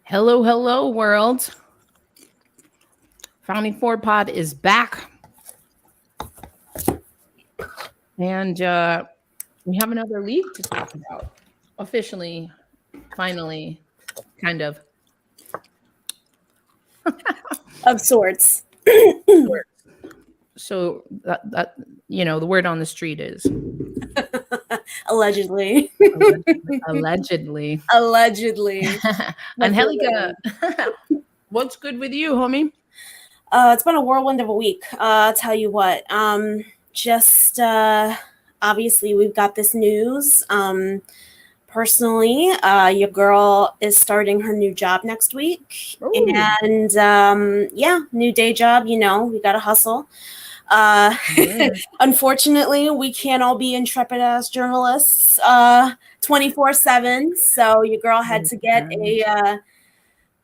Hello, hello, world. Founding Four Pod is back. And we have another league to talk about. Officially, finally, kind of. Of sorts. So that the word on the street is Allegedly. allegedly. Angelica, what's good with you, homie? it's been a whirlwind of a week. I'll tell you what. Obviously we've got this news. Personally, your girl is starting her new job next week. Ooh. And new day job, we gotta hustle. Unfortunately, we can't all be intrepid ass journalists 24/7. So your girl had to get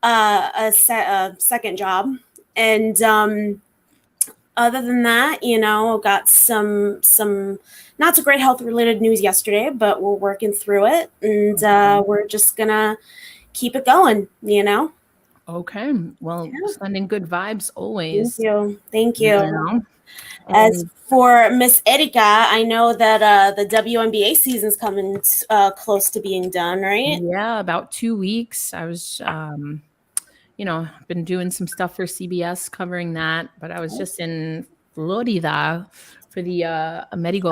a second job, and other than that, got some not so great health related news yesterday, but we're working through it, and we're just gonna keep it going. Okay. Well, sending good vibes always. Thank you. As for Miss Erika, I know that the WNBA season's coming close to being done, right? Yeah, about 2 weeks. I was, been doing some stuff for CBS covering that, but I was just in Florida for the Amerigo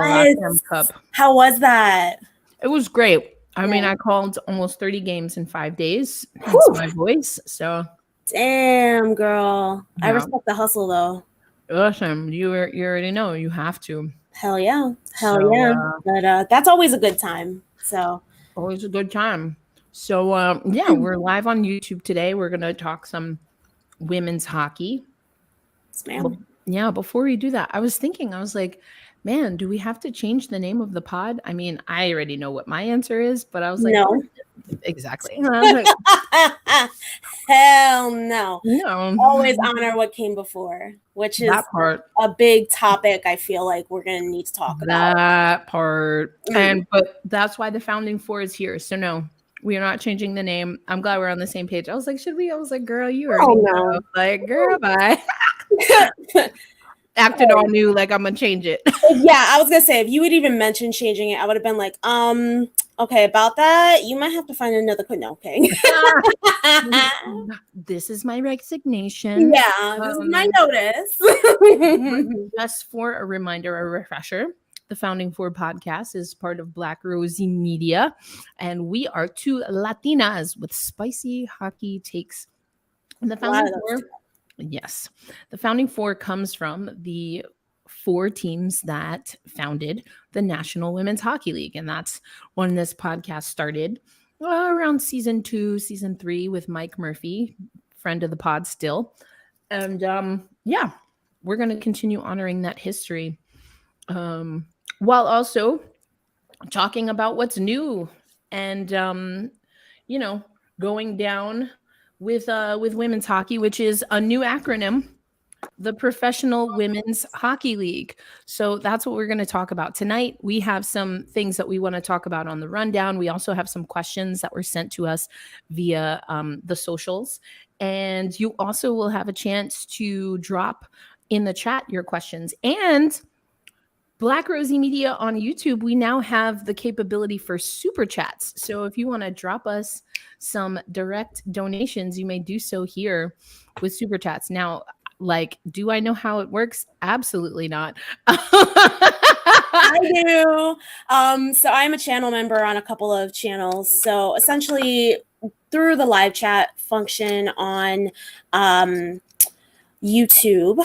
Cup. How was that? It was great. I mean, I called almost 30 games in 5 days. Hence my voice. So, damn, girl. Yeah. I respect the hustle, though. Awesome. You already know you have to. Hell yeah. But that's always a good time. So always a good time. So we're live on YouTube today. We're gonna talk some women's hockey. Yes, ma'am. Before we do that, I was like, man, do we have to change the name of the pod? I mean, I already know what my answer is, but I was like, no. Exactly. Hell no. No. Always honor what came before, which is a big topic I feel like we're going to need to talk about. That part. But that's why the Founding Four is here. So no, we are not changing the name. I'm glad we're on the same page. I was like, should we? I was like, girl, you are no. Like, girl, bye. Acted all new, like I'm gonna change it. Yeah, I was gonna say if you would even mention changing it, I would have been like, okay, about that, you might have to find another. No, okay. This is my resignation. Yeah, this is my notice. Just for a reminder, a refresher, the Founding Four podcast is part of Black Rosie Media, and we are two Latinas with spicy hockey takes. And the Founding Four. Yes. The Founding Four comes from the 4 teams that founded the National Women's Hockey League. And that's when this podcast started around season 2, season 3 with Mike Murphy, friend of the pod still. And we're going to continue honoring that history while also talking about what's new and, going down with women's hockey, which is a new acronym, the Professional Women's Hockey League. So that's what we're going to talk about tonight. We have some things that we want to talk about on the rundown. We also have some questions that were sent to us via the socials. And you also will have a chance to drop in the chat your questions. And Black Rosie Media on YouTube, we now have the capability for super chats. So if you want to drop us some direct donations, you may do so here with super chats. Now, do I know how it works? Absolutely not. I do. So I'm a channel member on a couple of channels. So essentially through the live chat function on YouTube,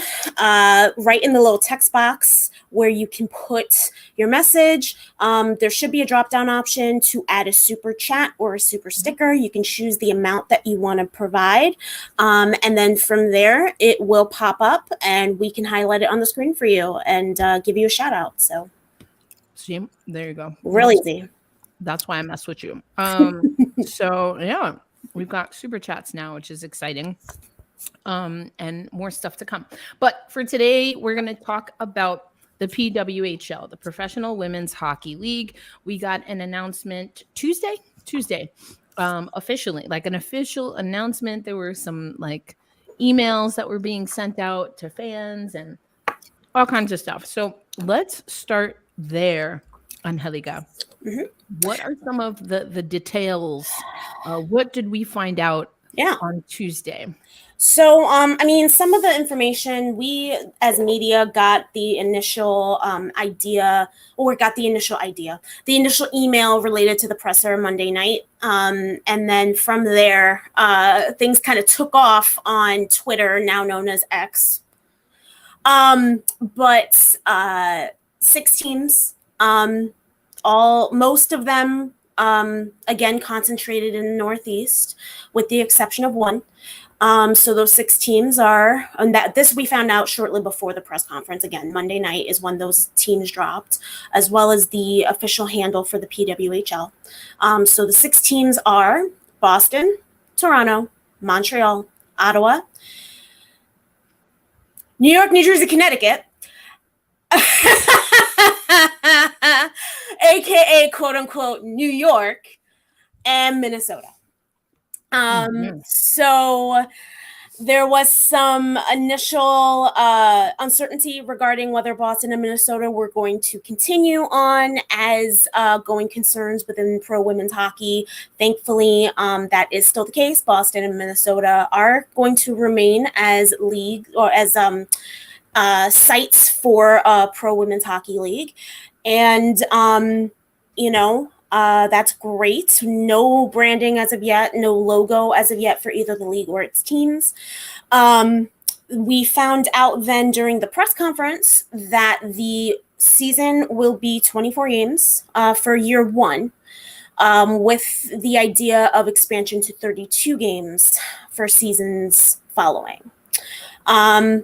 right in the little text box where you can put your message, there should be a drop-down option to add a super chat or a super sticker. You can choose the amount that you want to provide, and then from there it will pop up and we can highlight it on the screen for you and give you a shout out. So see, there you go. Real easy. That's why I mess with you. So yeah, we've got super chats now, which is exciting. And more stuff to come. But for today, we're going to talk about the PWHL, the Professional Women's Hockey League. We got an announcement Tuesday officially, like an official announcement. There were some like emails that were being sent out to fans and all kinds of stuff. So let's start there, Angelica. Mhm. What are some of the details? What did we find out Yeah. on Tuesday? So, I mean, some of the information we as media got the initial the initial email related to the presser Monday night. And then from there, things kind of took off on Twitter, now known as X. But 6 teams, most of them, again, concentrated in the Northeast, with the exception of one. So those 6 teams are, and this we found out shortly before the press conference. Again, Monday night is when those teams dropped, as well as the official handle for the PWHL. So the 6 teams are Boston, Toronto, Montreal, Ottawa, New York, New Jersey, Connecticut, aka quote unquote New York, and Minnesota. So there was some initial uncertainty regarding whether Boston and Minnesota were going to continue on as going concerns within pro women's hockey. Thankfully, that is still the case. Boston and Minnesota are going to remain as league or as sites for pro women's hockey league. And, that's great. No branding as of yet, no logo as of yet for either the league or its teams. We found out then during the press conference that the season will be 24 games for year one, with the idea of expansion to 32 games for seasons following.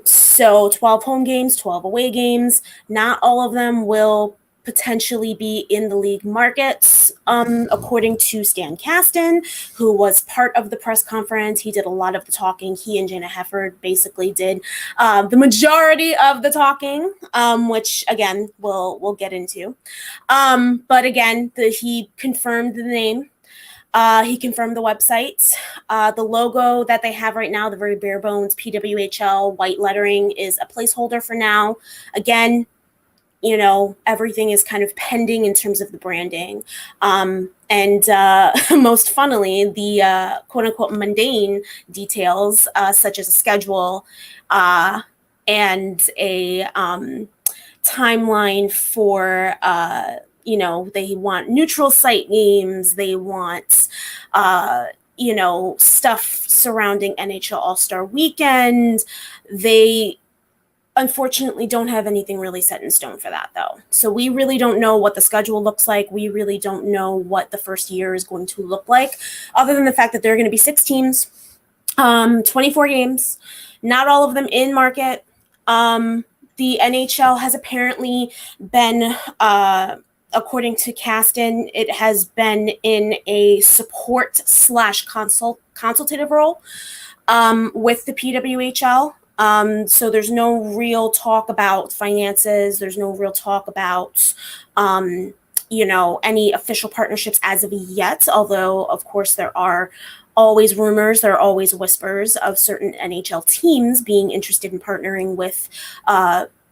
So 12 home games, 12 away games. Not all of them will potentially be in the league markets, according to Stan Kasten, who was part of the press conference. He did a lot of the talking. He and Jana Hefford basically did the majority of the talking, which again we'll get into. But again, he confirmed the name. He confirmed the website. The logo that they have right now, the very bare bones PWHL white lettering, is a placeholder for now. Again, everything is kind of pending in terms of the branding. And most funnily, the quote unquote mundane details, such as a schedule and a timeline for, they want neutral site games. They want, stuff surrounding NHL All-Star Weekend. They unfortunately don't have anything really set in stone for that, though. So we really don't know what the schedule looks like. We really don't know what the first year is going to look like, other than the fact that there are going to be 6 teams, 24 games, not all of them in market. The NHL has apparently been, according to Kasten, it has been in a support/consultative role with the PWHL. So there's no real talk about finances. There's no real talk about, any official partnerships as of yet. Although, of course, there are always rumors. There are always whispers of certain NHL teams being interested in partnering with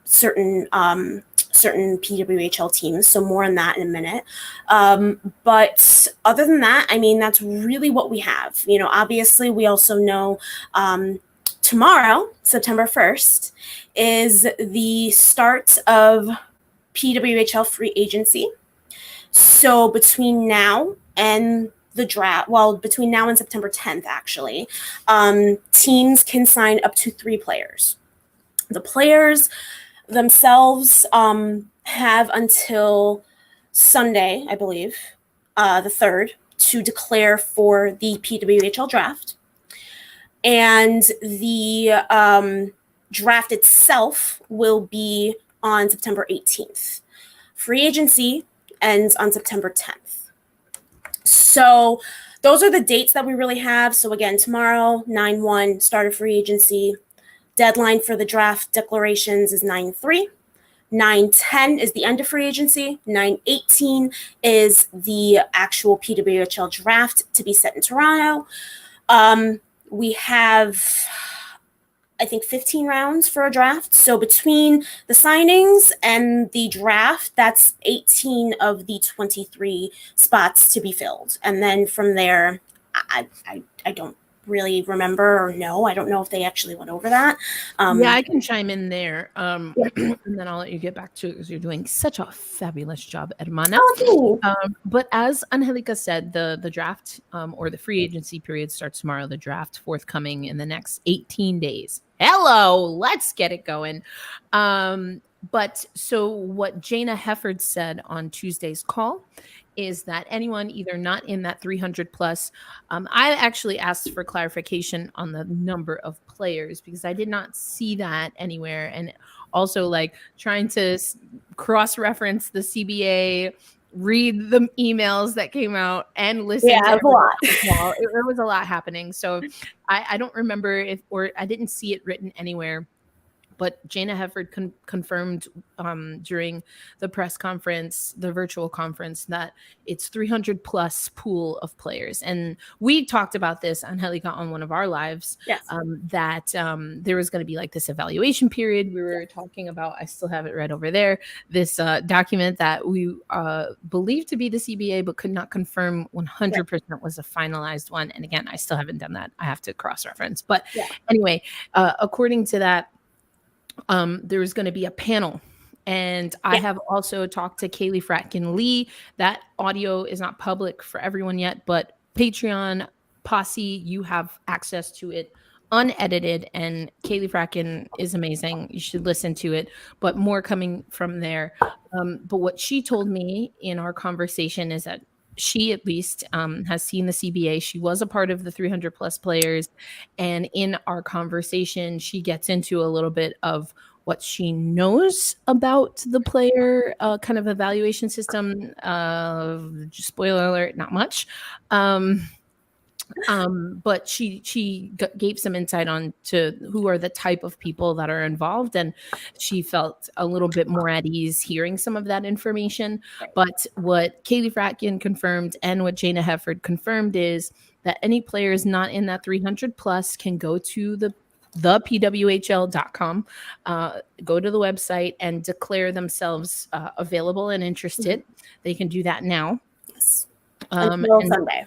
certain PWHL teams. So more on that in a minute. But other than that, I mean, that's really what we have. Obviously, we also know tomorrow, September 1st, is the start of PWHL free agency. So between now and the draft, between now and September 10th, actually, teams can sign up to 3 players. The players themselves have until Sunday, I believe, the 3rd, to declare for the PWHL draft. And the draft itself will be on September 18th. Free agency ends on September 10th. So those are the dates that we really have. So again, tomorrow, 9/1, start of free agency. Deadline for the draft declarations is 9/3. 9/10 is the end of free agency. 9/18 is the actual PWHL draft to be set in Toronto. We have, I think, 15 rounds for a draft. So between the signings and the draft, that's 18 of the 23 spots to be filled. And then from there, I don't really remember or know. I don't know if they actually went over that. Yeah, I can chime in there. And then I'll let you get back to it because you're doing such a fabulous job, hermana. Oh, But as Angelica said, the draft or the free agency period starts tomorrow. The draft forthcoming in the next 18 days. Hello, let's get it going. But so what Jana Hefford said on Tuesday's call is that anyone either not in that 300 plus, I actually asked for clarification on the number of players because I did not see that anywhere. And also like trying to cross-reference the CBA, read the emails that came out and listen to a lot. It was a lot happening. So I don't remember or I didn't see it written anywhere. But Jana Hefford confirmed during the press conference, the virtual conference, that it's 300 plus pool of players. And we talked about this, Angelica, on one of our lives, that there was going to be like this evaluation period. We were talking about, I still have it right over there, this document that we believe to be the CBA, but could not confirm 100% was a finalized one. And again, I still haven't done that. I have to cross-reference. But anyway, according to that, there was going to be a panel. And I have also talked to Kaylee Fratkin Lee. That audio is not public for everyone yet, but Patreon Posse, you have access to it unedited. And Kaylee Fratkin is amazing. You should listen to it, but more coming from there. But what she told me in our conversation is that she at least has seen the CBA. She was a part of the 300 plus players. And in our conversation, she gets into a little bit of what she knows about the player kind of evaluation system. Spoiler alert, not much. But she gave some insight on to who are the type of people that are involved, and she felt a little bit more at ease hearing some of that information. But what Kaylee Fratkin confirmed and what Jana Hefford confirmed is that any players not in that 300 plus can go to the PWHL.com, go to the website and declare themselves available and interested. They can do that now. Yes. Until Sunday.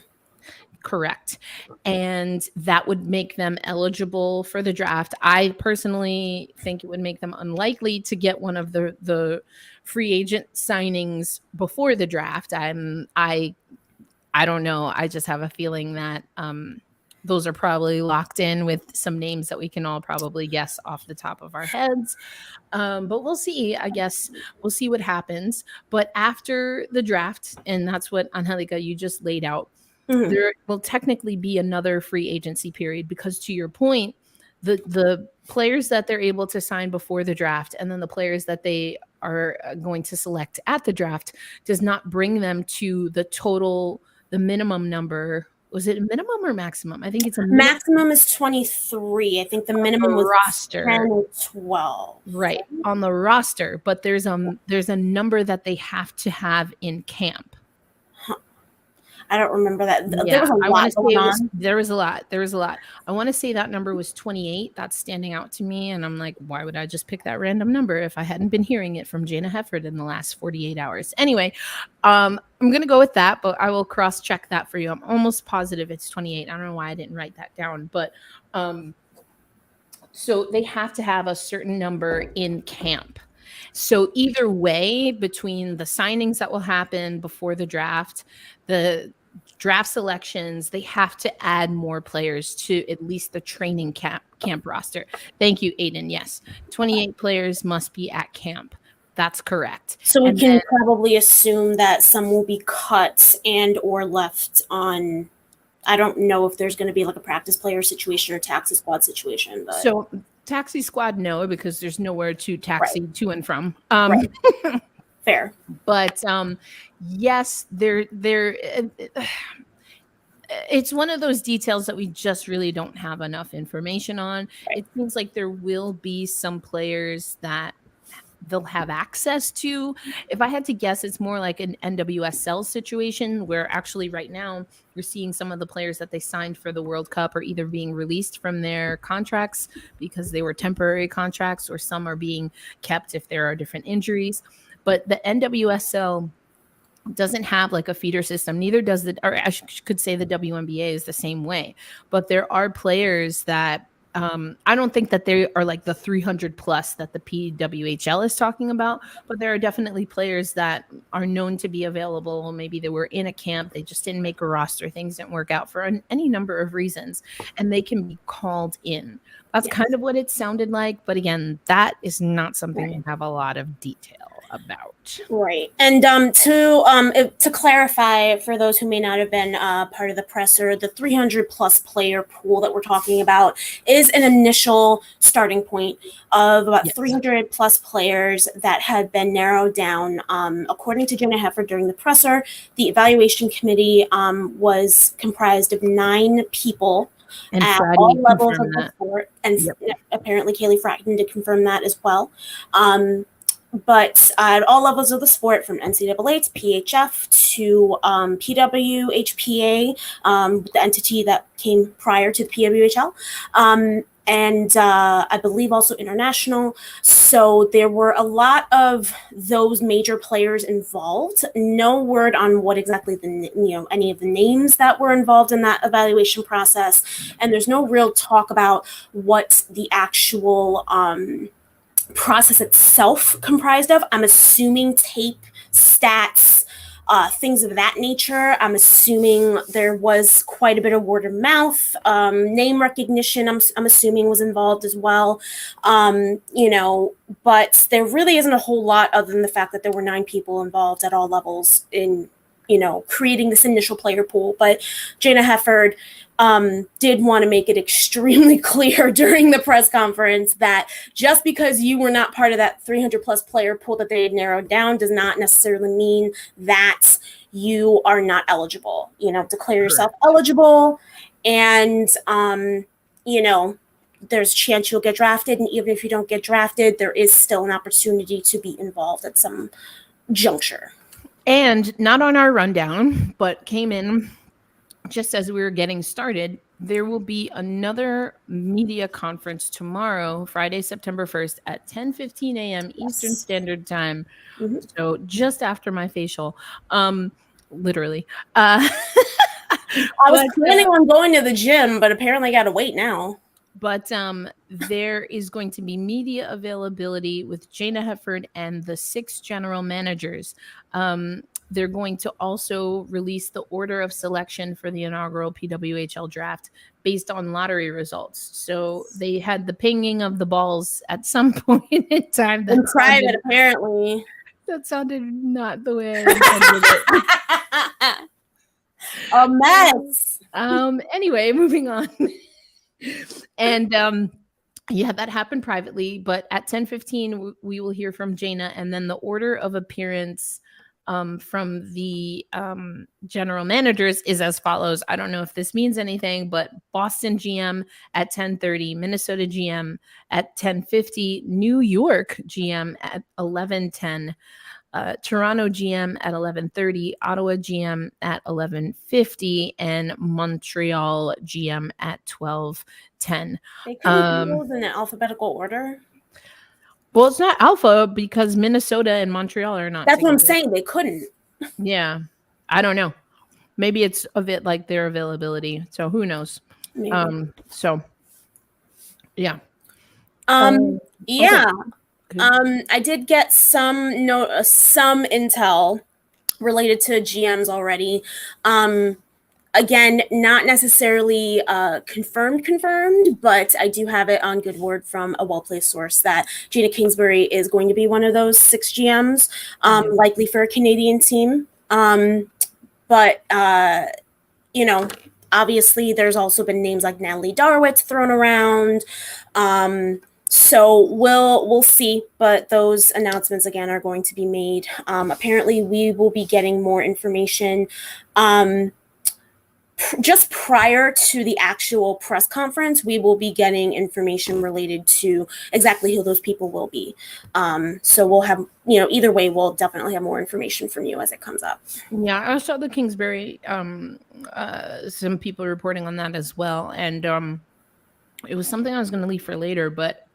Correct. And that would make them eligible for the draft. I personally think it would make them unlikely to get one of the free agent signings before the draft. I don't know. I just have a feeling that those are probably locked in with some names that we can all probably guess off the top of our heads. But we'll see. I guess we'll see what happens. But after the draft, and that's what Angelica, you just laid out, there will technically be another free agency period because, to your point, the players that they're able to sign before the draft and then the players that they are going to select at the draft does not bring them to the total, the minimum number. Was it a minimum or maximum? I think it's a maximum is 23. I think the minimum was roster 10 or 12. Right, on the roster, but there's a number that they have to have in camp. I don't remember that. Yeah, there was a lot. I want to say that number was 28. That's standing out to me. And I'm like, why would I just pick that random number if I hadn't been hearing it from Jana Hefford in the last 48 hours? Anyway, I'm going to go with that, but I will cross-check that for you. I'm almost positive it's 28. I don't know why I didn't write that down. But so they have to have a certain number in camp. So either way, between the signings that will happen before the draft, the draft selections, they have to add more players to at least the training camp roster. Thank you, Aiden. Yes, 28 players must be at camp. That's correct. So we can probably assume that some will be cut and or left on. I don't know if there's going to be like a practice player situation or taxi squad situation. But. So taxi squad, no, because there's nowhere to taxi to and from. Fair. But yes, it's one of those details that we just really don't have enough information on. It seems like there will be some players that they'll have access to. If I had to guess, it's more like an NWSL situation where actually right now you're seeing some of the players that they signed for the World Cup are either being released from their contracts because they were temporary contracts, or some are being kept if there are different injuries. But the NWSL doesn't have like a feeder system. Neither does or I could say the WNBA is the same way. But there are players that I don't think that they are like the 300 plus that the PWHL is talking about, but there are definitely players that are known to be available. Maybe they were in a camp, they just didn't make a roster, things didn't work out for any number of reasons, and they can be called in. That's kind of what it sounded like. But again, that is not something we have a lot of detail about. Right. And to clarify for those who may not have been part of the presser, the 300 plus player pool that we're talking about is an initial starting point of about 300 plus players that had been narrowed down. According to Jenna Heffer during the presser, the evaluation committee was comprised of 9 people. And at Friday all levels of the that. sport, and apparently Kaylee Fratton did confirm that as well. But at all levels of the sport, from NCAA to PHF to PWHPA, the entity that came prior to the PWHL, and I believe also international. So there were a lot of those major players involved. No word on what exactly any of the names that were involved in that evaluation process, and there's no real talk about what the actual process itself comprised of. I'm assuming tape, stats, things of that nature. I'm assuming there was quite a bit of word of mouth, name recognition. I'm assuming was involved as well. But there really isn't a whole lot other than the fact that there were 9 people involved at all levels in creating this initial player pool. But Jana Hefford did want to make it extremely clear during the press conference that just because you were not part of that 300 plus player pool that they had narrowed down does not necessarily mean that you are not eligible. Declare yourself eligible, and there's a chance you'll get drafted, and even if you don't get drafted, there is still an opportunity to be involved at some juncture. And not on our rundown, but came in just as we were getting started, there will be another media conference tomorrow, Friday, September 1st at 10:15 a.m. Eastern Standard Time. Mm-hmm. So just after my facial, literally. I was planning on going to the gym, but apparently I got to wait now. But there is going to be media availability with Jana Hefford and the 6 general managers. They're going to also release the order of selection for the inaugural PWHL draft based on lottery results. So they had the pinging of the balls at some point in time. In private, apparently. That sounded not the way I intended it. A mess. Anyway, moving on. And that happened privately, but at 10:15 we will hear from Jana, and then the order of appearance from the general managers is as follows. I don't know if this means anything, but Boston GM at 10:30, Minnesota GM at 10:50, New York GM at 11:10, Toronto GM at 11:30, Ottawa GM at 11:50, and Montreal GM at 12:10. They couldn't do those in an alphabetical order. Well, it's not alpha because Minnesota and Montreal are not. That's together. what I'm saying. They couldn't. Yeah, I don't know. Maybe it's of it like their availability. So who knows? Maybe. So yeah. Yeah. Okay. I did get some intel related to GMs already. Again, not necessarily confirmed, but I do have it on good word from a well-placed source that Gina Kingsbury is going to be one of those 6 GMs, likely for a Canadian team. But obviously there's also been names like Natalie Darwitz thrown around. So we'll see, but those announcements again are going to be made. Apparently we will be getting more information just prior to the actual press conference, we will be getting information related to exactly who those people will be. So we'll have, either way, we'll definitely have more information from you as it comes up. Yeah, I saw the Kingsbury, some people reporting on that as well. And it was something I was going to leave for later, but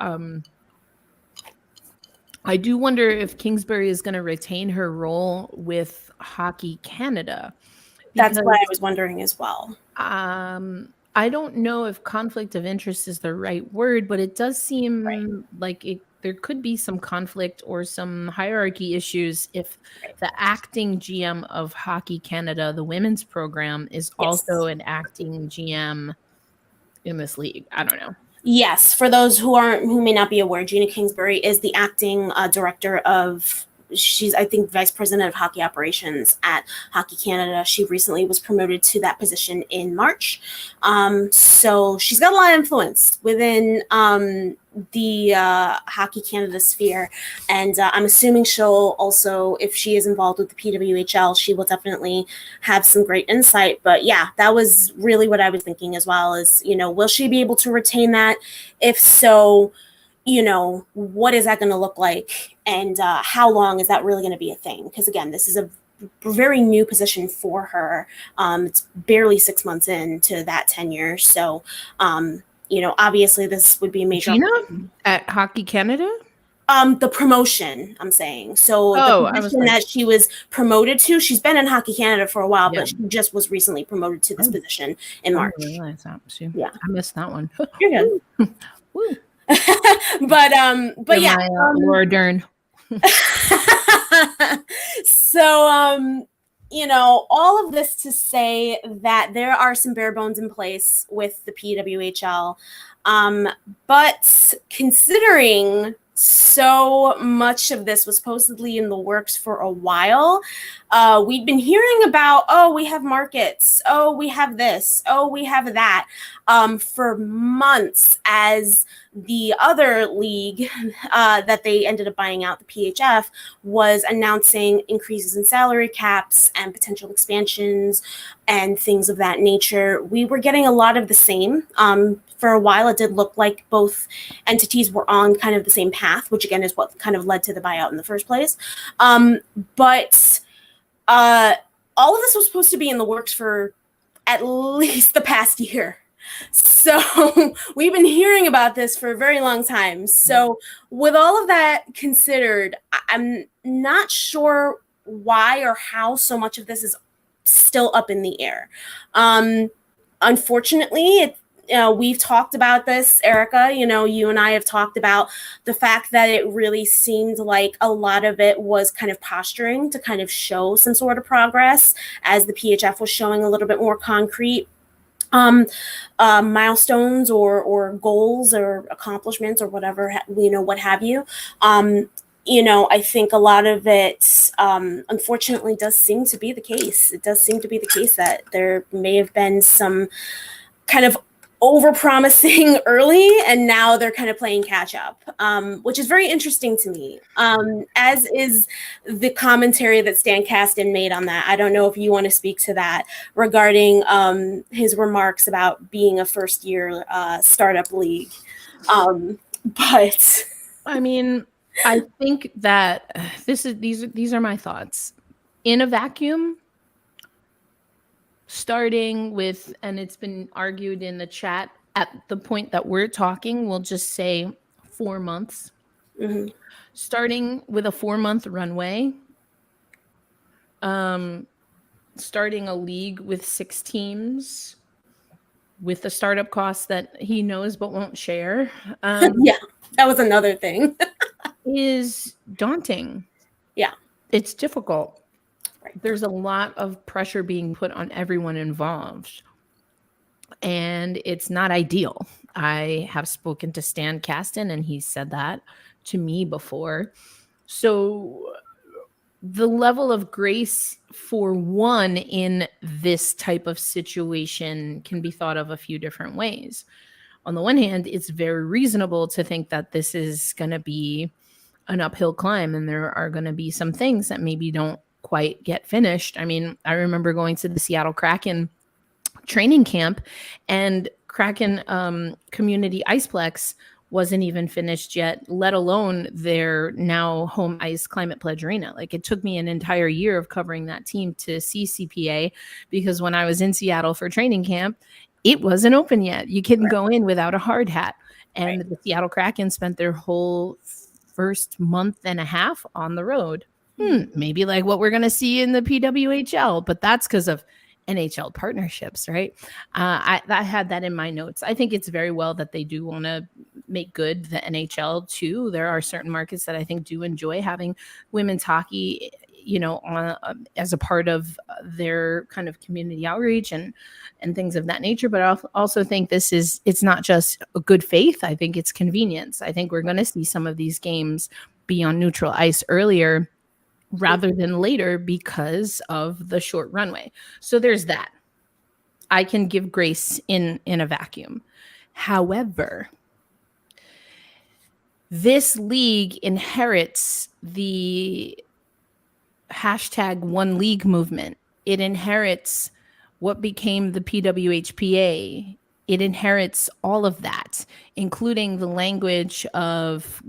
I do wonder if Kingsbury is going to retain her role with Hockey Canada. That's what I was wondering as well. I don't know if conflict of interest is the right word, but it does seem like there could be some conflict or some hierarchy issues if the acting GM of Hockey Canada, the women's program, is also an acting GM in this league. I don't know. Yes, for those who may not be aware, Gina Kingsbury is the acting director of. She's, I think, vice president of hockey operations at Hockey Canada. She recently was promoted to that position in March. So she's got a lot of influence within the Hockey Canada sphere. And I'm assuming she'll also, if she is involved with the PWHL, she will definitely have some great insight. But yeah, that was really what I was thinking as well is, will she be able to retain that? If so, what is that going to look like? And how long is that really going to be a thing? Because again, this is a very new position for her. It's barely 6 months into that tenure. So, obviously this would be a major at Hockey Canada. The promotion, I'm saying. So the position that she was promoted to, she's been in Hockey Canada for a while, but she just was recently promoted to this position in March. I didn't realize that. Yeah, I missed that one. You're good. but yeah, Laura Dern. So all of this to say that there are some bare bones in place with the PWHL, but considering so much of this was supposedly in the works for a while, we'd been hearing about, we have markets, we have this, we have that, for months, as the other league that they ended up buying out, the PHF, was announcing increases in salary caps and potential expansions and things of that nature. We were getting a lot of the same. For a while, it did look like both entities were on kind of the same path, which again is what kind of led to the buyout in the first place. But all of this was supposed to be in the works for at least the past year. So we've been hearing about this for a very long time. So with all of that considered, I'm not sure why or how so much of this is still up in the air. Unfortunately, we've talked about this, Erica, you and I have talked about the fact that it really seemed like a lot of it was kind of posturing to kind of show some sort of progress as the PHF was showing a little bit more concrete milestones or goals or accomplishments or whatever, what have you. I think a lot of it, unfortunately, does seem to be the case. It does seem to be the case that there may have been some kind of over-promising early, and now they're kind of playing catch-up, which is very interesting to me, as is the commentary that Stan Kasten made on that. I don't know if you want to speak to that regarding his remarks about being a first-year startup league. But I mean, I think that these are my thoughts. In a vacuum, starting with, and it's been argued in the chat, at the point that we're talking, we'll just say 4 months. Mm-hmm. Starting with a 4-month runway, starting a league with 6 teams with the startup costs that he knows but won't share. Yeah, that was another thing. is daunting. Yeah. It's difficult. Right. There's a lot of pressure being put on everyone involved. And it's not ideal. I have spoken to Stan Kasten, and he said that to me before. So the level of grace for one in this type of situation can be thought of a few different ways. On the one hand, it's very reasonable to think that this is going to be an uphill climb, and there are going to be some things that maybe don't quite get finished. I mean, I remember going to the Seattle Kraken training camp, and Kraken Community Iceplex wasn't even finished yet, let alone their now home ice Climate Pledge Arena. Like, it took me an entire year of covering that team to see CPA, because when I was in Seattle for training camp, it wasn't open yet. You couldn't go in without a hard hat. And the Seattle Kraken spent their whole first month and a half on the road. Maybe like what we're going to see in the PWHL, but that's because of NHL partnerships, right? I had that in my notes. I think it's very well that they do want to make good the NHL too. There are certain markets that I think do enjoy having women's hockey, you know, on as a part of their kind of community outreach and things of that nature. But I also think it's not just a good faith. I think it's convenience. I think we're going to see some of these games be on neutral ice earlier rather than later because of the short runway. So there's that. I can give grace in a vacuum. However, this league inherits the hashtag One League movement. It inherits what became the PWHPA. It inherits all of that, including the language of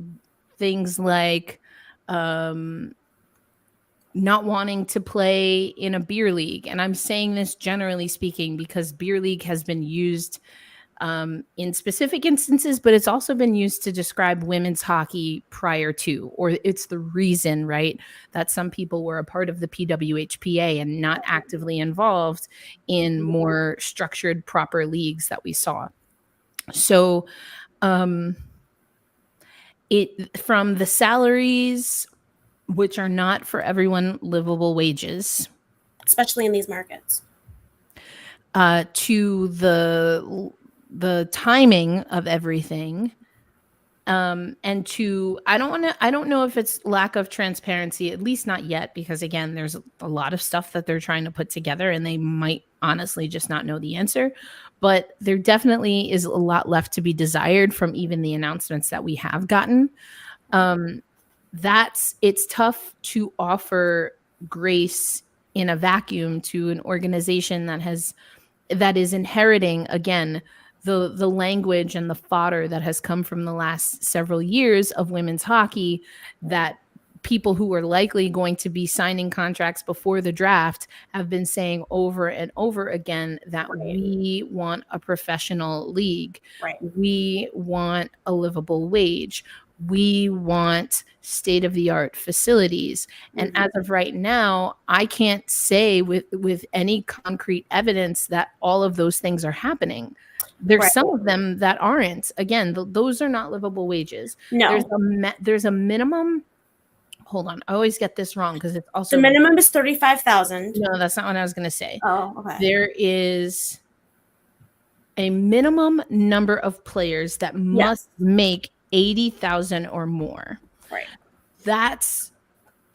things like not wanting to play in a beer league. And I'm saying this generally speaking because beer league has been used in specific instances, but it's also been used to describe women's hockey prior to, or it's the reason, right, that some people were a part of the PWHPA and not actively involved in more structured, proper leagues that we saw. So it from the salaries, which are not for everyone livable wages, especially in these markets, to the timing of everything, and to I don't know if it's lack of transparency, at least not yet, because again, there's a lot of stuff that they're trying to put together and they might honestly just not know the answer, but there definitely is a lot left to be desired from even the announcements that we have gotten. It's tough to offer grace in a vacuum to an organization that is inheriting, again, the language and the fodder that has come from the last several years of women's hockey, that people who are likely going to be signing contracts before the draft have been saying over and over again that we want a professional league. Right. We want a livable wage. We want state-of-the-art facilities. And as of right now, I can't say with any concrete evidence that all of those things are happening. There's some of them that aren't. Again, those are not livable wages. No. There's a minimum. Hold on. I always get this wrong because it's also the minimum is $35,000. No, that's not what I was going to say. Oh, okay. There is a minimum number of players that must make 80,000 or more. Right.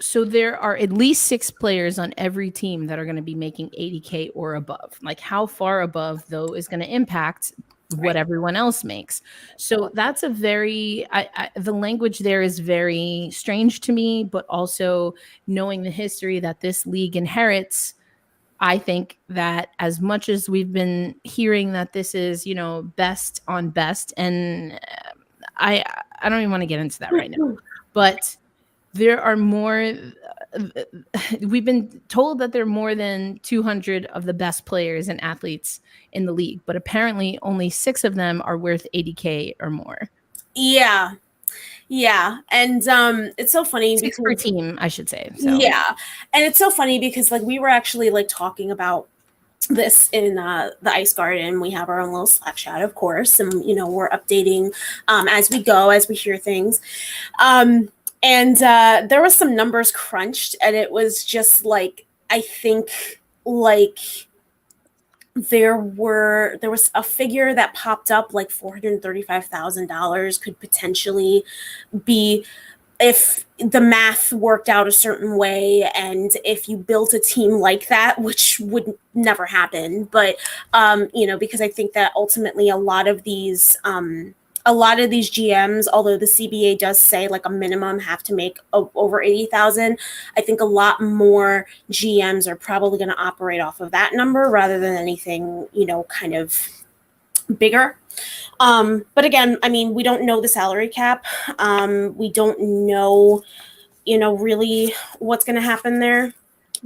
So there are at least 6 players on every team that are going to be making 80K or above. Like, how far above though is going to impact what everyone else makes. So that's a very, the language there is very strange to me, but also knowing the history that this league inherits, I think that as much as we've been hearing that this is, you know, best on best, and I don't even want to get into that right now, but there are more, we've been told that there are more than 200 of the best players and athletes in the league, but apparently only 6 of them are worth 80K or more. Yeah. And it's so funny 6 per team, I should say. So. Yeah. And it's so funny because like we were actually like talking about this in the Ice Garden. We have our own little Slack chat, of course, and you know, we're updating as we go, as we hear things. And there was some numbers crunched, and it was just like, I think like there was a figure that popped up, like $435,000 could potentially be, if the math worked out a certain way, and if you built a team like that, which would never happen, but you know, because I think that ultimately a lot of these a lot of these GMs, although the CBA does say like a minimum have to make over 80,000, I think a lot more GMs are probably going to operate off of that number rather than anything, kind of bigger. But again, I mean, we don't know the salary cap. We don't know, really what's going to happen there.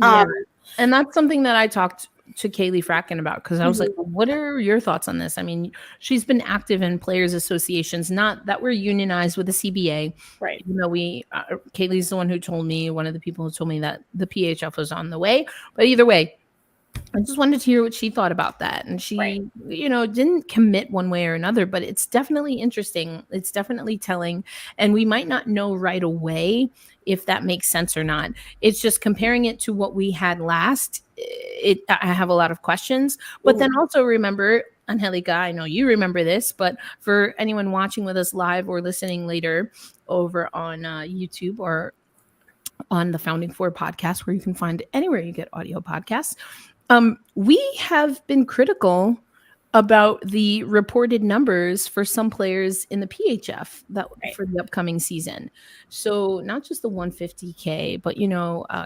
And that's something that I talked to Kaylee Fracken about, because I was like, what are your thoughts on this? I mean, she's been active in players associations, not that we're unionized with the CBA. Right. Kaylee's the one who told me, one of the people who told me that the PHF was on the way. But either way, I just wanted to hear what she thought about that. And she, didn't commit one way or another, but it's definitely interesting. It's definitely telling. And we might not know right away if that makes sense or not. It's just comparing it to what we had last. I have a lot of questions. But then also remember, Angelica, I know you remember this, but for anyone watching with us live or listening later over on YouTube or on the Founding Four podcast, where you can find it anywhere you get audio podcasts, we have been critical about the reported numbers for some players in the PHF for the upcoming season. So not just the 150K, but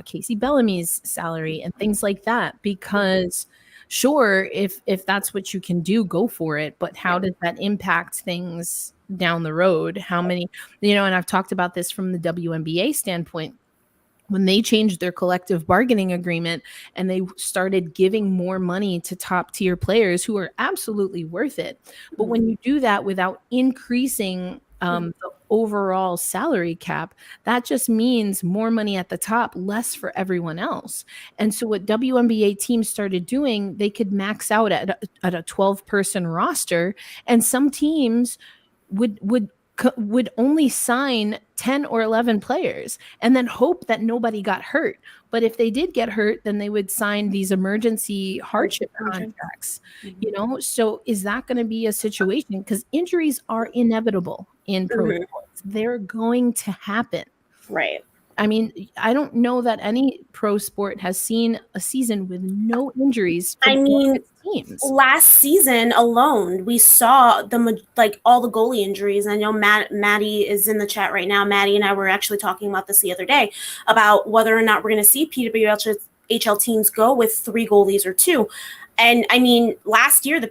Casey Bellamy's salary and things like that. Because sure, if that's what you can do, go for it. But how does that impact things down the road? How many, and I've talked about this from the WNBA standpoint. When they changed their collective bargaining agreement and they started giving more money to top tier players who are absolutely worth it. But when you do that without increasing the overall salary cap, that just means more money at the top, less for everyone else. And so what WNBA teams started doing, they could max out at a 12-person roster, and some teams would only sign 10 or 11 players and then hope that nobody got hurt. But if they did get hurt, then they would sign these emergency hardship contracts, So is that going to be a situation? Because injuries are inevitable in pro sports. They're going to happen. Right. I mean, I don't know that any pro sport has seen a season with no injuries. Teams. Last season alone, we saw all the goalie injuries. I know Maddie is in the chat right now. Maddie and I were actually talking about this the other day about whether or not we're going to see PWHL teams go with 3 goalies or 2. And I mean, last year, the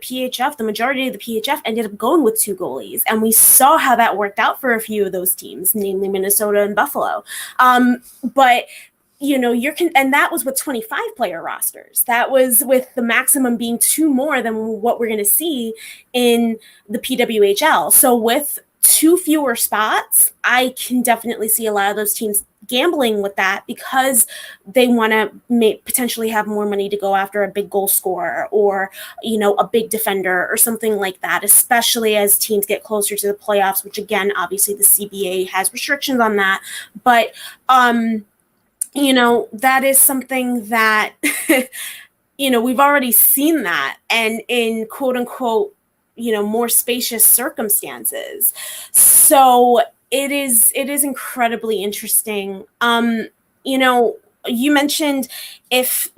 majority of the PHF ended up going with 2 goalies. And we saw how that worked out for a few of those teams, namely Minnesota and Buffalo. But and that was with 25 player rosters. That was with the maximum being 2 more than what we're going to see in the PWHL. So with 2 fewer spots, I can definitely see a lot of those teams gambling with that because they want to potentially have more money to go after a big goal scorer or, a big defender or something like that, especially as teams get closer to the playoffs, which again, obviously the CBA has restrictions on that. But, that is something that, we've already seen that, and in quote unquote, more spacious circumstances. So it is incredibly interesting. You mentioned if,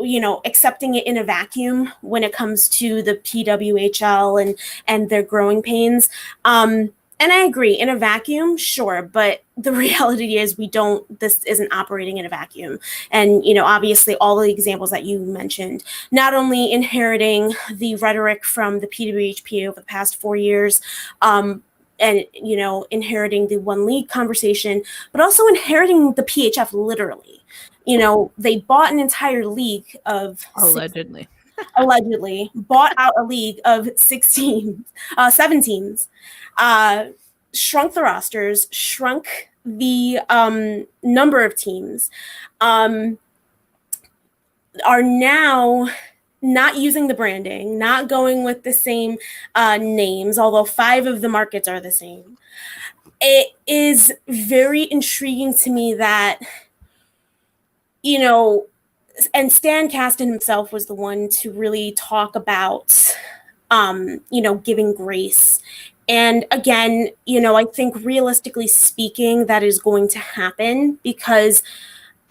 accepting it in a vacuum when it comes to the PWHL and their growing pains. And I agree, in a vacuum, sure, but the reality is this isn't operating in a vacuum. And, obviously all the examples that you mentioned, not only inheriting the rhetoric from the PWHP over the past 4 years, and, inheriting the one league conversation, but also inheriting the PHF literally. They bought an entire league of allegedly bought out a league of 7 teams, shrunk the rosters, shrunk the number of teams, are now not using the branding, not going with the same names, although 5 of the markets are the same. It is very intriguing to me that, and Stan Kasten himself was the one to really talk about, giving grace. And again, I think realistically speaking, that is going to happen because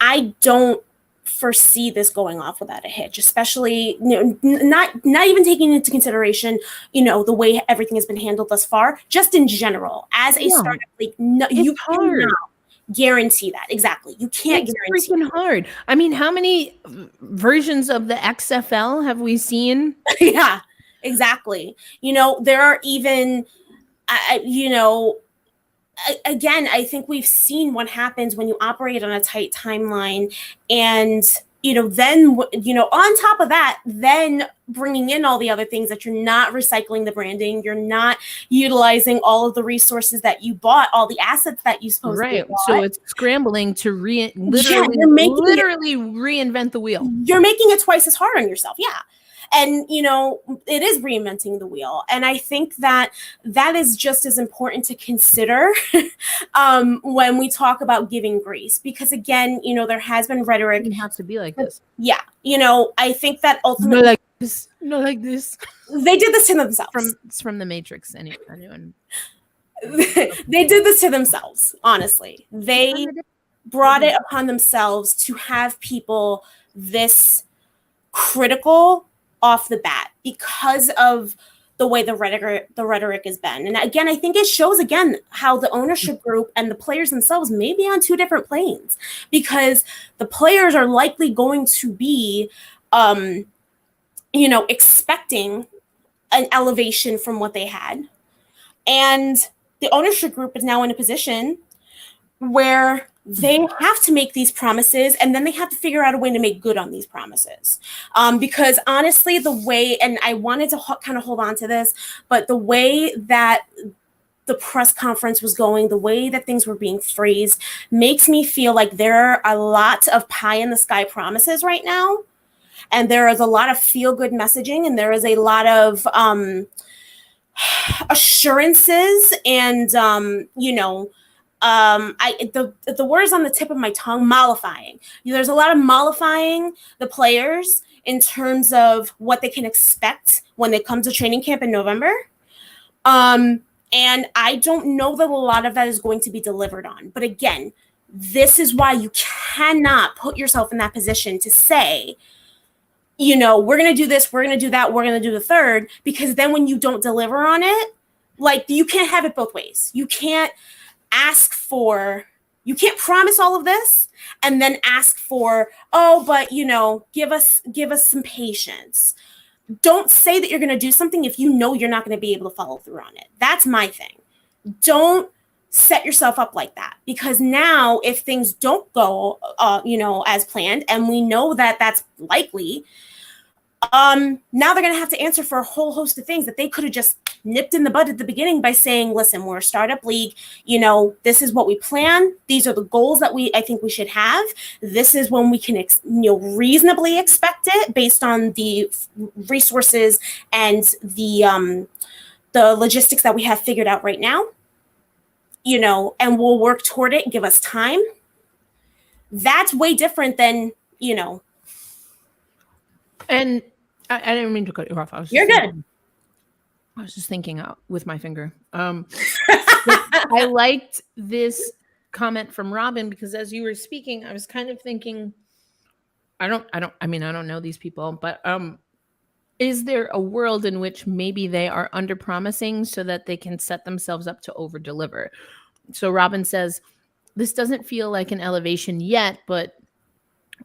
I don't foresee this going off without a hitch, especially not even taking into consideration the way everything has been handled thus far, just in general as a startup league. No, you cannot guarantee that. Exactly, you can't guarantee. Freaking hard. I mean, how many versions of the XFL have we seen? Yeah, exactly. There are even again, I think we've seen what happens when you operate on a tight timeline, and then on top of that, then bringing in all the other things that you're not recycling the branding, you're not utilizing all of the resources that you bought, all the assets that you supposedly bought. So it's scrambling to literally reinvent the wheel. You're making it twice as hard on yourself. Yeah. And, it is reinventing the wheel. And I think that is just as important to consider when we talk about giving grace, because again, there has been rhetoric. It has to be like this. Yeah. I think that ultimately. Not like this. They did this to themselves. It's from the Matrix. Anyone. They did this to themselves. Honestly, they brought it upon themselves to have people this critical off the bat because of the way the rhetoric has been. And again, I think it shows again how the ownership group and the players themselves may be on two different planes, because the players are likely going to be, expecting an elevation from what they had. And the ownership group is now in a position where they have to make these promises, and then they have to figure out a way to make good on these promises. Because honestly, the way, and I wanted to kind of hold on to this, but the way that the press conference was going, the way that things were being phrased, makes me feel like there are a lot of pie in the sky promises right now. And there is a lot of feel-good messaging, and there is a lot of assurances and, the word is on the tip of my tongue, mollifying. There's a lot of mollifying the players in terms of what they can expect when they come to training camp in November. And I don't know that a lot of that is going to be delivered on. But again, this is why you cannot put yourself in that position to say, we're going to do this, we're going to do that, we're going to do the third, because then when you don't deliver on it, like, you can't have it both ways. You can't promise all of this and then ask for, but give us some patience. Don't say that you're going to do something if you know you're not going to be able to follow through on it. That's my thing. Don't set yourself up like that, because now if things don't go, as planned, and we know that that's likely, now they're going to have to answer for a whole host of things that they could have just nipped in the bud at the beginning by saying, listen, we're a startup league. This is what we plan. These are the goals that I think we should have. This is when we can, reasonably expect it based on the resources and the logistics that we have figured out right now, and we'll work toward it. Give us time. That's way different than, And I didn't mean to cut you off. You're good. I was just thinking out with my finger. I liked this comment from Robin, because as you were speaking, I was kind of thinking, I don't know these people, but is there a world in which maybe they are under promising so that they can set themselves up to over deliver? So Robin says, this doesn't feel like an elevation yet, but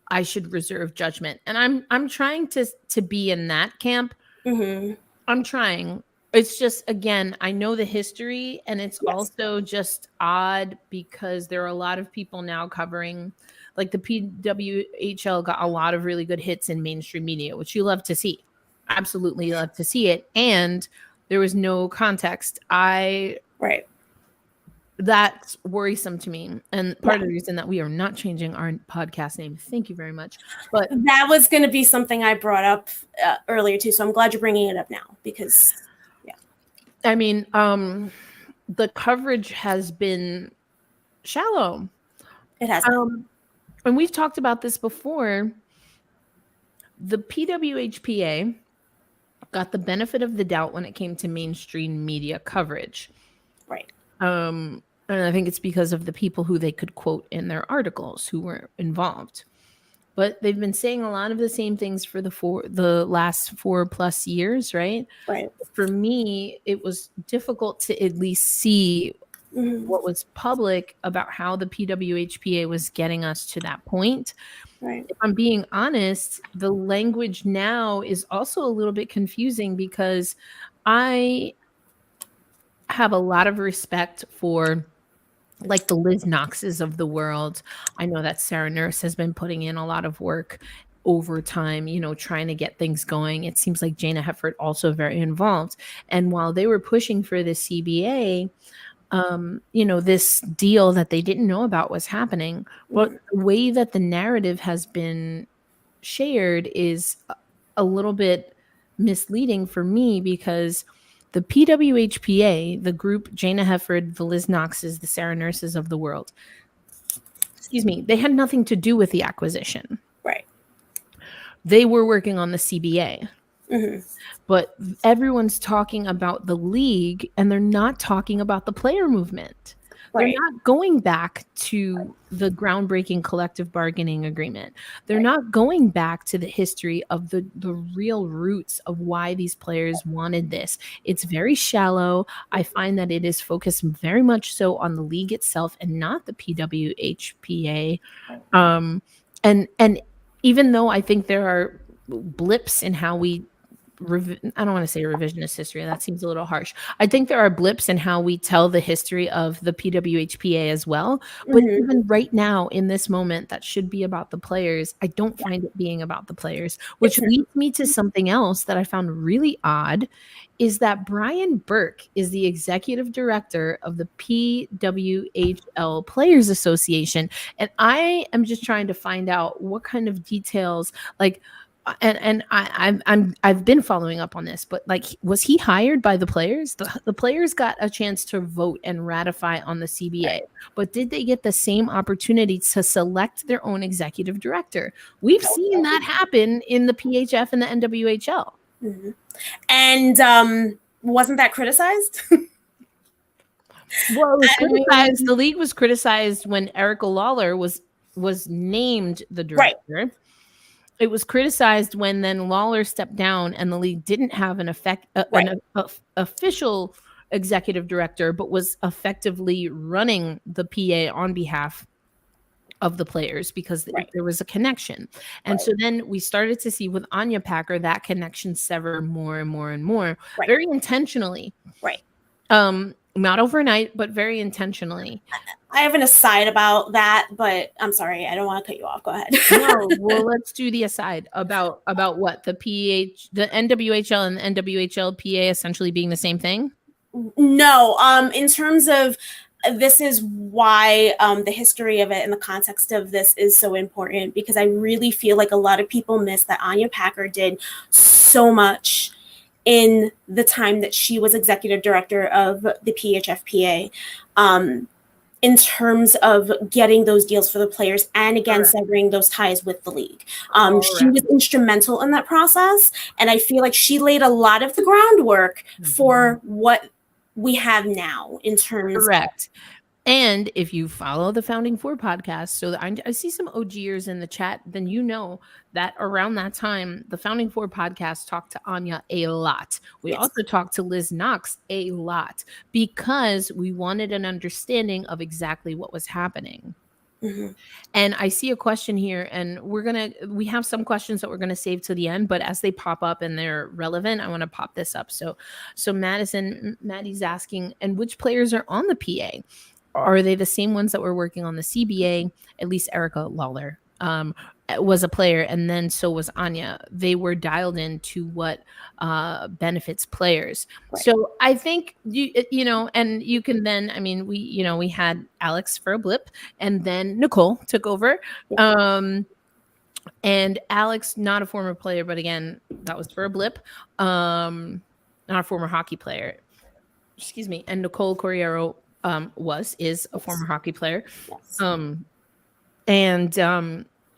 I should reserve judgment. And I'm trying to be in that camp. Mm-hmm. I'm trying. It's just, again, I know the history, and it's also just odd because there are a lot of people now covering, like the PWHL got a lot of really good hits in mainstream media, which you love to see. Absolutely love to see it. And there was no context. That's worrisome to me. And part of the reason that we are not changing our podcast name. Thank you very much. But that was going to be something I brought up earlier too. So I'm glad you're bringing it up now, because the coverage has been shallow. It has. And we've talked about this before. The PWHPA got the benefit of the doubt when it came to mainstream media coverage. Right. And I think it's because of the people who they could quote in their articles who were involved. but they've been saying a lot of the same things for the last 4+ years, right? Right. For me, it was difficult to at least see what was public about how the PWHPA was getting us to that point. Right. If I'm being honest, the language now is also a little bit confusing because I have a lot of respect for like the Liz Knoxes of the world. I know that Sarah Nurse has been putting in a lot of work over time, trying to get things going. It seems like Jana Heffert also very involved. And while they were pushing for the CBA, this deal that they didn't know about was happening. But the way that the narrative has been shared is a little bit misleading for me because the PWHPA, the group Jana Hefford, the Liz Knoxes, the Sarah Nurses of the world, they had nothing to do with the acquisition. Right. They were working on the CBA. Mm-hmm. But everyone's talking about the league and they're not talking about the player movement. They're not going back to the groundbreaking collective bargaining agreement. They're not going back to the history of the real roots of why these players wanted this. It's very shallow. I find that it is focused very much so on the league itself and not the PWHPA. And even though I think there are blips in how we I don't want to say revisionist history. That seems a little harsh. I think there are blips in how we tell the history of the PWHPA as well. But even right now, in this moment, that should be about the players. I don't find it being about the players, which leads me to something else that I found really odd, is that Brian Burke is the executive director of the PWHL Players Association. And I am just trying to find out what kind of details, like, and I've been following up on this, but like, was he hired by the players? The players got a chance to vote and ratify on the CBA, but did they get the same opportunity to select their own executive director? We've seen that happen in the PHF and the NWHL. Mm-hmm. And wasn't that criticized? Well, it was criticized. The league was criticized when Erica Lawler was named the director. Right. It was criticized when then Lawler stepped down and the league didn't have an official executive director, but was effectively running the PA on behalf of the players because there was a connection. And so then we started to see with Anya Packer that connection sever more and more and more, very intentionally. Right. Not overnight, but very intentionally. I have an aside about that, but I'm sorry, I don't want to cut you off. Go ahead. No, well, let's do the aside about what the NWHL and the NWHL PA essentially being the same thing. No, in terms of this is why the history of it and the context of this is so important, because I really feel like a lot of people miss that Anya Packer did so much in the time that she was executive director of the PHFPA, in terms of getting those deals for the players and again severing those ties with the league. She was instrumental in that process, and I feel like she laid a lot of the groundwork for what we have now in terms Correct. And if you follow the Founding Four podcast, so I see some OGers in the chat, then you know that around that time, the Founding Four podcast talked to Anya a lot. We also talked to Liz Knox a lot because we wanted an understanding of exactly what was happening. Mm-hmm. And I see a question here, and we have some questions that we're going to save to the end, but as they pop up and they're relevant, I want to pop this up. So Maddie's asking, and which players are on the PA? Are they the same ones that were working on the CBA? At least Erica Lawler was a player, and then so was Anya. They were dialed into what benefits players. Right. So I think you know, and you can then, I mean, we had Alex for a blip, and then Nicole took over. And Alex, not a former player, but again, that was for a blip. Not a former hockey player. Excuse me. And Nicole Corriero is a former hockey player. Yes.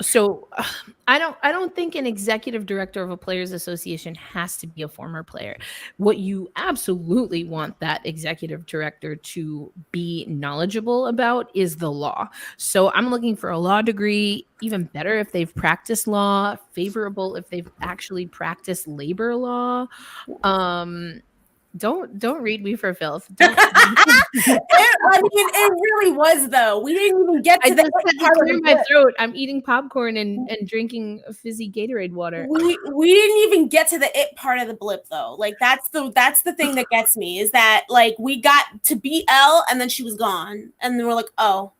So I don't think an executive director of a players association has to be a former player. What you absolutely want that executive director to be knowledgeable about is the law. So I'm looking for a law degree, even better if they've practiced law, favorable if they've actually practiced labor law. Don't read me for filth. Don't. I mean, it really was though. We didn't even get to I just the had part to of clear the my blip. throat. I'm eating popcorn and drinking fizzy Gatorade water. We didn't even get to the it part of the blip though. Like that's the thing that gets me is that like we got to BL and then she was gone and then we're like, oh.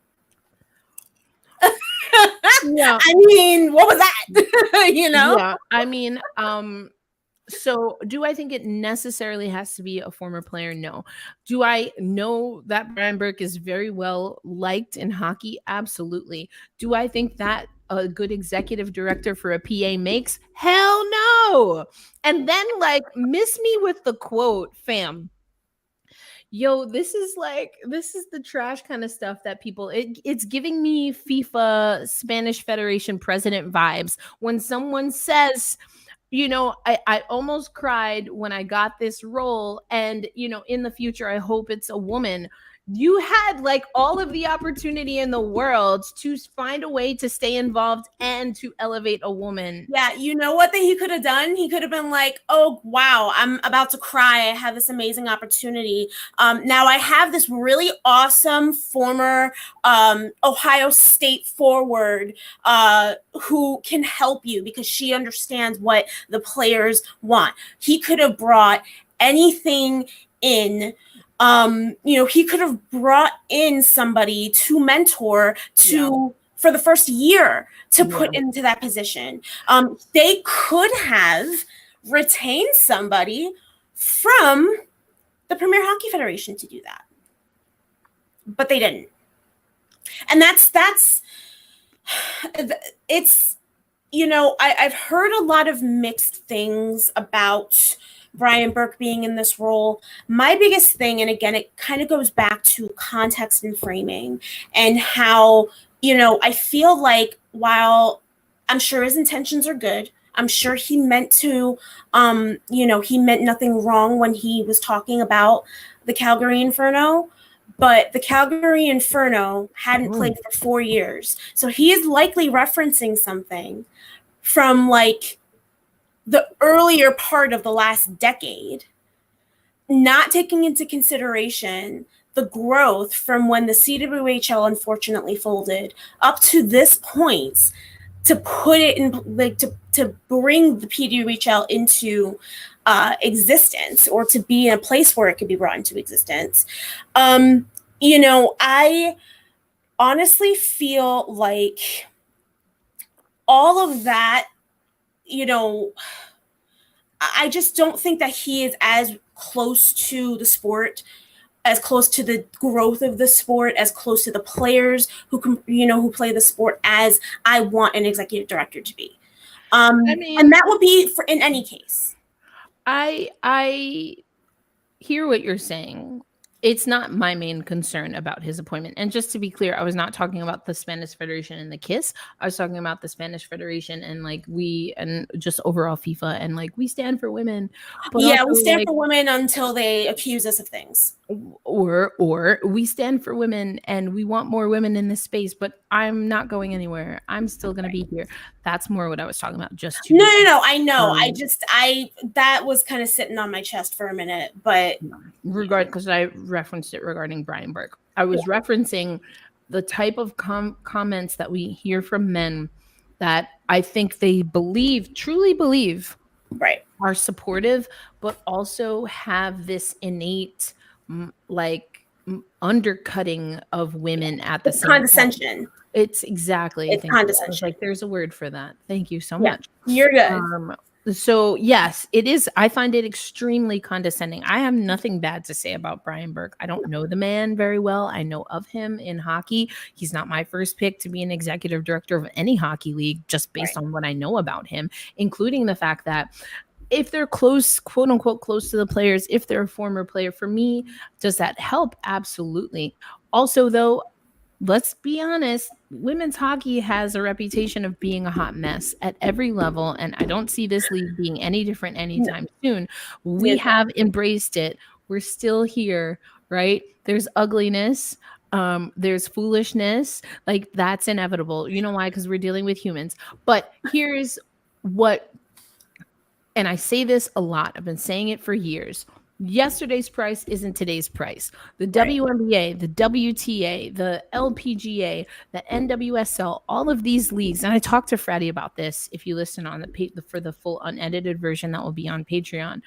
Yeah. I mean, what was that? You know? Yeah. I mean, so do I think it necessarily has to be a former player? No. Do I know that Brian Burke is very well liked in hockey? Absolutely. Do I think that a good executive director for a PA makes? Hell no. And then like miss me with the quote, fam. Yo, this is the trash kind of stuff that people it's giving me FIFA Spanish Federation president vibes when someone says, I almost cried when I got this role, and in the future I hope it's a woman. You had like all of the opportunity in the world to find a way to stay involved and to elevate a woman. Yeah, you know what that he could have done? He could have been like, "Oh wow, I'm about to cry. I have this amazing opportunity. Now I have this really awesome former Ohio State forward who can help you because she understands what the players want." He could have brought anything in. He could have brought in somebody to mentor for the first year to put into that position. They could have retained somebody from the Premier Hockey Federation to do that, but they didn't. And it's, I've heard a lot of mixed things about Brian Burke being in this role. My biggest thing, and again, it kind of goes back to context and framing and how, I feel like while I'm sure his intentions are good, I'm sure he meant to, he meant nothing wrong when he was talking about the Calgary Inferno, but the Calgary Inferno hadn't played for 4 years. So he is likely referencing something from like the earlier part of the last decade, not taking into consideration the growth from when the CWHL unfortunately folded up to this point to put it in, like to bring the PWHL into existence or to be in a place where it could be brought into existence. I honestly feel like all of that, I just don't think that he is as close to the sport, as close to the growth of the sport, as close to the players who play the sport as I want an executive director to be. And that would be in any case. I hear what you're saying. It's not my main concern about his appointment. And just to be clear, I was not talking about the Spanish Federation and the KISS. I was talking about the Spanish Federation and and just overall FIFA and like we stand for women. But yeah, we stand for women until they accuse us of things. Or we stand for women and we want more women in this space, but I'm not going anywhere. I'm still going to be here. That's more what I was talking about. No, I know. That was kind of sitting on my chest for a minute, but because I referenced it regarding Brian Burke. I was referencing the type of comments that we hear from men that I think they truly believe, right, are supportive, but also have this innate undercutting of women at the same condescension. time. It's exactly. It's condescension. Like there's a word for that. Thank you so much. You're good. So yes, it is. I find it extremely condescending. I have nothing bad to say about Brian Burke. I don't know the man very well. I know of him in hockey. He's not my first pick to be an executive director of any hockey league, just based on what I know about him, including the fact that if they're close, quote unquote, close to the players, if they're a former player, for me, does that help? Absolutely. Also, though, let's be honest, women's hockey has a reputation of being a hot mess at every level, and I don't see this league being any different anytime soon. We have embraced it. We're still here, right? There's ugliness, there's foolishness, like that's inevitable. You know why? Because we're dealing with humans. But here's what, and I say this a lot, I've been saying it for years. Yesterday's price isn't today's price. The WNBA, the WTA, the LPGA, the NWSL, all of these leagues, and I talked to Freddie about this. If you listen on for the full unedited version that will be on Patreon,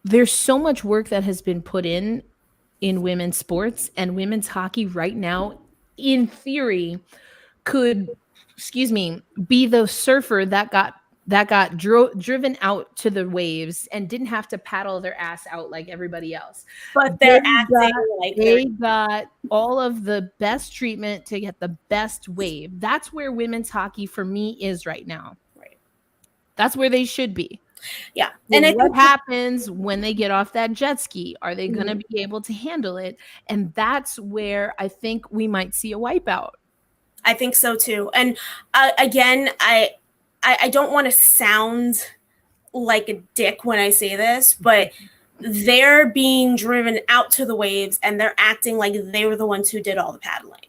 there's so much work that has been put in women's sports, and women's hockey right now, in theory, could, be the surfer that got driven out to the waves and didn't have to paddle their ass out like everybody else. But they got all of the best treatment to get the best wave. That's where women's hockey for me is right now. Right. That's where they should be. Yeah. And what happens when they get off that jet ski? Are they going to be able to handle it? And that's where I think we might see a wipeout. I think so too. And again, I don't want to sound like a dick when I say this, but they're being driven out to the waves and they're acting like they were the ones who did all the paddling.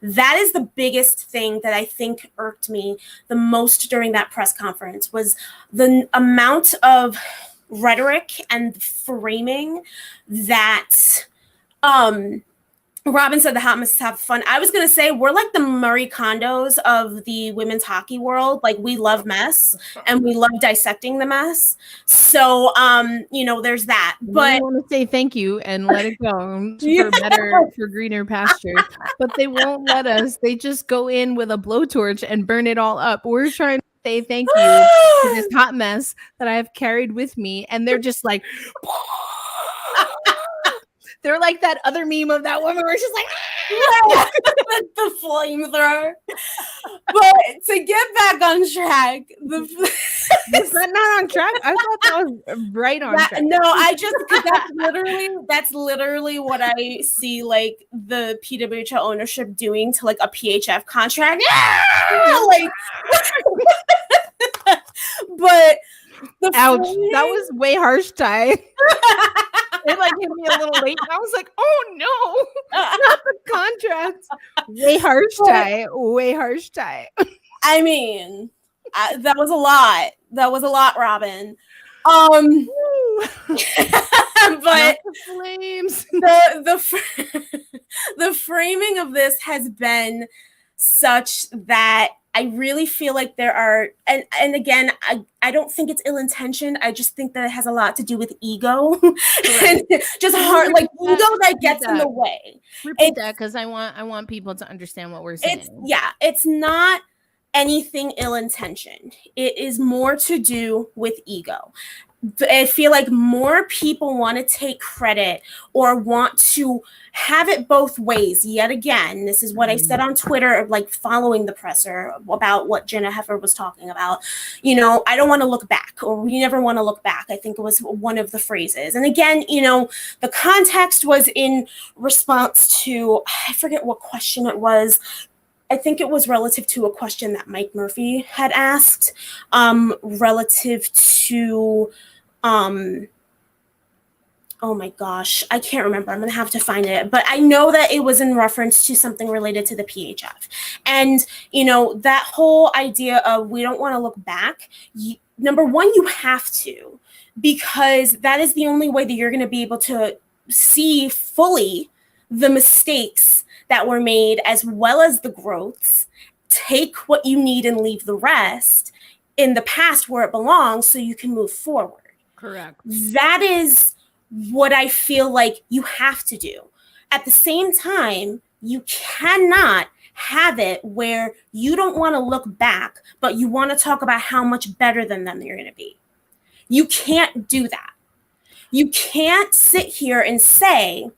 That is the biggest thing that I think irked me the most during that press conference, was the amount of rhetoric and framing that Robin said the hot must have fun. I was going to say we're like the Marie Kondos of the women's hockey world. Like, we love mess and we love dissecting the mess. So, there's that. But I want to say thank you and let it go for greener pastures. But they won't let us. They just go in with a blowtorch and burn it all up. We're trying to say thank you to this hot mess that I have carried with me. And they're just like... They're like that other meme of that woman where she's like, the flamethrower. But to get back on track, is that not on track? I thought that was right on track. No, that's literally what I see, like, the PWHL ownership doing to like a PHF contract. Like, but ouch, that was way harsh, Ty. It like hit me a little late. And I was like, oh no, not the contract. Way harsh, Ty. Way harsh, Ty. I mean, that was a lot. That was a lot, Robin. But the flames. The framing of this has been such that I really feel like there are, and again, I don't think it's ill-intentioned. I just think that it has a lot to do with ego. And just hard, like ego that gets in the way. Repeat that, because I want people to understand what we're saying. It's not anything ill-intentioned. It is more to do with ego. I feel like more people want to take credit or want to have it both ways. Yet again, this is what I said on Twitter, like following the presser about what Jenna Heffer was talking about. I don't want to look back, or we never want to look back. I think it was one of the phrases. And again, the context was in response to, I forget what question it was. I think it was relative to a question that Mike Murphy had asked, relative to, oh my gosh, I can't remember. I'm going to have to find it. But I know that it was in reference to something related to the PHF. And, that whole idea of we don't want to look back, number one, you have to, because that is the only way that you're going to be able to see fully the mistakes that were made, as well as the growths. Take what you need and leave the rest in the past where it belongs so you can move forward. Correct. That is what I feel like you have to do. At the same time, you cannot have it where you don't want to look back, but you want to talk about how much better than them you're going to be. You can't do that. You can't sit here and say,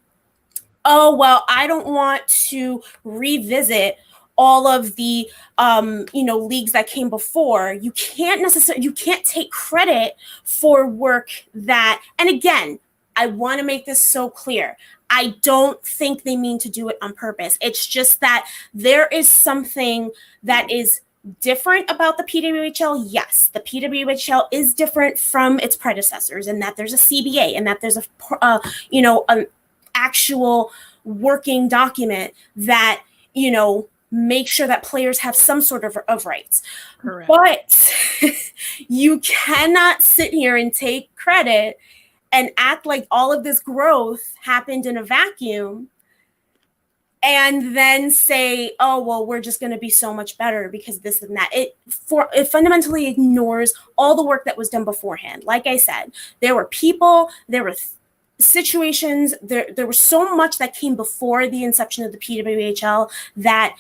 oh, well, I don't want to revisit all of the, leagues that came before. You can't take credit for work that, and again, I want to make this so clear. I don't think they mean to do it on purpose. It's just that there is something that is different about the PWHL. Yes, the PWHL is different from its predecessors in that there's a CBA and that there's an actual working document that, make sure that players have some sort of rights. Correct. But you cannot sit here and take credit and act like all of this growth happened in a vacuum and then say, oh, well, we're just going to be so much better because this and that. It fundamentally ignores all the work that was done beforehand. Like I said, there were people, there were situations, there was so much that came before the inception of the PWHL that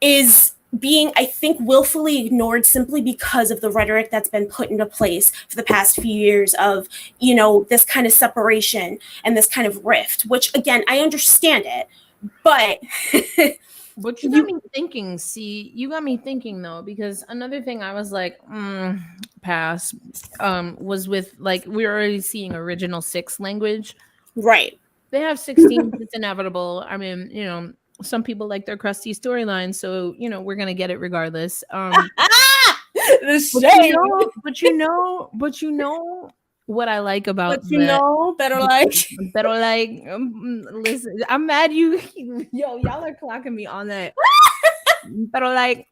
is being, I think, willfully ignored simply because of the rhetoric that's been put into place for the past few years of, this kind of separation and this kind of rift, which, again, I understand it, but... But you got me thinking, you got me thinking, though, because another thing I was like, pass, was with, like, we're already seeing original 6 language. Right. They have 16, it's inevitable. I mean, some people like their crusty storyline, so we're gonna get it regardless. But you know what I like about better like listen, I'm mad y'all are clocking me on that. Better like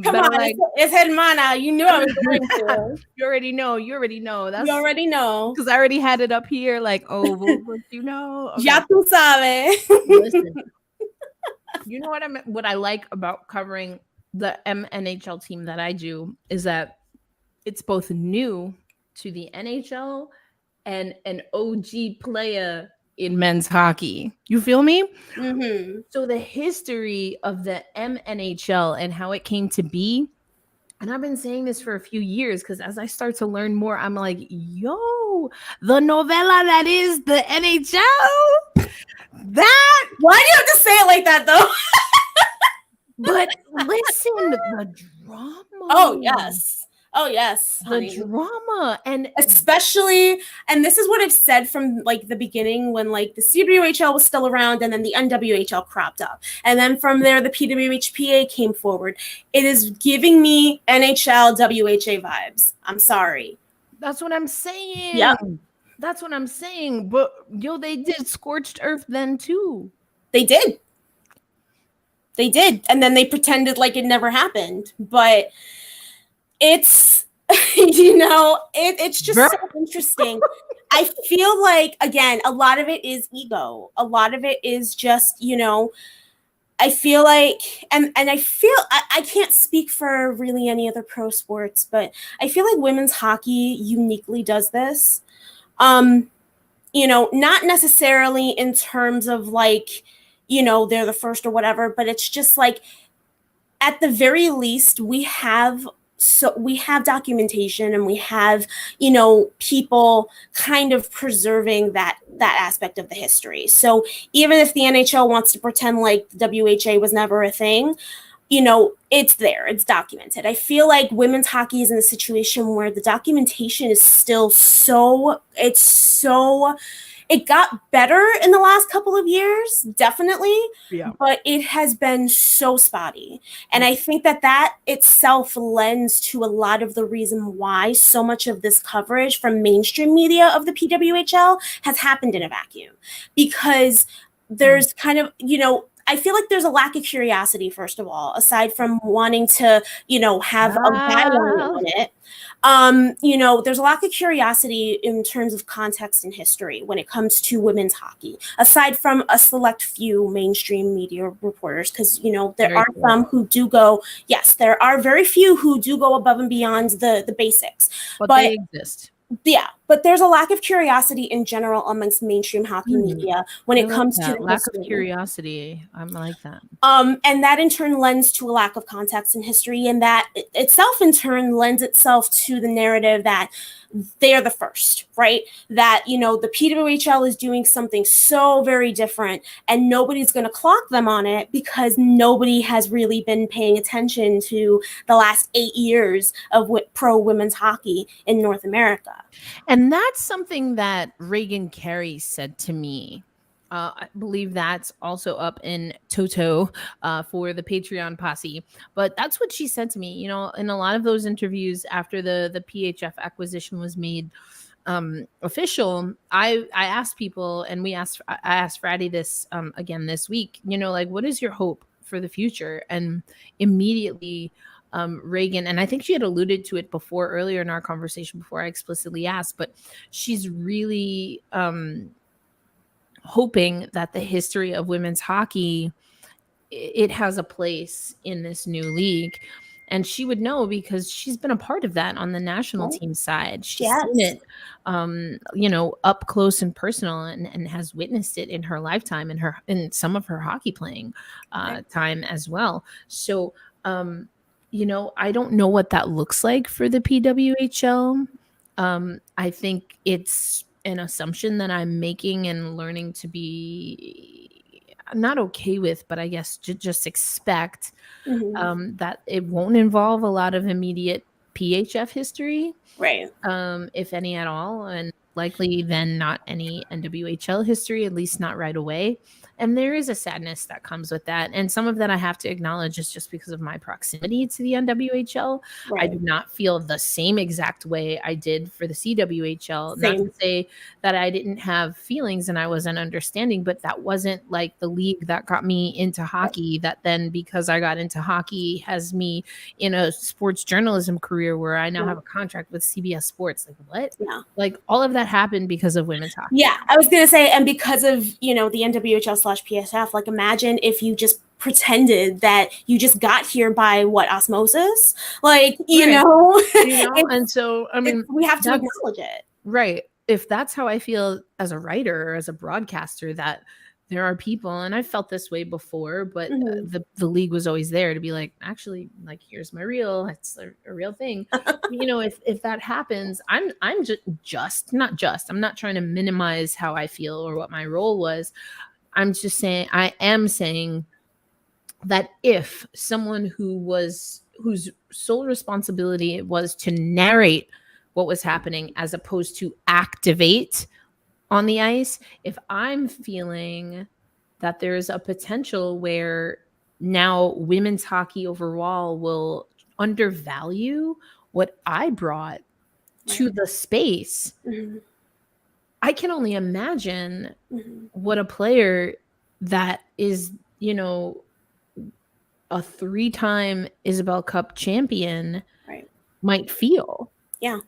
come on, like, it's hermana. You knew I was going to. You already know. You already know. Because I already had it up here, like, oh, but okay. Ya tú sabes. Listen. You know what I like about covering the MNHL team that I do is that it's both new to the NHL and an OG player in men's hockey. You feel me? Mm-hmm. So the history of the MNHL and how it came to be, and I've been saying this for a few years because as I start to learn more, I'm like, yo, the novella that is the NHL. That, why do you have to say it like that, though? But listen, the drama. Oh yes, honey. The drama, and especially, and this is what I've said from like the beginning when like the CWHL was still around, and then the NWHL cropped up, and then from there the PWHPA came forward. It is giving me NHL WHA vibes. I'm sorry. That's what I'm saying. Yeah. That's what I'm saying. But they did Scorched Earth then too. They did. And then they pretended like it never happened. But it's, it's just so interesting. I feel like, again, a lot of it is ego. A lot of it is just, I feel like, and I feel, I can't speak for really any other pro sports, but I feel like women's hockey uniquely does this. Not necessarily in terms of like, they're the first or whatever, but it's just like, at the very least, we have documentation and we have, people kind of preserving that aspect of the history. So even if the NHL wants to pretend like the WHA was never a thing, it's there, it's documented. I feel like women's hockey is in a situation where the documentation is still it got better in the last couple of years, definitely, but it has been so spotty. And I think that itself lends to a lot of the reason why so much of this coverage from mainstream media of the PWHL has happened in a vacuum. Because there's kind of, I feel like there's a lack of curiosity, first of all, aside from wanting to, have a byline on it. There's a lack of curiosity in terms of context and history when it comes to women's hockey, aside from a select few mainstream media reporters, because, there are some who do go, yes, there are very few who do go above and beyond the basics. But they exist. Yeah, but there's a lack of curiosity in general amongst mainstream hockey media when it comes to lack of curiosity. I'm like that. And that in turn lends to a lack of context and history, and that itself in turn lends itself to the narrative that they are the first, right? That, the PWHL is doing something so very different and nobody's going to clock them on it because nobody has really been paying attention to the last 8 years of pro women's hockey in North America. And that's something that Reagan Carey said to me I believe that's also up in Toto for the Patreon posse. But that's what she said to me. You know, in a lot of those interviews after the PHF acquisition was made official, I asked people, and I asked Friday this again this week, you know, like, what is your hope for the future? And immediately Reagan, and I think she had alluded to it before earlier in our conversation before I explicitly asked, but she's really hoping that the history of women's hockey, it has a place in this new league. And she would know because she's been a part of that on the national team side. She's seen Yes. it, you know, up close and personal, and has witnessed it in her lifetime, in some of her hockey playing time as well. So, you know, I don't know what that looks like for the PWHL. I think it's an assumption that I'm making and learning to be not okay with, but I guess just expect that it won't involve a lot of immediate PHF history, Right. if any at all, and likely then not any NWHL history, at least not right away. And there is a sadness that comes with that. And some of that I have to acknowledge is just because of my proximity to the NWHL. Right. I do not feel the same exact way I did for the CWHL. Same. Not to say that I didn't have feelings and I wasn't understanding, but that wasn't like the league that got me into hockey, that then because I got into hockey has me in a sports journalism career where I now have a contract with CBS Sports. Like, what? Yeah. Like, all of that happened because of women's hockey. Yeah, I was gonna say, and because of, you know, the NWHL/PSF, like, imagine if you just pretended that you just got here by osmosis, like, you know, and so I mean, we have to acknowledge it, right? If that's how I feel as a writer or as a broadcaster, that there are people, and I felt this way before, but the league was always there to be like, actually, like, here's my reel. It's a real thing. You know, if that happens, I'm I'm not trying to minimize how I feel or what my role was. I'm just saying, I am saying that if someone whose sole responsibility it was to narrate what was happening as opposed to activate on the ice, if I'm feeling that there's a potential where now women's hockey overall will undervalue what I brought to the space, I can only imagine what a player that is, you know, a 3-time Isabel Cup champion might feel. Yeah.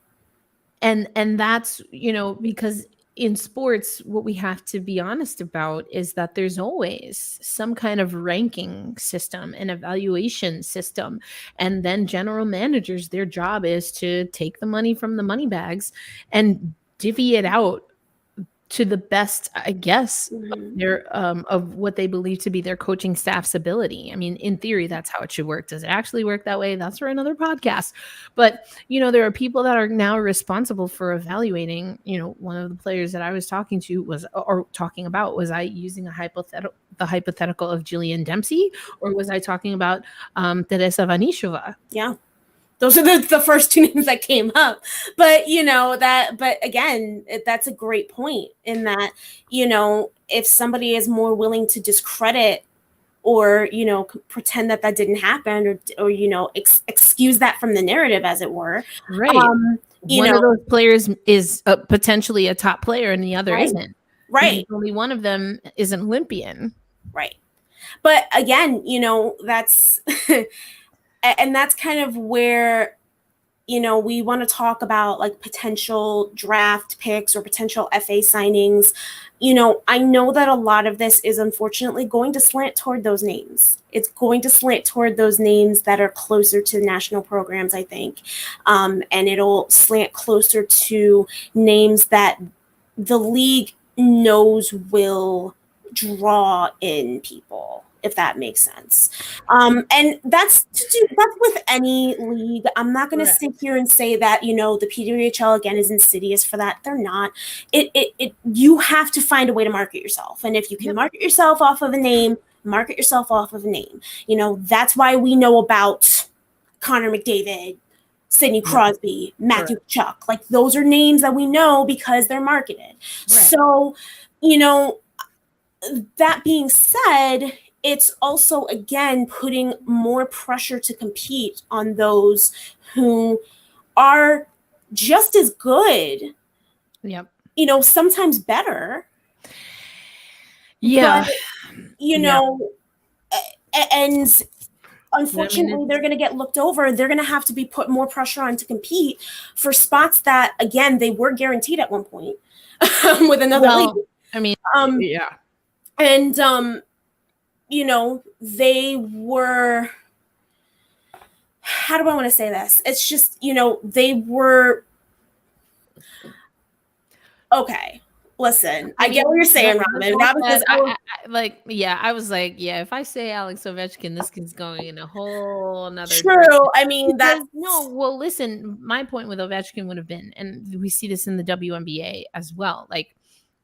And that's, you know, because in sports, what we have to be honest about is that there's always some kind of ranking system and evaluation system. And then general managers, their job is to take the money from the money bags and divvy it out to the best, I guess, of what they believe to be their coaching staff's ability. I mean, in theory, that's how it should work. Does it actually work that way? That's for another podcast. But, you know, there are people that are now responsible for evaluating. You know, one of the players that I was talking about was I using the hypothetical of Jillian Dempsey, or was I talking about Teresa Vanishova? Yeah. Those are the first two names that came up. But, you know, but again, that's a great point in that, you know, if somebody is more willing to discredit or, you know, pretend that didn't happen or you know, excuse that from the narrative, as it were. Right. One of those players is potentially a top player and the other isn't. Right. Only one of them is an Olympian. Right. But again, you know, that's... And that's kind of where, you know, we want to talk about like potential draft picks or potential FA signings. You know, I know that a lot of this is unfortunately going to slant toward those names. It's going to slant toward those names that are closer to national programs, I think. And it'll slant closer to names that the league knows will draw in people, if that makes sense. And that's with any league. I'm not going to sit here and say that, you know, the PWHL again is insidious for that. They're not. You have to find a way to market yourself. And if you can market yourself off of a name, market yourself off of a name. You know, that's why we know about Connor McDavid, Sidney Crosby, Matthew Chuck. Like, those are names that we know because they're marketed. So, you know, that being said, it's also, again, putting more pressure to compete on those who are just as good. Yep. Sometimes better. Yeah. But, and unfortunately, they're going to get looked over. They're going to have to be put more pressure on to compete for spots that, again, they were guaranteed at one point with another league. I mean, yeah. And, they were, how do I want to say this? It's just, they were, okay. Listen, I get what you're saying, Robin. Robin says, I was like, if I say Alex Ovechkin, this kid's going in a whole another True. direction. I mean, listen, my point with Ovechkin would have been, and we see this in the WNBA as well, like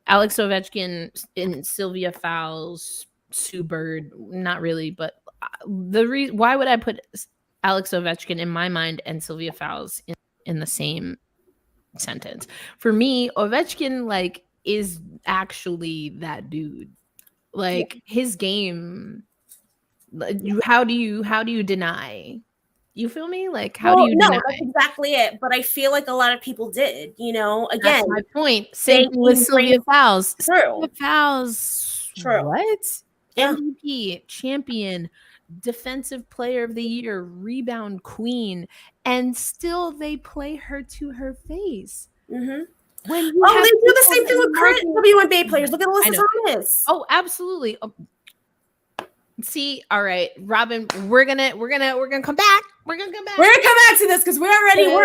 Alex Ovechkin and Sylvia Fowles, Sue Bird, not really, but why would I put Alex Ovechkin in my mind and Sylvia Fowles in the same sentence? For me, Ovechkin, like, is actually that dude. Like, his game, how do you deny? You feel me? Like, how do you deny? No, that's exactly it. But I feel like a lot of people did, again. That's my point. Same thing with Sylvia Fowles. True. Sylvia Fowles. True. What? Yeah. MVP, champion, defensive player of the year, rebound queen, and still they play her to her face. Mm-hmm. When they do the same thing with current WNBA players. Look at Alyssa Thomas. Oh, absolutely. See, all right, Robin, we're gonna come back. We're gonna come back to this because we're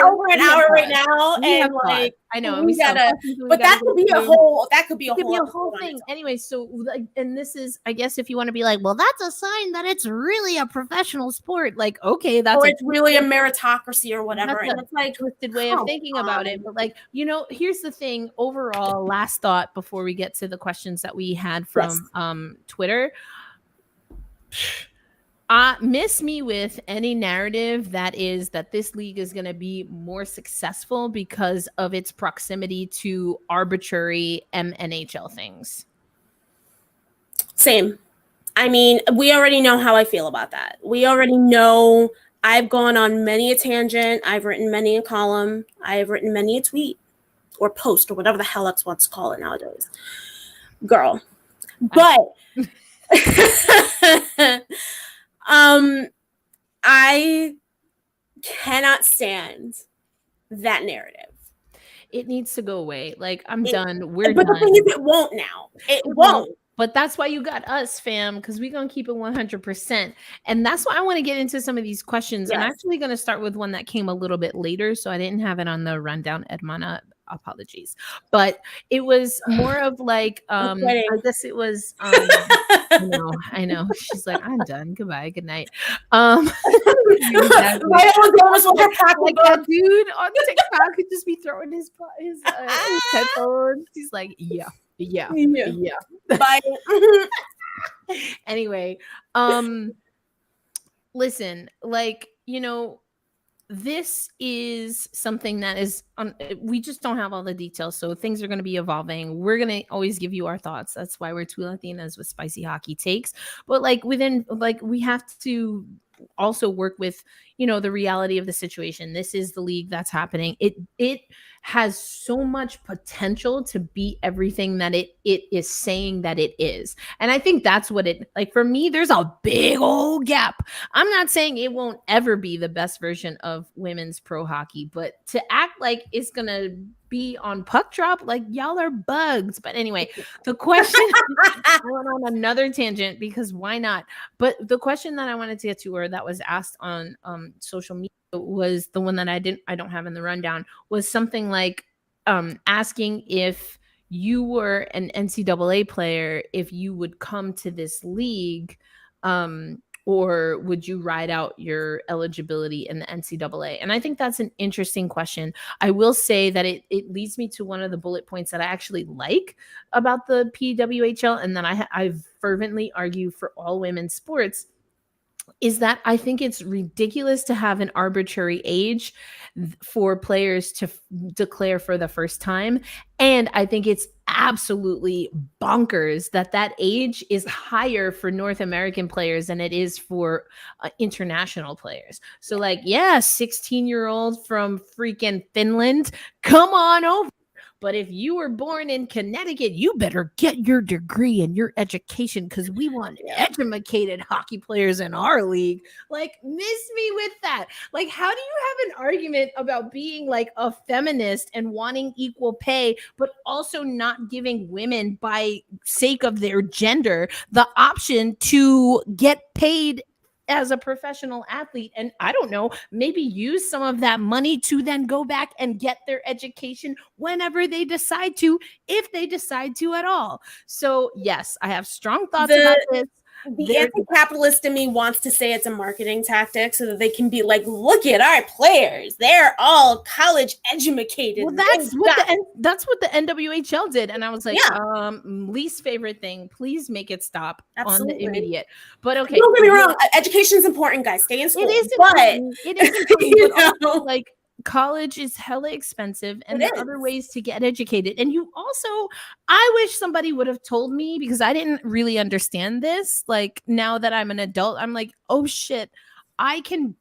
over an hour right now, and like I know, we gotta. But that could be a whole. That could be a whole thing. Anyway, so like, and this is, I guess, if you want to be like, well, that's a sign that it's really a professional sport. Like, okay, it's really a meritocracy or whatever, and it's like twisted way of thinking about it. But like, here's the thing. Overall, last thought before we get to the questions that we had from Twitter. Miss me with any narrative that this league is going to be more successful because of its proximity to arbitrary NHL things. Same. I mean, we already know how I feel about that. We already know. I've gone on many a tangent. I've written many a column. I've written many a tweet or post or whatever the hell X wants to call it nowadays. Girl. But I cannot stand that narrative. It needs to go away. Like, I'm done. We're done. But the thing is, it won't now. It won't. But that's why you got us, fam, because we're going to keep it 100%. And that's why I want to get into some of these questions. Yes. I'm actually going to start with one that came a little bit later, so I didn't have it on the rundown, Edmana. Apologies. But it was more of like, I guess it was, I know. She's like, I'm done. Goodbye. Good night. Like that dude on TikTok could just be throwing his headphones. He's like, yeah. Bye. Anyway, listen, like, this is something that is we just don't have all the details, so things are going to be evolving. We're going to always give you our thoughts. That's why we're two Latinas with spicy hockey takes. But like we have to also work with the reality of the situation. This is the league that's happening. It has so much potential to be everything that it is saying that it is. And I think that's what it, like, for me, there's a big old gap. I'm not saying it won't ever be the best version of women's pro hockey, but to act like it's going to be on puck drop, like, y'all are bugs. But anyway, the question going on another tangent, because why not? But the question that I wanted to get to, or that was asked on social media, was the one that I don't have in the rundown, was something like asking if you were an NCAA player, if you would come to this league, or would you ride out your eligibility in the NCAA? And I think that's an interesting question. I will say that it leads me to one of the bullet points that I actually like about the PWHL, and that I fervently argue for all women's sports, is that I think it's ridiculous to have an arbitrary age for players to declare for the first time. And I think it's absolutely bonkers that age is higher for North American players than it is for international players. So like, yeah, 16-year-old from freaking Finland, come on over. But if you were born in Connecticut, you better get your degree and your education because we want educated hockey players in our league. Like, miss me with that. Like, how do you have an argument about being like a feminist and wanting equal pay, but also not giving women, by sake of their gender, the option to get paid as a professional athlete? And I don't know, maybe use some of that money to then go back and get their education whenever they decide to, if they decide to at all. So yes, I have strong thoughts about this. The anti-capitalist in me wants to say it's a marketing tactic so that they can be like, look at our players. They're all college educated. Well, that's what the NWHL did. And I was like, least favorite thing, please make it stop on the immediate. But okay. Don't get me wrong. Education's important, guys. Stay in school. It is important. It is important, but also, like, college is hella expensive and there are other ways to get educated. And you also, I wish somebody would have told me, because I didn't really understand this. Like, now that I'm an adult, I'm like, oh shit, I can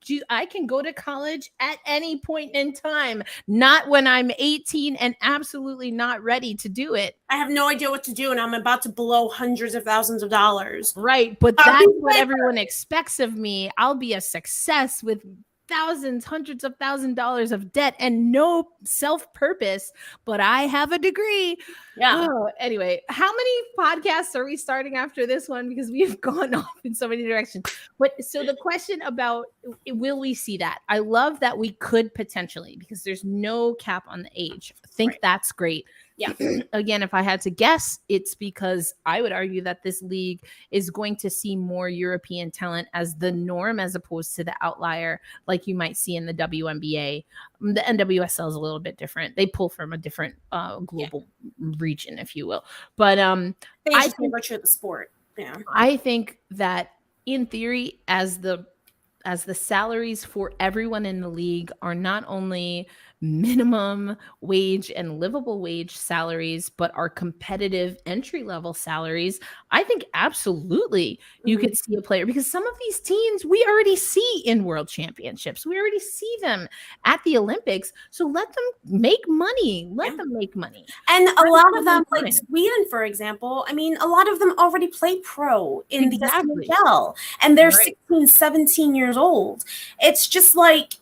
go to college at any point in time, not when I'm 18 and absolutely not ready to do it. I have no idea what to do and I'm about to blow hundreds of thousands of dollars. Right, but that's what everyone expects of me. I'll be a success with thousands, hundreds of $1,000s of debt and no self-purpose, but I have a degree. Yeah. Oh, anyway, how many podcasts are we starting after this one? Because we've gone off in so many directions. But so the question about, will we see that? I love that we could potentially, because there's no cap on the age. I think that's great. Yeah. Again, if I had to guess, it's because I would argue that this league is going to see more European talent as the norm, as opposed to the outlier, like you might see in the WNBA. The NWSL is a little bit different. They pull from a different global region, if you will. But I think virtue of the sport. Yeah. I think that in theory, as the salaries for everyone in the league are not only minimum wage and livable wage salaries, but are competitive entry-level salaries, I think absolutely you could see a player, because some of these teams we already see in world championships. We already see them at the Olympics. So let them make money. Let them make money. And a lot of them, like Sweden, for example, I mean, a lot of them already play pro in the SHL, and they're 16, 17 years old. It's just like,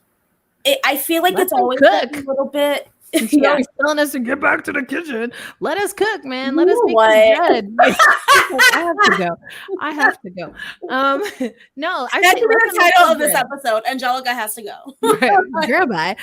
I feel like it's always a little bit. She's always telling us to get back to the kitchen. Let us cook, man. Let us make some bread. I have to go. No, I that's the title of this episode. Angelica has to go. Girl, bye.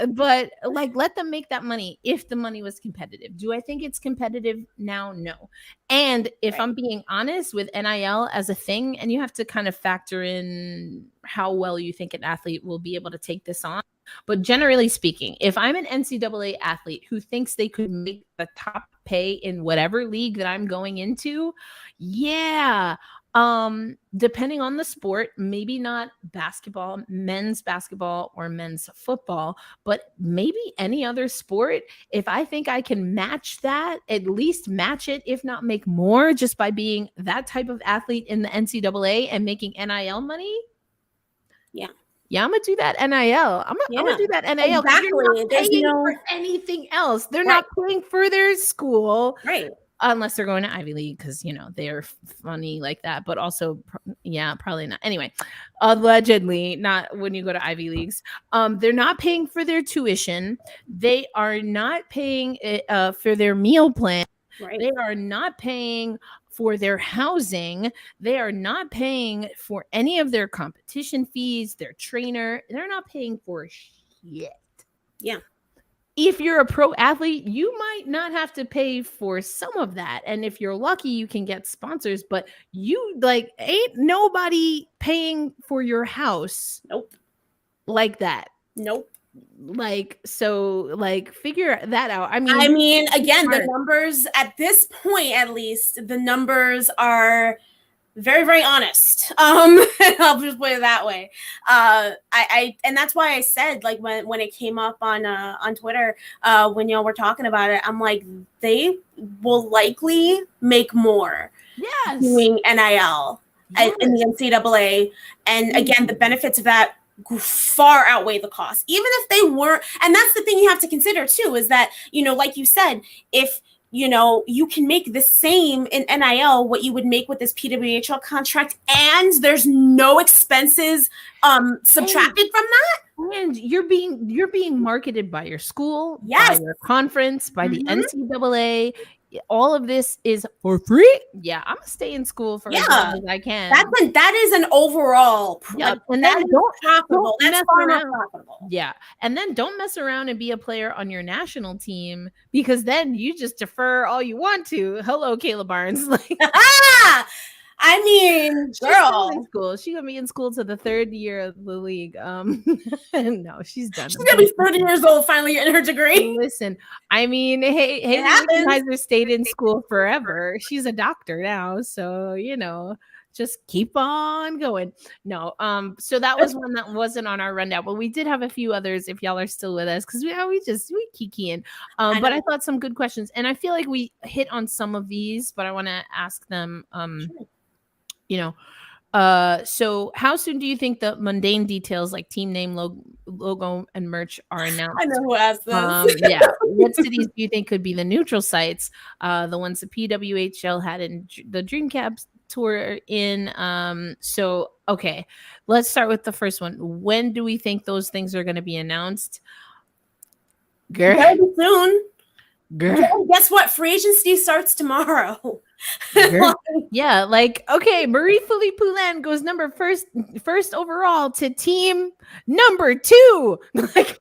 But like, let them make that money if the money was competitive. Do I think it's competitive now? No. And if I'm being honest with NIL as a thing, and you have to kind of factor in how well you think an athlete will be able to take this on. But generally speaking, if I'm an NCAA athlete who thinks they could make the top pay in whatever league that I'm going into, depending on the sport, maybe not basketball, men's basketball or men's football, but maybe any other sport, if I think I can match that, at least match it, if not make more, just by being that type of athlete in the NCAA and making NIL money. Yeah, I'm gonna do that NIL. I'm gonna do that NIL. Exactly. You're not paying for anything else. They're not paying for their school, right? Unless they're going to Ivy League, because they're funny like that. But also, probably not. Anyway, allegedly, not when you go to Ivy Leagues. They're not paying for their tuition. They are not paying for their meal plan. Right. They are not paying for their housing. They are not paying for any of their competition fees, their trainer. They're not paying for shit. Yeah. If you're a pro athlete, you might not have to pay for some of that. And if you're lucky, you can get sponsors, but ain't nobody paying for your house. Nope. Like that. Nope. Figure that out. I mean, again, the numbers at this point, at least, the numbers are very, very honest. I'll just put it that way. And that's why I said, like, when it came up on Twitter, when y'all were talking about it, I'm like, they will likely make more doing NIL in the NCAA. And again, the benefits of that far outweigh the cost, even if they weren't. And that's the thing you have to consider too, is that, like you said, if you can make the same in NIL what you would make with this PWHL contract, and there's no expenses subtracted from that. And you're being marketed by your school, yes, by your conference, by the NCAA. All of this is for free. Yeah, I'm gonna stay in school for as long as I can. That is an overall. And then don't That's far more profitable. Yeah, and then don't mess around and be a player on your national team, because then you just defer all you want to. Hello, Kayla Barnes. Like, I mean, girl, she's gonna be in school to the third year of the league. No, she's done. She's gonna be 30 years old, finally getting her degree. Listen, I mean, hey, Kaiser stayed in school forever. She's a doctor now, so just keep on going. No, so that was one that wasn't on our rundown, but we did have a few others. If y'all are still with us, because we kikiing. But I thought some good questions, and I feel like we hit on some of these, but I want to ask them. Sure. So how soon do you think the mundane details like team name, logo, and merch are announced? I know who asked this. Yeah. What cities do you think could be the neutral sites? The ones the PWHL had in the Dream Cabs tour in. So, okay, let's start with the first one. When do we think those things are going to be announced? Girl. Very soon. Girl. Guess what? Free agency starts tomorrow. Yeah, okay, Marie-Philippe Poulin goes first overall to team number 2. Like,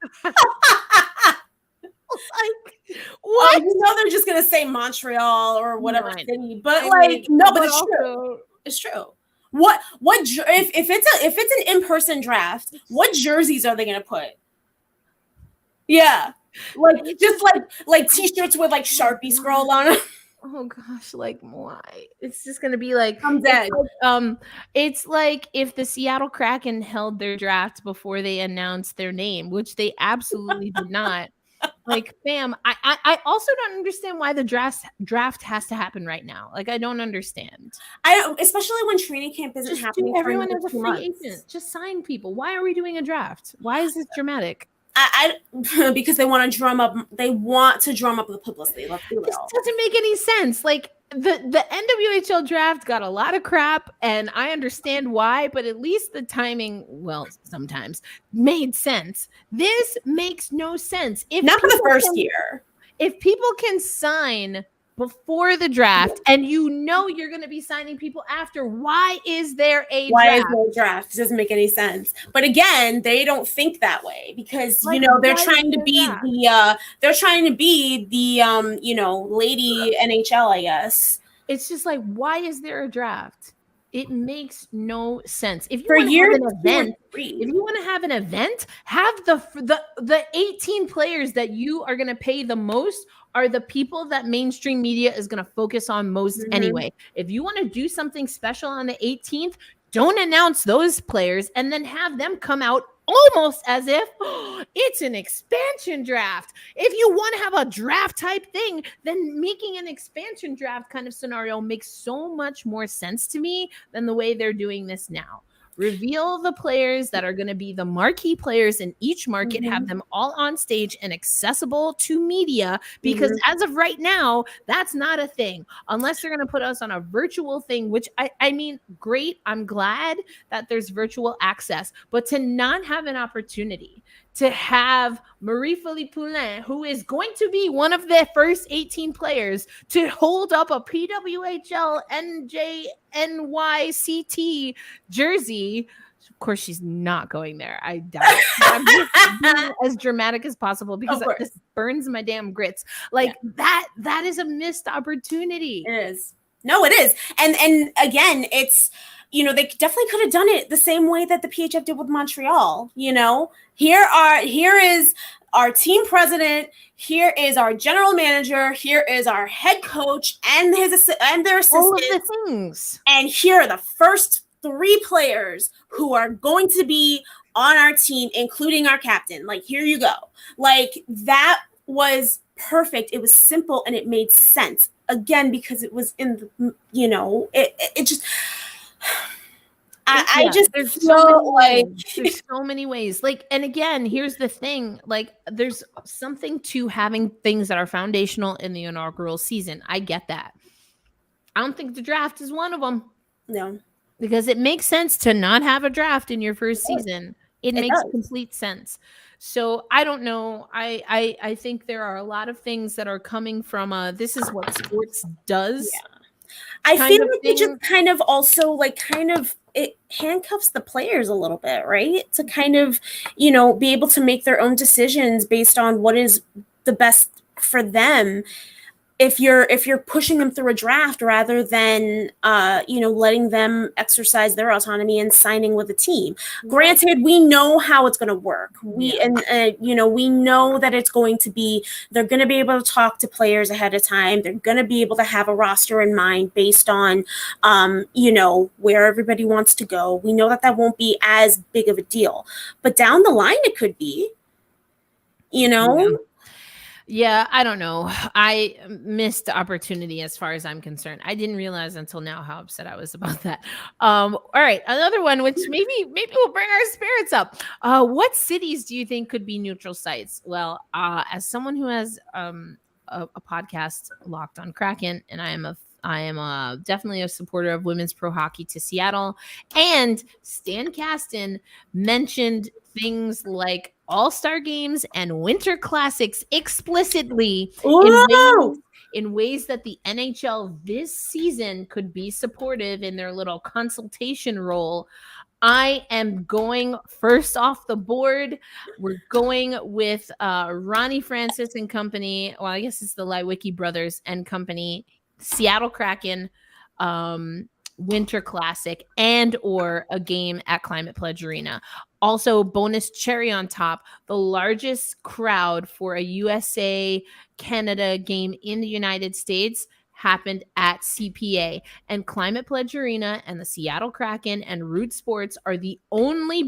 what? They're just gonna say Montreal or whatever city, but but it's true. It's true. What if it's an in-person draft? What jerseys are they gonna put? Yeah, just t-shirts with Sharpie scroll on them. Oh gosh, why? It's just gonna be like I'm dead. It's like if the Seattle Kraken held their draft before they announced their name, which they absolutely did not. Fam, I also don't understand why the draft has to happen right now. I don't understand. Especially when training camp isn't happening. Everyone is a free agent. Just sign people. Why are we doing a draft? Why is this dramatic? Because they want to drum up the publicity. Let's be real. This doesn't make any sense. The NWHL draft got a lot of crap, and I understand why, but at least the timing, sometimes made sense. This makes no sense. Not for the first year. If people can sign before the draft and you're going to be signing people after, why is there a draft? It doesn't make any sense. But again, they don't think that way because they're trying to be the lady NHL, I guess. It's just why is there a draft? It makes no sense. If you want to have an event, have the 18 players that you are going to pay the most are the people that mainstream media is going to focus on most anyway. If you want to do something special on the 18th, don't announce those players and then have them come out almost as if it's an expansion draft. If you want to have a draft type thing, then making an expansion draft kind of scenario makes so much more sense to me than the way they're doing this now. Reveal the players that are going to be the marquee players in each market, have them all on stage and accessible to media, because as of right now, that's not a thing. Unless they're going to put us on a virtual thing, which I mean, great. I'm glad that there's virtual access, but to not have an opportunity to have Marie-Philippe Poulin, who is going to be one of the first 18 players, to hold up a PWHL NJNYCT jersey. Of course, she's not going there. I doubt it. I'm just being as dramatic as possible because this burns my damn grits. That is a missed opportunity. It is. No, it is. And again, it's, they definitely could have done it the same way that the PHF did with Montreal. Here is our team president, here is our general manager, here is our head coach and their assistants. All of the things. And here are the first 3 players who are going to be on our team, including our captain. Like, here you go. Like, that was perfect. It was simple and it made sense. Again, because it was in the, it just... I just there's there's so many ways. Like, and again, here's the thing. Like, there's something to having things that are foundational in the inaugural season. I get that. I don't think the draft is one of them. No, because it makes sense to not have a draft in your first season. It makes complete sense. So I don't know. I think there are a lot of things that are coming from this is what sports does. Yeah. I feel like it just kind of also it handcuffs the players a little bit, right? To kind of, be able to make their own decisions based on what is the best for them. If you're pushing them through a draft rather than letting them exercise their autonomy and signing with a team. Granted, we know how it's going to work. We know that it's going to be, they're going to be able to talk to players ahead of time. They're going to be able to have a roster in mind based on where everybody wants to go. We know that won't be as big of a deal, but down the line it could be. Yeah, I don't know. I missed the opportunity as far as I'm concerned. I didn't realize until now how upset I was about that. All right, another one, which maybe will bring our spirits up. What cities do you think could be neutral sites? Well, as someone who has a podcast, Locked on Kraken, and I am definitely a supporter of women's pro hockey to Seattle, and Stan Kasten mentioned things like all-star games and winter classics explicitly in ways that the NHL this season could be supportive in their little consultation role. I am going first off the board. We're going with Ronnie Francis and company. Well, I guess it's the Lewicki brothers and company. Seattle Kraken winter classic and or a game at Climate Pledge Arena. Also, bonus cherry on top, the largest crowd for a USA Canada game in the United States happened at CPA, and Climate Pledge Arena and the Seattle Kraken and Root Sports are the only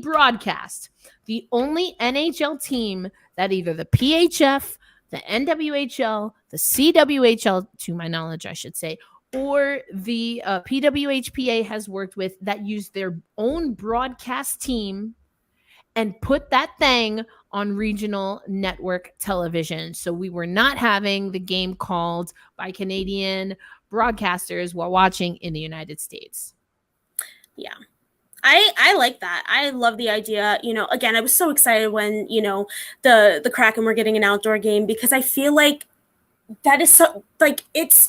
NHL team that either the PHF, the NWHL, the CWHL, to my knowledge, I should say, or the PWHPA has worked with that use their own broadcast team and put that thing on regional network television. So we were not having the game called by Canadian broadcasters while watching in the United States. Yeah. I like that. I love the idea. Again, I was so excited when, the Kraken were getting an outdoor game, because I feel like that is it's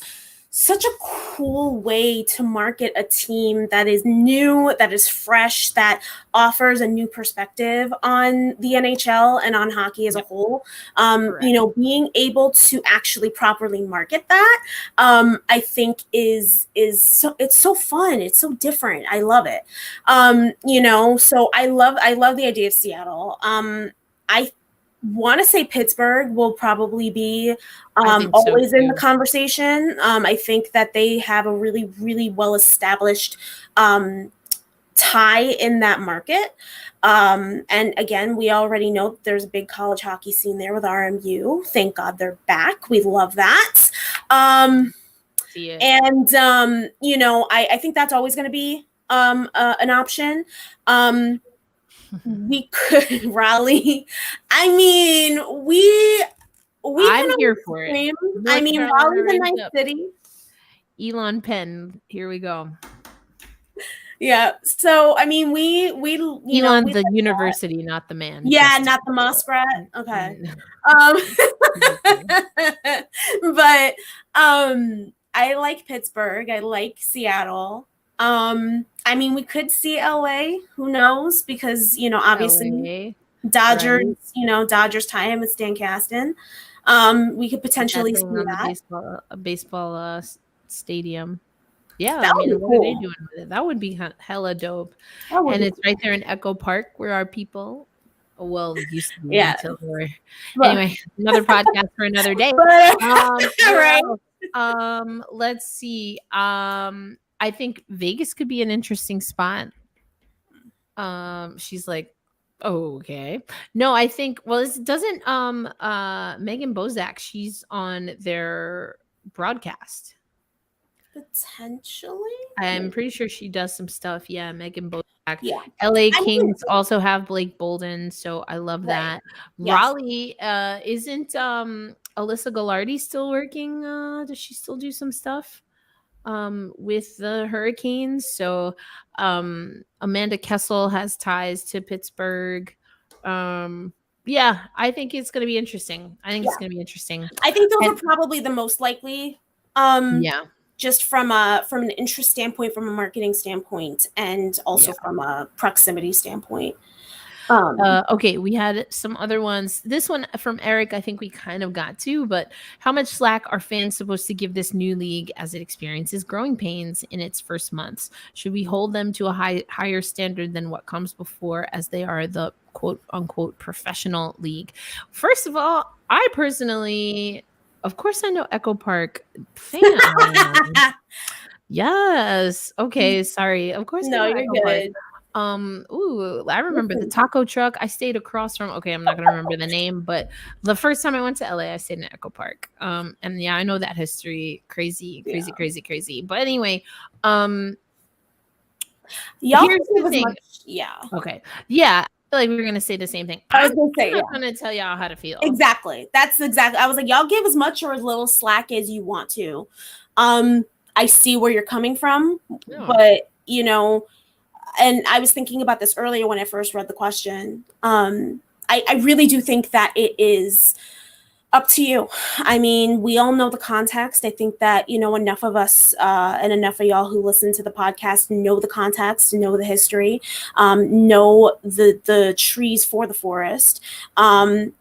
such a cool way to market a team that is new, that is fresh, that offers a new perspective on the NHL and on hockey as a whole. Being able to actually properly market that, I think is so, it's so fun. It's so different. I love it. So I love the idea of Seattle. I want to say Pittsburgh will probably be always in the conversation. I think that they have a really, really well-established tie in that market. And again, we already know there's a big college hockey scene there with RMU. Thank God they're back. We love that. I think that's always going to be an option. We could Raleigh. I mean, I'm here for it. I mean, Raleigh's a nice city. Elon Penn, here we go. Yeah. So I mean, Elon's the university, not the man. Yeah, not the muskrat. Okay. But I like Pittsburgh. I like Seattle. I mean, we could see LA. Who knows? Because obviously Dodgers. Right. Dodgers tie him with Stan Kasten. We could potentially see that a baseball stadium. Yeah, that would be what cool. Are they doing with it? That would be hella dope. And it's right there in Echo Park, where our people Well, used to be Yeah. until they were. But- Anyway, another podcast for another day. But, Right. right. Let's see. I think Vegas could be an interesting spot. She's like, okay. No, I think doesn't Megan Bozak, she's on their broadcast. Potentially. I'm pretty sure she does some stuff. Yeah, Megan Bozak. Yeah. LA Kings also have Blake Bolden, so I love that. Yes. Raleigh, isn't Alyssa Gallardi still working? Does she still do some stuff with the Hurricanes? So Amanda Kessel has ties to Pittsburgh. Yeah, I think it's going to be interesting. I think it's going to be interesting. I think those are probably the most likely. Yeah. Just from an interest standpoint, from a marketing standpoint, and also from a proximity standpoint. Okay, we had some other ones. This one from Eric, I think we kind of got to, but how much slack are fans supposed to give this new league as it experiences growing pains in its first months? Should we hold them to a higher standard than what comes before, as they are the quote unquote professional league? First of all, I personally, of course, I know Echo Park fan. Yes. Okay. Sorry. Of course. No, you're good. I remember the taco truck. I stayed across from. Okay, I'm not gonna remember the name, but the first time I went to LA, I stayed in Echo Park. And yeah, I know that history. Crazy. But anyway, y'all here's the thing. Yeah. Okay. Yeah. I feel like we were gonna say the same thing. I was gonna say, I'm not gonna tell y'all how to feel. Exactly. That's exactly. I was like, y'all give as much or as little slack as you want to. I see where you're coming from, but you know, and I was thinking about this earlier when I first read the question. I really do think that it is up to you. I mean, we all know the context. I think that, you know, enough of us and enough of y'all who listen to the podcast know the context, know the history, know the trees for the forest, and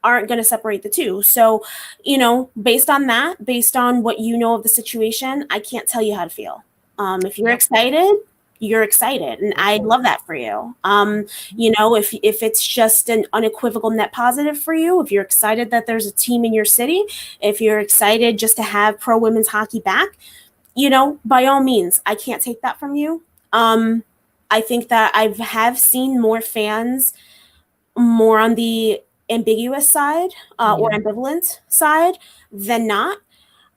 aren't going to separate the two. So, you know, based on that, based on what you know of the situation, I can't tell you how to feel. If you're excited, you're excited. And I love that for you. You know, if it's just an unequivocal net positive for you, if you're excited that there's a team in your city, if you're excited just to have pro women's hockey back, you know, by all means, I can't take that from you. I think that I have seen more fans more on the ambiguous side or ambivalent side than not.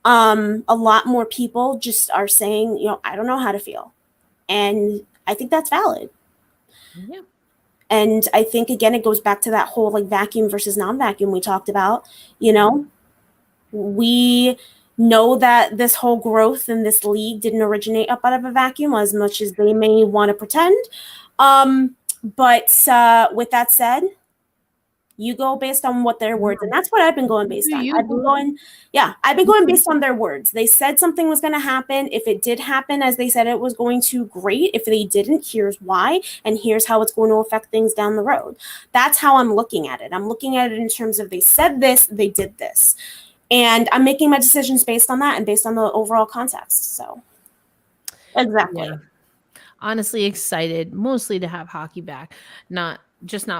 A lot more people just are saying, you know, I don't know how to feel. And I think that's valid. Yeah. And I think, again, it goes back to that whole like vacuum versus non-vacuum we talked about. You know, we know that this whole growth in this league didn't originate up out of a vacuum, as much as they may want to pretend. But with that said, you go based on what their words, and that's what I've been going based on. I've been going based on their words. They said something was going to happen. If it did happen as they said it was going to, great. If they didn't, here's why, and here's how it's going to affect things down the road. That's how I'm looking at it. I'm looking at it in terms of they said this, they did this, and I'm making my decisions based on that and based on the overall context. So, exactly. Yeah. Honestly, excited mostly to have hockey back, not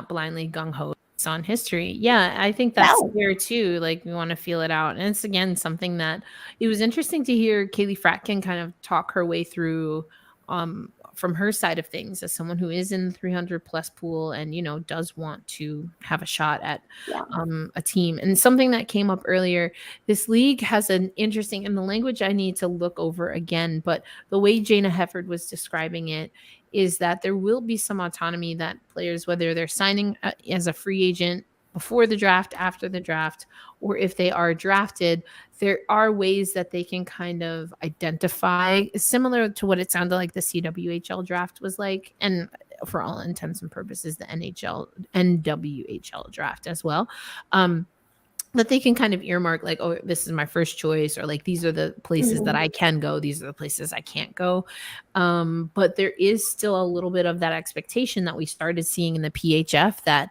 blindly gung ho on history. Yeah, I think that's here too. Like, we want to feel it out. And it's, again, something that it was interesting to hear Kaylee Fratkin kind of talk her way through from her side of things, as someone who is in the 300 plus pool and, you know, does want to have a shot at a team. And something that came up earlier, this league has an interesting, and the language I need to look over again, but the way Jana Hefford was describing it is that there will be some autonomy that players, whether they're signing as a free agent before the draft, after the draft, or if they are drafted, there are ways that they can kind of identify, similar to what it sounded like the CWHL draft was like, and for all intents and purposes, the NWHL draft as well. That they can kind of earmark, like, oh, this is my first choice, or like, these are the places that I can go, these are the places I can't go. But there is still a little bit of that expectation that we started seeing in the PHF, that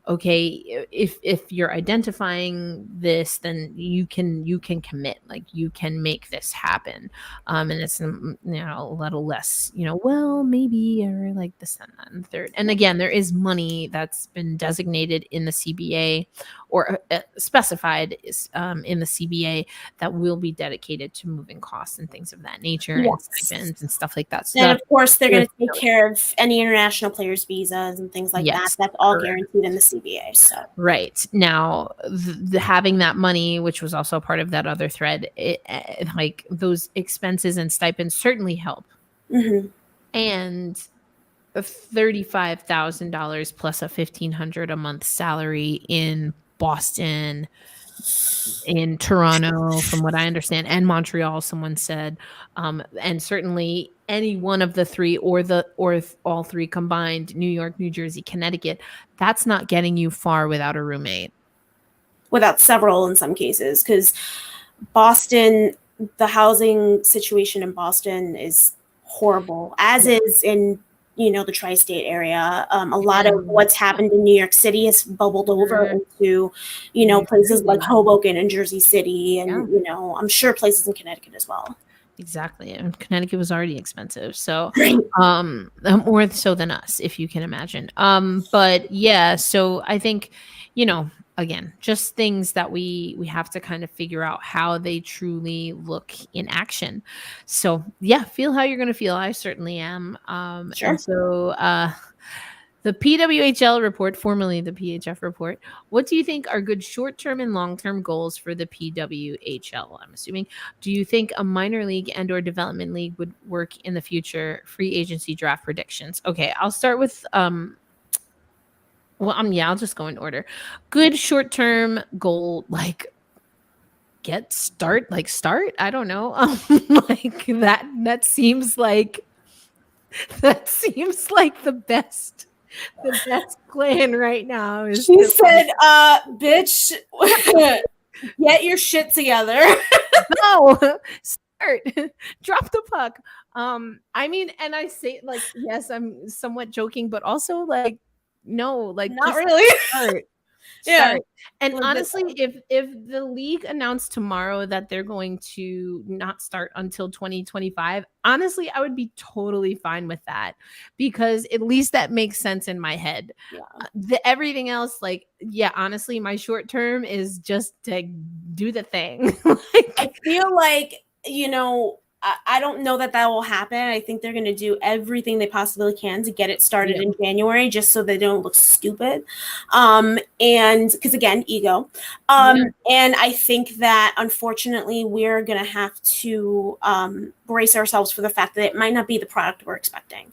okay, if you're identifying this, then you can commit, like you can make this happen. And it's a little less, well, maybe, or like this and that and third. And again, there is money that's been designated in the CBA, or specified in the CBA, that will be dedicated to moving costs and things of that nature, and stipends and stuff like that. So and of course, they're going to take care of any international players' visas and things like that. That's all guaranteed in the CBA. So right now, having that money, which was also part of that other thread, like those expenses and stipends certainly help. Mm-hmm. And $35,000 plus a $1,500 a month salary in Boston, in Toronto, from what I understand, and Montreal, someone said, and certainly any one of the three, or all three combined, New York, New Jersey, Connecticut, that's not getting you far without a roommate. Without several in some cases, because Boston, the housing situation in Boston is horrible, as is in the tri-state area. A lot of what's happened in New York City has bubbled over into, places like Hoboken and Jersey City, and I'm sure places in Connecticut as well. Exactly. And Connecticut was already expensive. So, more so than us, if you can imagine. But yeah, so I think, again, just things that we have to kind of figure out how they truly look in action. So yeah, feel how you're going to feel. I certainly am. Sure. And so, the PWHL report, formerly the PHF report, what do you think are good short-term and long-term goals for the PWHL? I'm assuming. Do you think a minor league and or development league would work in the future? Free agency draft predictions. Okay, I'll start with I'll just go in order. Good short-term goal, like start. I don't know. Like that seems like the best. The best plan right now is. She said, "Bitch, get your shit together." No, start. Drop the puck. I mean, and I say, like, yes, I'm somewhat joking, but also like, no, like, not really. Start. Yeah. And honestly, if the league announced tomorrow that they're going to not start until 2025, honestly, I would be totally fine with that, because at least that makes sense in my head. Everything else, like, honestly, my short term is just to do the thing. I feel like, I don't know that will happen. I think they're going to do everything they possibly can to get it started in January, just so they don't look stupid. And because, again, ego. And I think that, unfortunately, we're going to have to brace ourselves for the fact that it might not be the product we're expecting.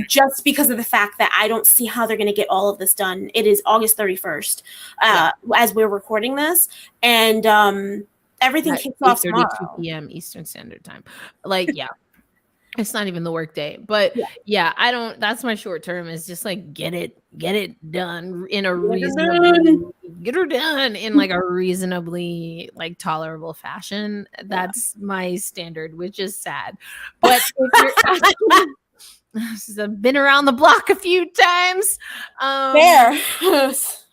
Just because of the fact that I don't see how they're going to get all of this done. It is August 31st as we're recording this. And everything kicks off tomorrow. 2 p.m. Eastern Standard Time. Like, it's not even the work day, but I don't. That's my short term, is just like get it done in a get her done in like a reasonably like tolerable fashion. That's my standard, which is sad. But if you're asking, I've been around the block a few times.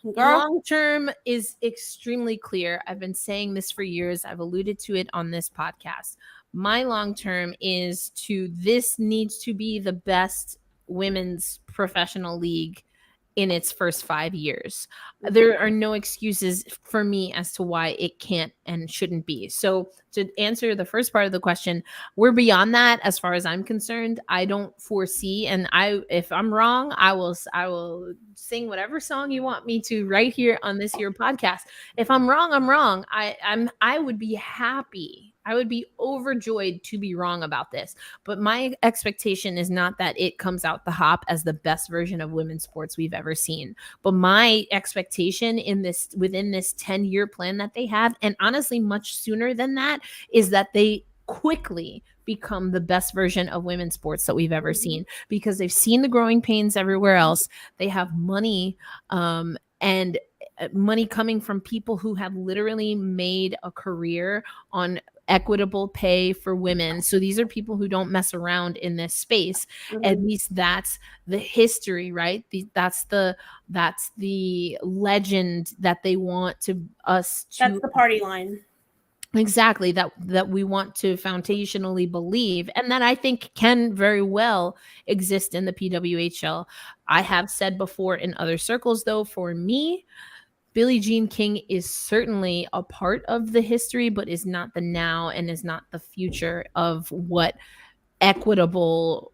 Long term is extremely clear. I've been saying this for years. I've alluded to it on this podcast. My long term is this needs to be the best women's professional league in its first 5 years. There are no excuses for me as to why it can't and shouldn't be. So to answer the first part of the question, we're beyond that as far as I'm concerned. I don't foresee, and if I'm wrong, I will sing whatever song you want me to right here on this here podcast. If I'm wrong, I'm wrong. I would be happy. I would be overjoyed to be wrong about this. But my expectation is not that it comes out the hop as the best version of women's sports we've ever seen. But my expectation within this 10-year plan that they have, and honestly much sooner than that, is that they quickly become the best version of women's sports that we've ever seen, because they've seen the growing pains everywhere else. They have money, and money coming from people who have literally made a career on equitable pay for women. So these are people who don't mess around in this space. At least that's the history, right? That's the legend that they want us to. That's the party line. Exactly, that we want to foundationally believe, and that I think can very well exist in the PWHL. I have said before in other circles, though, for me, Billie Jean King is certainly a part of the history, but is not the now and is not the future of what equitable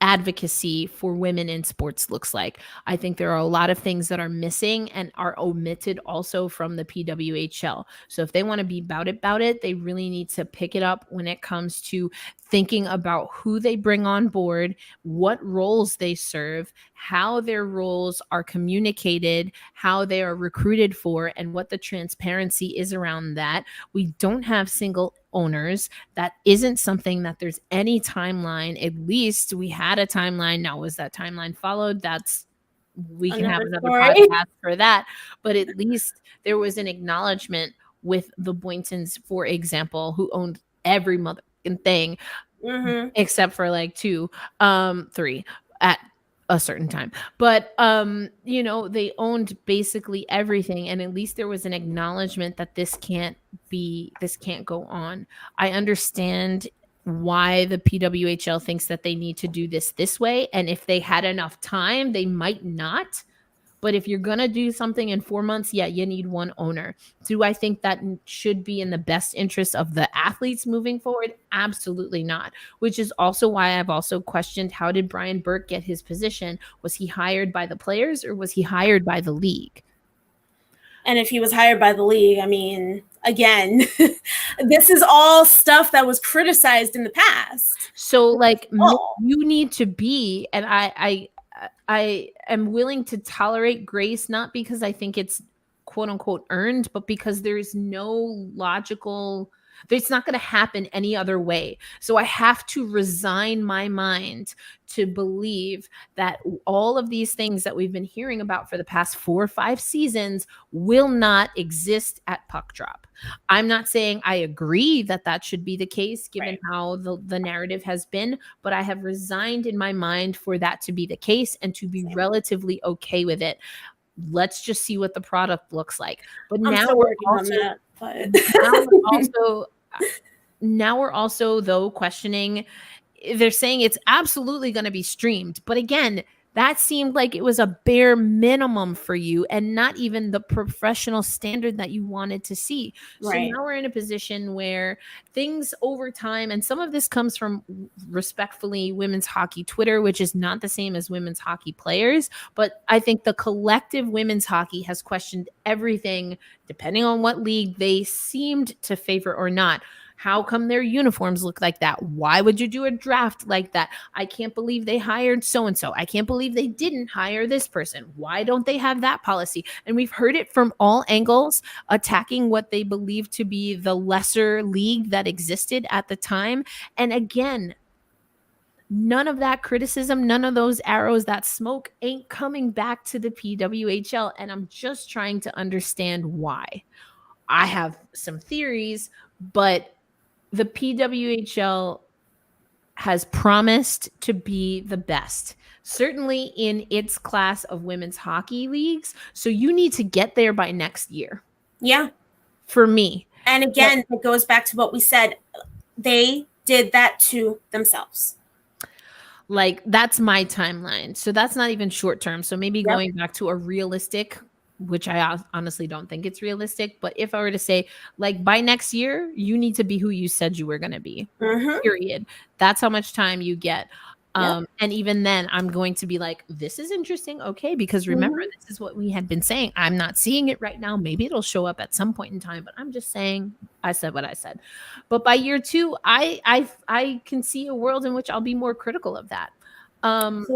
advocacy for women in sports looks like. I think there are a lot of things that are missing and are omitted also from the PWHL. So if they want to be about it, they really need to pick it up when it comes to thinking about who they bring on board, what roles they serve, how their roles are communicated, how they are recruited for, and what the transparency is around that. We don't have single owners. That isn't something that there's any timeline. At least we had a timeline. Now, was that timeline followed? We can have another podcast for that. But at least there was an acknowledgement with the Boyntons, for example, who owned every motherfucking thing, except for like 2, 3 at a certain time. But they owned basically everything, and at least there was an acknowledgement that this can't go on. I understand why the PWHL thinks that they need to do this way, and if they had enough time, they might not. But if you're going to do something in 4 months, yeah, you need one owner. Do I think that should be in the best interest of the athletes moving forward? Absolutely not. Which is also why I've also questioned, how did Brian Burke get his position? Was he hired by the players or was he hired by the league? And if he was hired by the league, I mean, again, this is all stuff that was criticized in the past. So like you need to be, and I am willing to tolerate grace, not because I think it's quote unquote earned, but because there's no logical, it's not going to happen any other way. So I have to resign my mind to believe that all of these things that we've been hearing about for the past 4 or 5 seasons will not exist at puck drop. I'm not saying I agree that should be the case given how the narrative has been, but I have resigned in my mind for that to be the case and to be relatively okay with it. Let's just see what the product looks like. But now we're also though questioning. They're saying it's absolutely going to be streamed, but again, that seemed like it was a bare minimum for you and not even the professional standard that you wanted to see. So now we're in a position where things over time, and some of this comes from respectfully women's hockey Twitter, which is not the same as women's hockey players, but I think the collective women's hockey has questioned everything depending on what league they seemed to favor or not. How come their uniforms look like that? Why would you do a draft like that? I can't believe they hired so-and-so. I can't believe they didn't hire this person. Why don't they have that policy? And we've heard it from all angles, attacking what they believe to be the lesser league that existed at the time. And again, none of that criticism, none of those arrows, that smoke ain't coming back to the PWHL. And I'm just trying to understand why. I have some theories, but the PWHL has promised to be the best, certainly in its class of women's hockey leagues. So you need to get there by next year. Yeah. For me. And again, it goes back to what we said. They did that to themselves. Like, that's my timeline. So that's not even short term. So maybe going back to a realistic, which I honestly don't think it's realistic. But if I were to say, like, by next year, you need to be who you said you were going to be, period. That's how much time you get. And even then, I'm going to be like, this is interesting. Okay. Because remember, this is what we had been saying. I'm not seeing it right now. Maybe it'll show up at some point in time, but I'm just saying I said what I said. But by year 2, I can see a world in which I'll be more critical of that. And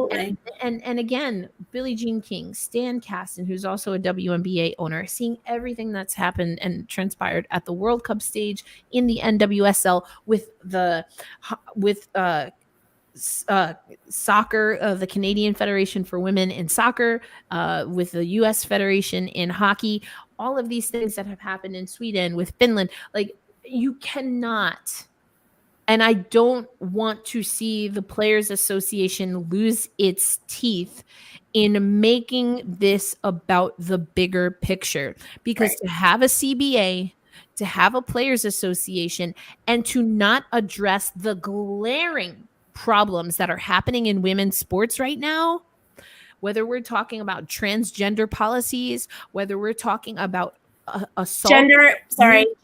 again, Billie Jean King, Stan Kasten, who's also a WNBA owner, seeing everything that's happened and transpired at the World Cup stage, in the NWSL, with soccer, the Canadian Federation for Women in Soccer, with the US Federation in hockey, all of these things that have happened in Sweden, with Finland. Like, You cannot. And I don't want to see the Players Association lose its teeth in making this about the bigger picture. Because Right. to have a CBA, to have a Players Association, and to not address the glaring problems that are happening in women's sports right now, whether we're talking about transgender policies, whether we're talking about assault.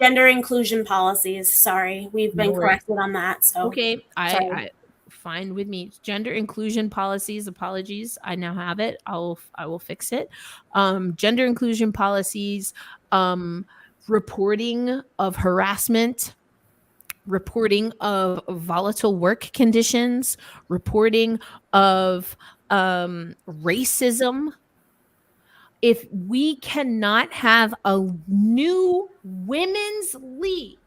Gender inclusion policies. Sorry, we've been No worries. corrected on that. So Okay, sorry. I fine with me. Gender inclusion policies, apologies. I now have it. I will fix it. Gender inclusion policies, reporting of harassment, reporting of volatile work conditions, reporting of racism. If we cannot have a new women's league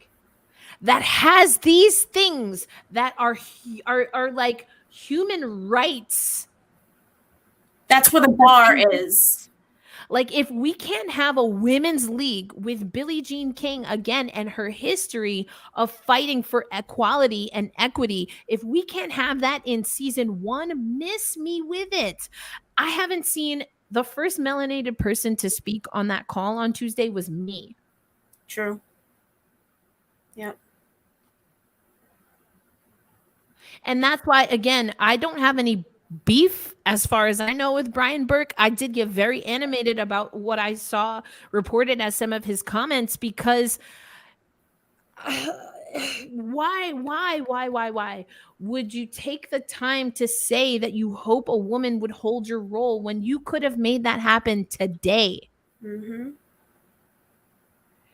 that has these things that are like human rights, That's where the bar is. like if we can't have a women's league with Billie Jean King again and her history of fighting for equality and equity, if we can't have that in season 1, miss me with it. I haven't seen the first melanated person to speak on that call on Tuesday was me. True. Yep. And that's why, again, I don't have any beef as far as I know with Brian Burke. I did get very animated about what I saw reported as some of his comments because why would you take the time to say that you hope a woman would hold your role when you could have made that happen today? Mm-hmm.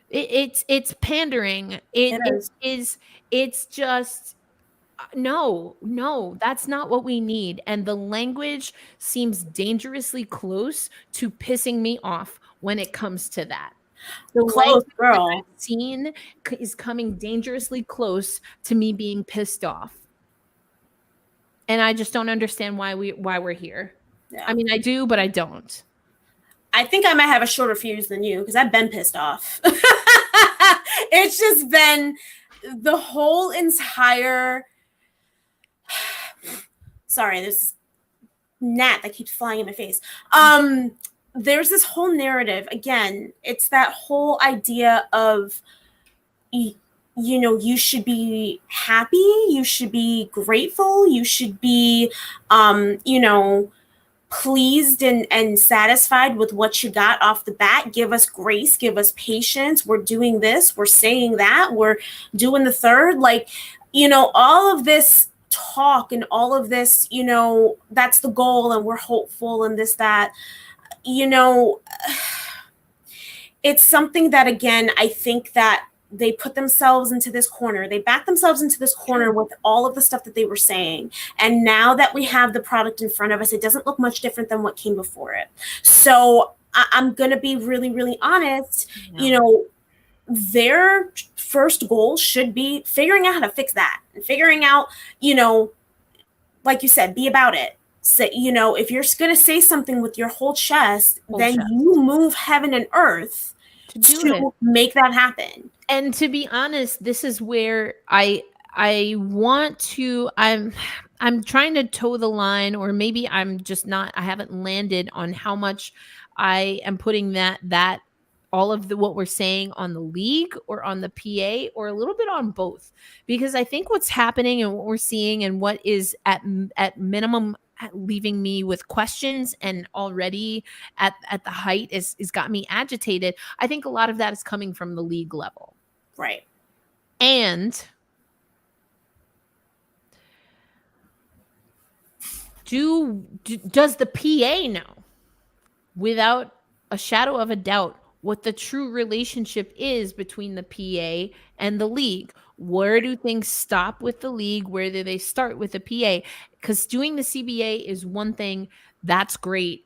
It's pandering. It's just no, that's not what we need. And the language seems dangerously close to pissing me off when it comes to that. The Close, girl. I've seen is coming dangerously close to me being pissed off. And I just don't understand why we're here. Yeah. I mean, I do, but I don't. I think I might have a shorter fuse than you because I've been pissed off. It's just been the whole entire. Sorry, there's this gnat that keeps flying in my face. There's this whole narrative. Again, it's that whole idea of, you you should be happy, you should be grateful, you should be, pleased and satisfied with what you got off the bat. Give us grace, give us patience. We're doing this, we're saying that, we're doing the third. Like, all of this talk and all of this, that's the goal and we're hopeful and this, that, it's something that, again, I think that they put themselves into this corner. They backed themselves into this corner with all of the stuff that they were saying. And now that we have the product in front of us, it doesn't look much different than what came before it. So I'm going to be really, really honest. Yeah. Their first goal should be figuring out how to fix that and figuring out, like you said, be about it. Say, if you're going to say something with your whole chest, you move heaven and earth to make that happen. And to be honest, this is where I want to, I'm trying to toe the line, or maybe I'm just not, I haven't landed on how much I am putting that all of what we're saying on the league or on the PA, or a little bit on both, because I think what's happening and what we're seeing and what is at minimum leaving me with questions and already at the height is got me agitated. I think a lot of that is coming from the league level. Right. And does the PA know, without a shadow of a doubt, what the true relationship is between the PA and the league? Where do things stop with the league? Where do they start with the PA? Because doing the CBA is one thing. That's great.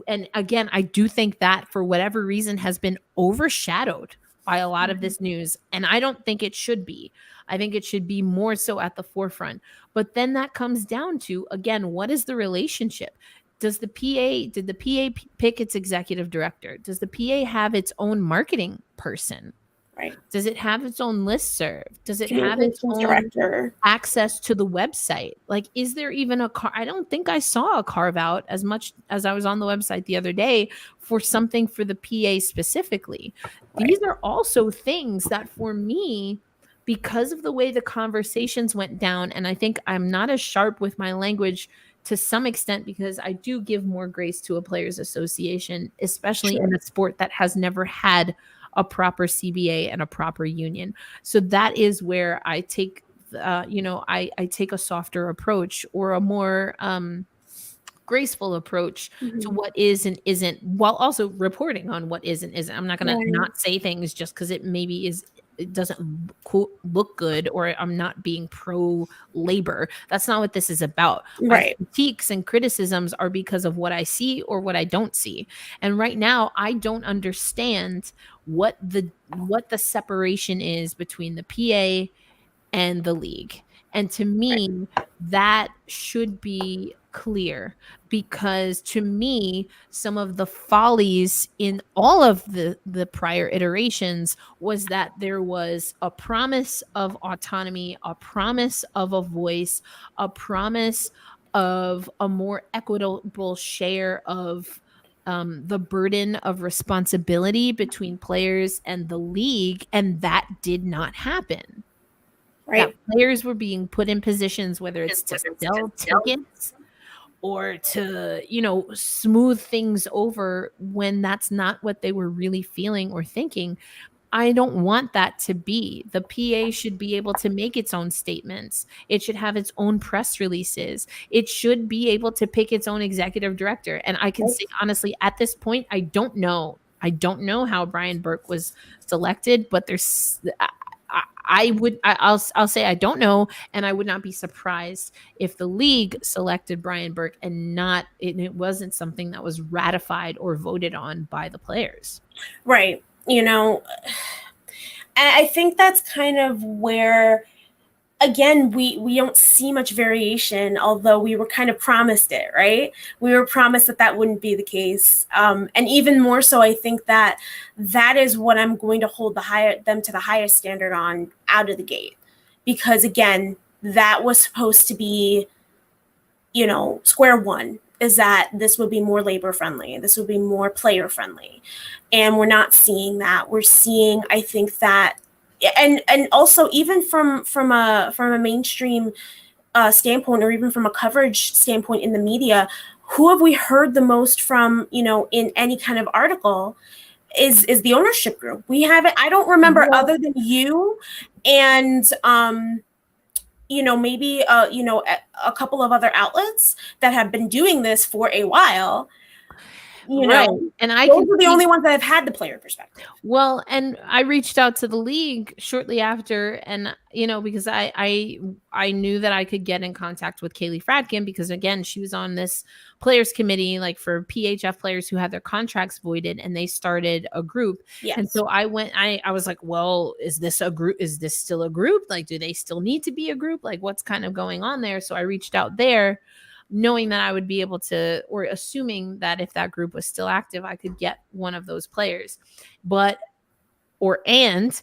And again, I do think that for whatever reason has been overshadowed by a lot of this news. And I don't think it should be. I think it should be more so at the forefront. But then that comes down to, again, what is the relationship? Did the PA pick its executive director? Does the PA have its own marketing person? Right. Does it have its own listserv? Does it have its Communications own director. access to the website? Like, is there even I don't think I saw a carve out as much as I was on the website the other day for something for the PA specifically. Right. These are also things that for me, because of the way the conversations went down, and I think I'm not as sharp with my language to some extent because I do give more grace to a players association, especially in a sport that has never had a proper CBA and a proper union. So that is where I take, I take a softer approach or a more graceful approach to what is and isn't, while also reporting on what is and isn't. I'm not going to not say things just because it doesn't look good or I'm not being pro labor. That's not what this is about. My critiques and criticisms are because of what I see or what I don't see. And right now I don't understand what the separation is between the PA and the league. And to me, that should be clear, because to me, some of the follies in all of the prior iterations was that there was a promise of autonomy, a promise of a voice, a promise of a more equitable share of the burden of responsibility between players and the league, and that did not happen. That players were being put in positions, whether it's to sell tickets or to, smooth things over when that's not what they were really feeling or thinking. I don't want that to be. The PA should be able to make its own statements. It should have its own press releases. It should be able to pick its own executive director. And I can say honestly, at this point, I don't know. I don't know how Brian Burke was selected, but there's I'll say I don't know, and I would not be surprised if the league selected Brian Burke and it wasn't something that was ratified or voted on by the players. Right. I think that's kind of where, again, we don't see much variation, although we were kind of promised it, right? We were promised that wouldn't be the case. And even more so, I think that is what I'm going to hold them to the highest standard on out of the gate. Because again, that was supposed to be, square one, is that this would be more labor friendly. This would be more player friendly. And we're not seeing that. We're seeing, I think that, and also even from a mainstream standpoint, or even from a coverage standpoint in the media, who have we heard the most from, in any kind of article is the ownership group. We haven't, I don't remember, other than you and maybe a couple of other outlets that have been doing this for a while. And those are the only ones that have had the player perspective. Well, and I reached out to the league shortly after, and because I knew that I could get in contact with Kaylee Fradkin, because again, she was on this players committee, like for PHF players who had their contracts voided, and they started a group. Yes. And so I was like, well, is this a group? Is this still a group? Like, do they still need to be a group? Like, what's kind of going on there? So I reached out there, knowing that I would be able to, or assuming that if that group was still active, I could get one of those players. And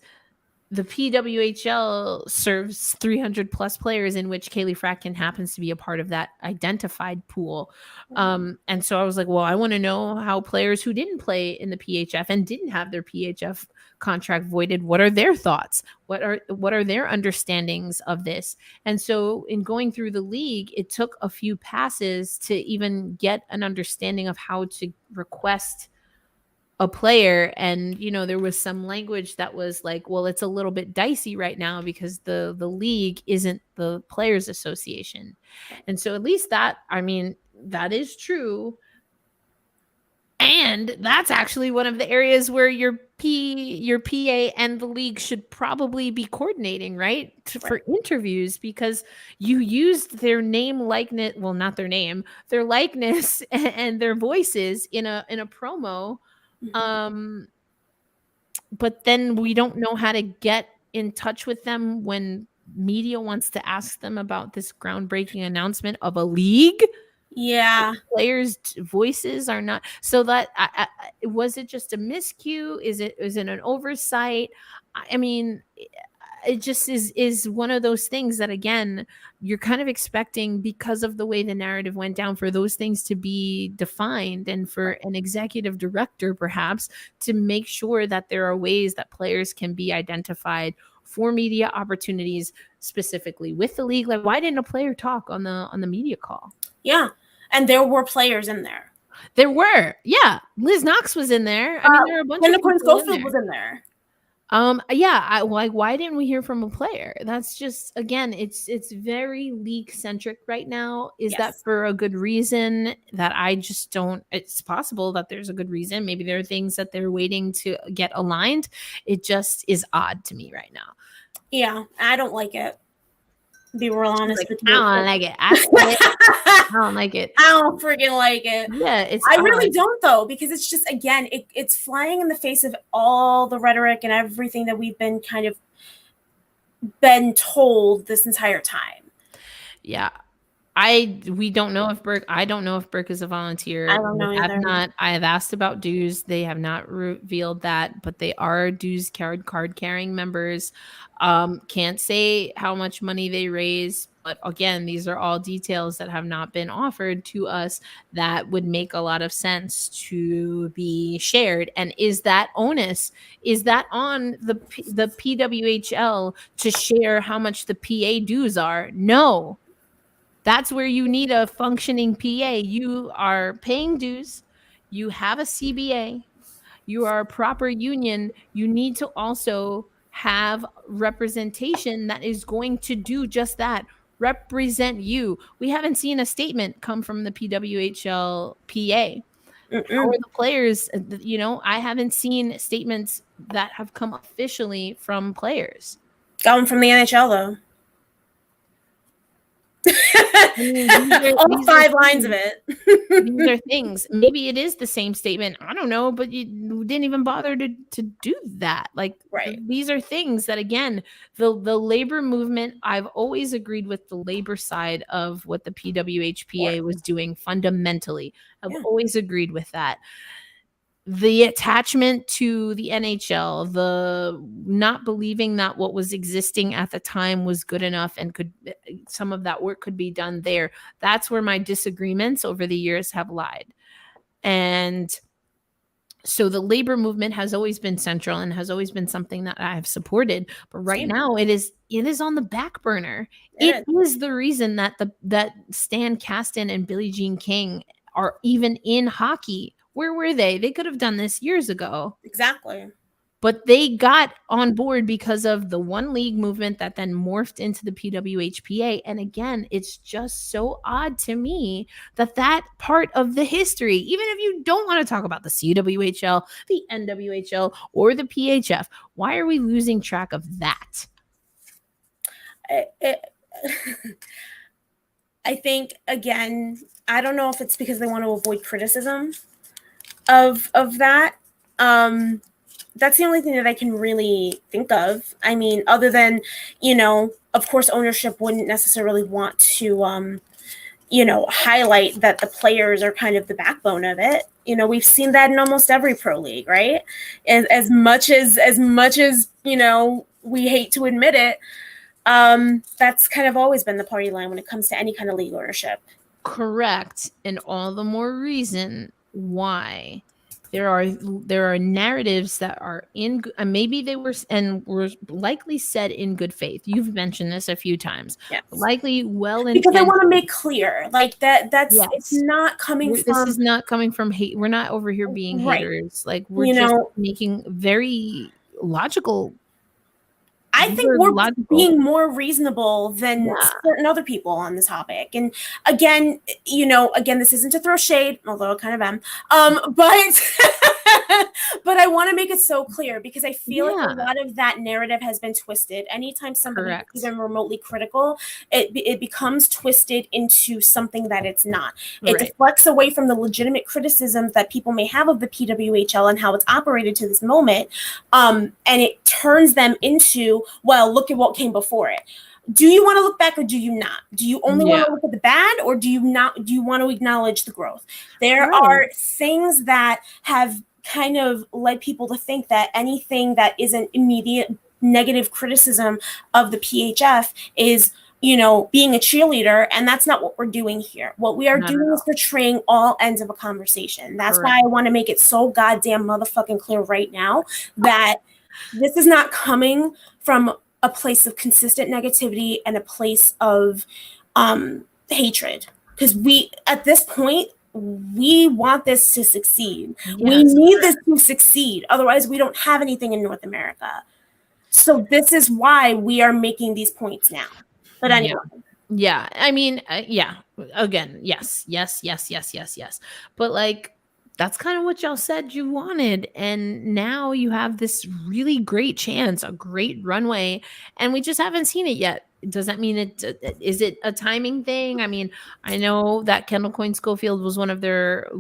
the PWHL serves 300 plus players, in which Kaylee Fradkin happens to be a part of that identified pool. And so I was like, well, I want to know how players who didn't play in the PHF and didn't have their PHF contract voided, what are their thoughts? What are their understandings of this? And so in going through the league, it took a few passes to even get an understanding of how to request a player. And there was some language that was like, well, it's a little bit dicey right now because the league isn't the players association. And so at least that is true. And that's actually one of the areas where your PA and the league should probably be coordinating, right? For interviews, because you used their name, likeness, well, not their name, their likeness and their voices in a promo. But then we don't know how to get in touch with them when media wants to ask them about this groundbreaking announcement of a league. Yeah. Players' voices are not, so that was it just a miscue? Is it an oversight? I mean, it just is one of those things that, again, you're kind of expecting, because of the way the narrative went down, for those things to be defined, and for an executive director perhaps to make sure that there are ways that players can be identified for media opportunities, specifically with the league. Like, why didn't a player talk on the media call? Yeah. And there were players in there. There were, yeah. Liz Knox was in there. I mean, there were a bunch of people Schofield was in there. Yeah, like, why didn't we hear from a player? That's just, again, it's very league centric right now. Is that for a good reason? That I just don't. It's possible that there's a good reason. Maybe there are things that they're waiting to get aligned. It just is odd to me right now. Yeah, I don't like it. To be real honest with you, I don't like it. I don't like it. I don't freaking like it. Yeah, I really don't, though, because it's just, again, it's flying in the face of all the rhetoric and everything that we've been kind of been told this entire time. Yeah. We don't know if Burke. I don't know if Burke is a volunteer. I don't know either. I have asked about dues. They have not revealed that, but they are dues card carrying members. Can't say how much money they raise, but again, these are all details that have not been offered to us that would make a lot of sense to be shared. And is that onus? Is that on the PWHL to share how much the PA dues are? No. That's where you need a functioning PA. You are paying dues. You have a CBA. You are a proper union. You need to also have representation that is going to do just that. Represent you. We haven't seen a statement come from the PWHL PA. How are the players? I haven't seen statements that have come officially from players. Coming from the NHL, though. All 5 lines of it. These are things. Maybe it is the same statement. I don't know, but you didn't even bother to do that. Like, these are things that, again, the labor movement. I've always agreed with the labor side of what the PWHPA was doing fundamentally. I've always agreed with that. The attachment to the NHL, the not believing that what was existing at the time was good enough and some of that work could be done there. That's where my disagreements over the years have lied. And so the labor movement has always been central and has always been something that I have supported. But right now it is on the back burner. It is the reason that that Stan Kasten and Billie Jean King are even in hockey. Where were they? They could have done this years ago. Exactly. But they got on board because of the one league movement that then morphed into the PWHPA. And again, it's just so odd to me that part of the history, even if you don't want to talk about the CWHL, the NWHL, or the PHF, why are we losing track of that? I think, again, I don't know if it's because they want to avoid criticism of that. That's the only thing that I can really think of. I mean, other than, of course, ownership wouldn't necessarily want to, highlight that the players are kind of the backbone of it. We've seen that in almost every pro league, right? As much as we hate to admit it, that's kind of always been the party line when it comes to any kind of league ownership. Correct. And all the more reason why there are narratives that are in, maybe they were likely said in good faith. You've mentioned this a few times. Yes. Likely because I want to make clear, like that's it's not coming from. This is not coming from hate. We're not over here being haters. Like, we're just making very logical. I think we're being more reasonable than certain other people on the topic. And again, this isn't to throw shade, although I kind of am. But I want to make it so clear because I feel like a lot of that narrative has been twisted. Anytime somebody is even remotely critical, it becomes twisted into something that it's not. It deflects away from the legitimate criticisms that people may have of the PWHL and how it's operated to this moment. And it turns them into, well, look at what came before it. do you want to look back or do you not? Do you only want Yeah. to look at the bad, or do you want to acknowledge the growth? There Right. are things that have kind of led people to think that anything that isn't immediate negative criticism of the PHF is, being a cheerleader, and that's not what we're doing here. What we are Not at doing is all. portraying all ends of a conversation. That's Correct. why I want to make it so goddamn motherfucking clear right now that this is not coming from a place of consistent negativity and a place of hatred. Because at this point, we want this to succeed. We Yes. need this to succeed. Otherwise, we don't have anything in North America. So this is why we are making these points now. But anyway. Yeah. I mean, yeah. Again, yes. But like, that's kind of what y'all said you wanted. And now you have this really great chance, a great runway, and we just haven't seen it yet. Does that mean is it a timing thing? I mean, I know that Kendall Coyne Schofield was one of their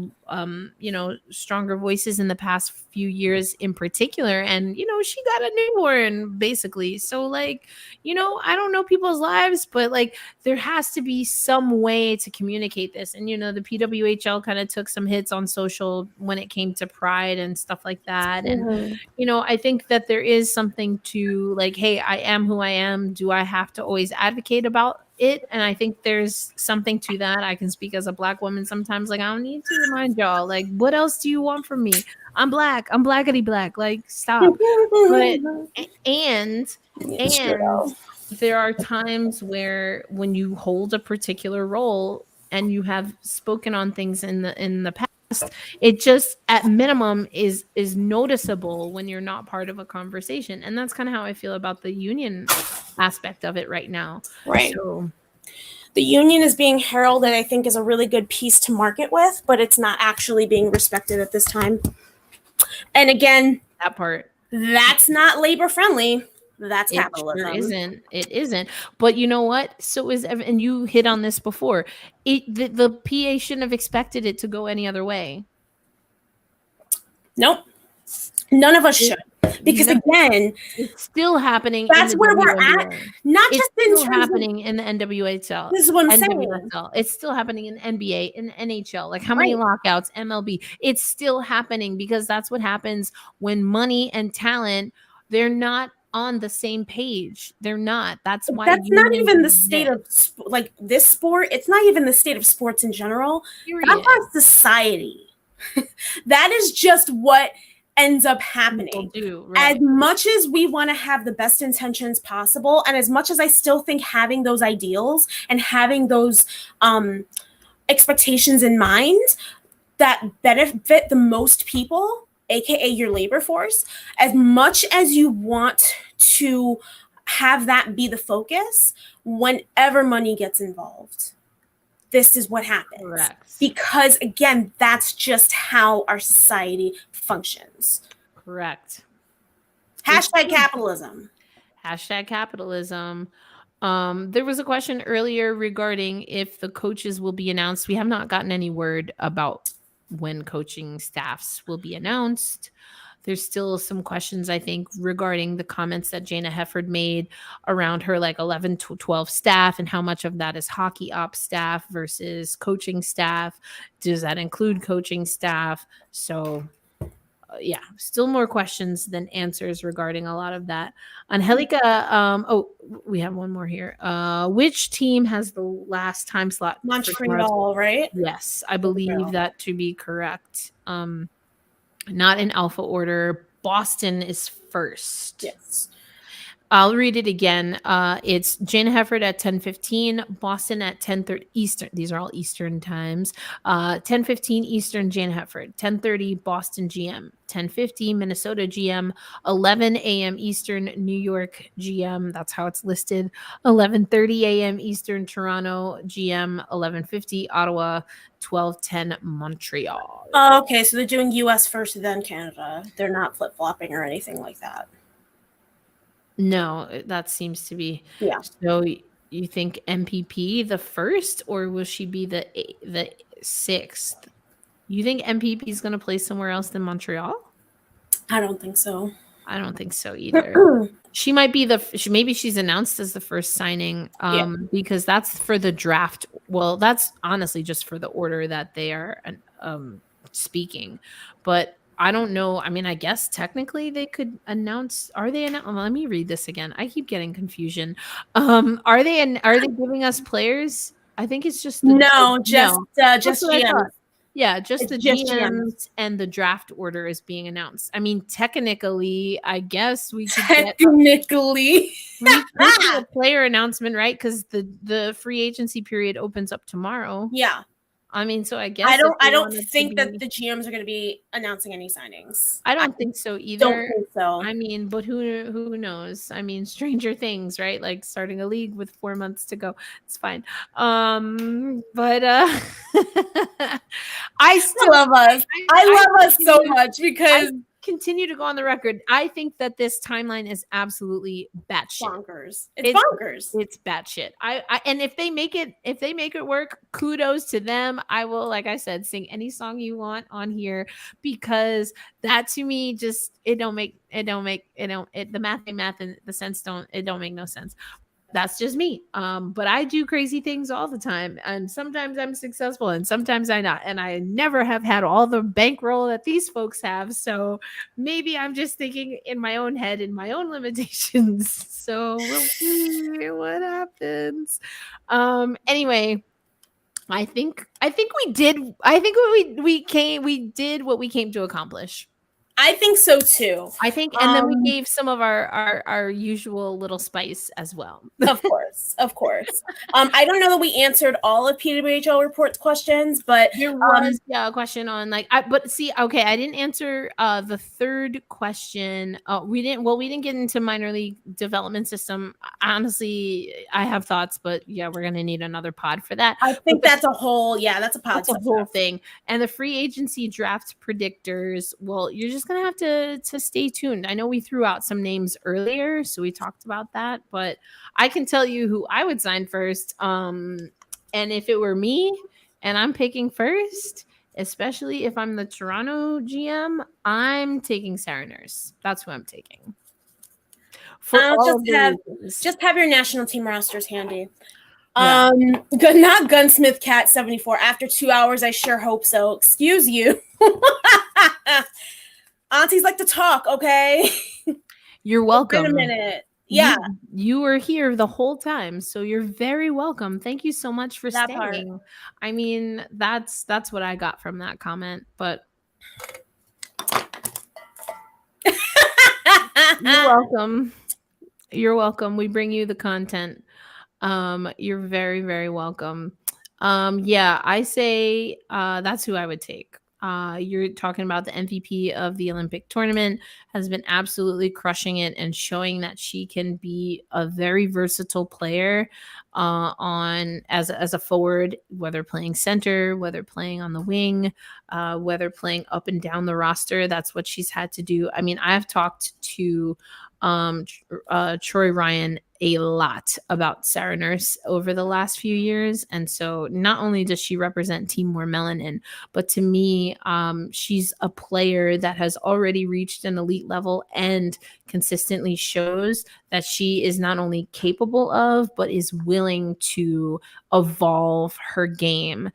stronger voices in the past few years in particular, and she got a newborn basically. So like, I don't know people's lives, but like there has to be some way to communicate this. And the PWHL kind of took some hits on social when it came to pride and stuff like that. And I think that there is something to like, hey, I am who I am. Do I have to always advocate about it? And I think there's something to that. I can speak as a Black woman sometimes. Like, I don't need to remind y'all. Like, what else do you want from me? I'm Black. I'm blackity black. Like, stop. But and there are times where when you hold a particular role and you have spoken on things in the past, it just at minimum is noticeable when you're not part of a conversation. And that's kind of how I feel about the union aspect of it right now. Right. So the union is being heralded, I think, is a really good piece to market with, but it's not actually being respected at this time. And again, that part, that's not labor friendly. That's capitalism. It isn't. But you know what? So and you hit on this before. The PA shouldn't have expected it to go any other way. Nope. None of us should. Because again, it's still happening. That's where we're at. Not it's just still happening in the NWHL. This is what I'm saying. It's still happening in NBA, in NHL. Like how many lockouts? MLB. It's still happening because that's what happens when money and talent, they're not on the same page. They're not. That's why that's not even the state of like this sport. It's not even the state of sports in general. Period. That's our society. That is just what ends up happening. As much as we want to have the best intentions possible, and as much as I still think having those ideals and having those expectations in mind that benefit the most people, aka your labor force, as much as you want to have that be the focus, whenever money gets involved, this is what happens. Correct. Because again, that's just how our society functions. Correct. Hashtag capitalism. Hashtag capitalism. There was a question earlier regarding if the coaches will be announced. We have not gotten any word about when coaching staffs will be announced. There's still some questions, I think, regarding the comments that Jana Hefford made around her like 11 to 12 staff and how much of that is hockey ops staff versus coaching staff. Does that include coaching staff? So yeah, still more questions than answers regarding a lot of that. Angelica, we have one more here. Which team has the last time slot? Montreal, right? Yes, I believe that to be correct. Not in alpha order. Boston is first. Yes. I'll read it again. It's Jana Hefford at 10:15, Boston at 10:30 Eastern. These are all Eastern times. 10:15 Eastern, Jana Hefford. 10:30 Boston GM. 10:50 Minnesota GM. 11 a.m. Eastern, New York GM. That's how it's listed. 11:30 a.m. Eastern, Toronto GM. 11:50 Ottawa. 12:10 Montreal. Oh, okay, so they're doing U.S. first, then Canada. They're not flip-flopping or anything like that. No, that seems to be. Yeah. So you think MPP the first, or will she be the sixth? You think MPP is going to play somewhere else than Montreal? I don't think so. I don't think so either. She might be maybe she's announced as the first signing because that's for the draft. Well, that's honestly just for the order that they are speaking. But I don't know. I mean, I guess technically they could announce. Are they? Let me read this again. I keep getting confusion. Are they giving us players? I think it's just just GMs. Yeah, just the GMs and the draft order is being announced. I mean, technically, I guess we could get a player announcement, right? Because the free agency period opens up tomorrow. Yeah. I mean, so I guess I don't think that the GMs are going to be announcing any signings. I don't think so either. Don't think so. I mean, but who knows? I mean, stranger things, right? Like starting a league with 4 months to go. It's fine. But I love us. I love us so much because continue to go on the record. I think that this timeline is absolutely batshit. Bonkers. It's bonkers. It's batshit. And if they make it work, kudos to them. I will, like I said, sing any song you want on here because that to me just the math and the sense don't make no sense. That's just me. But I do crazy things all the time. And sometimes I'm successful and sometimes I'm not. And I never have had all the bankroll that these folks have. So maybe I'm just thinking in my own head, in my own limitations. So we'll see what happens. Anyway, I think we did what we came to accomplish. I think so too. I think, and then we gave some of our usual little spice as well. Of course. I don't know that we answered all of PWHL report's questions, but there was a question on I didn't answer the third question. We didn't get into minor league development system. Honestly, I have thoughts, but yeah, we're gonna need another pod for that. I think that's a whole thing. And the free agency draft predictors. Well, you're just gonna have to stay tuned. I know we threw out some names earlier, so we talked about that, but I can tell you who I would sign first. And if it were me and I'm picking first, especially if I'm the Toronto GM, I'm taking Sarah Nurse. That's who I'm taking. Just have your national team rosters handy. Yeah. Not Gunsmith Cat 74. After 2 hours, I sure hope so. Excuse you. Aunties like to talk, okay? You're welcome. Wait a minute. Yeah. You were here the whole time, so you're very welcome. Thank you so much for staying. Part. I mean, that's what I got from that comment, but you're welcome. You're welcome. We bring you the content. You're very, very welcome. Yeah, I say that's who I would take. You're talking about the MVP of the Olympic tournament, has been absolutely crushing it and showing that she can be a very versatile player as a forward, whether playing center, whether playing on the wing, whether playing up and down the roster. That's what she's had to do. I mean, I've talked to Troy Ryan a lot about Sarah Nurse over the last few years. And so not only does she represent Team More Melanin, but to me, she's a player that has already reached an elite level and consistently shows that she is not only capable of, but is willing to evolve her game.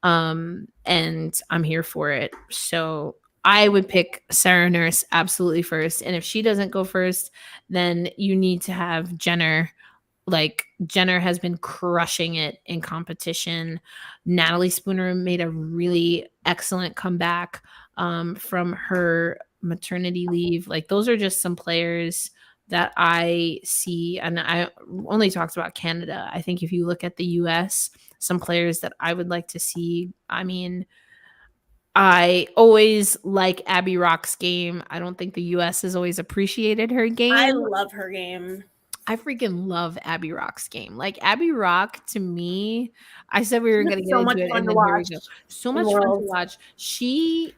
And I'm here for it. So I would pick Sarah Nurse absolutely first. And if she doesn't go first, then you need to have Jenner. Like, Jenner has been crushing it in competition. Natalie Spooner made a really excellent comeback from her maternity leave. Like, those are just some players that I see. And I only talked about Canada. I think if you look at the US, some players that I would like to see, I mean, I always like Abby Rock's game. I don't think the U.S. has always appreciated her game. I love her game. I freaking love Abby Rock's game. Like, Abby Rock, to me, I said we were going to get into it, and then here we go. So much fun to watch. She,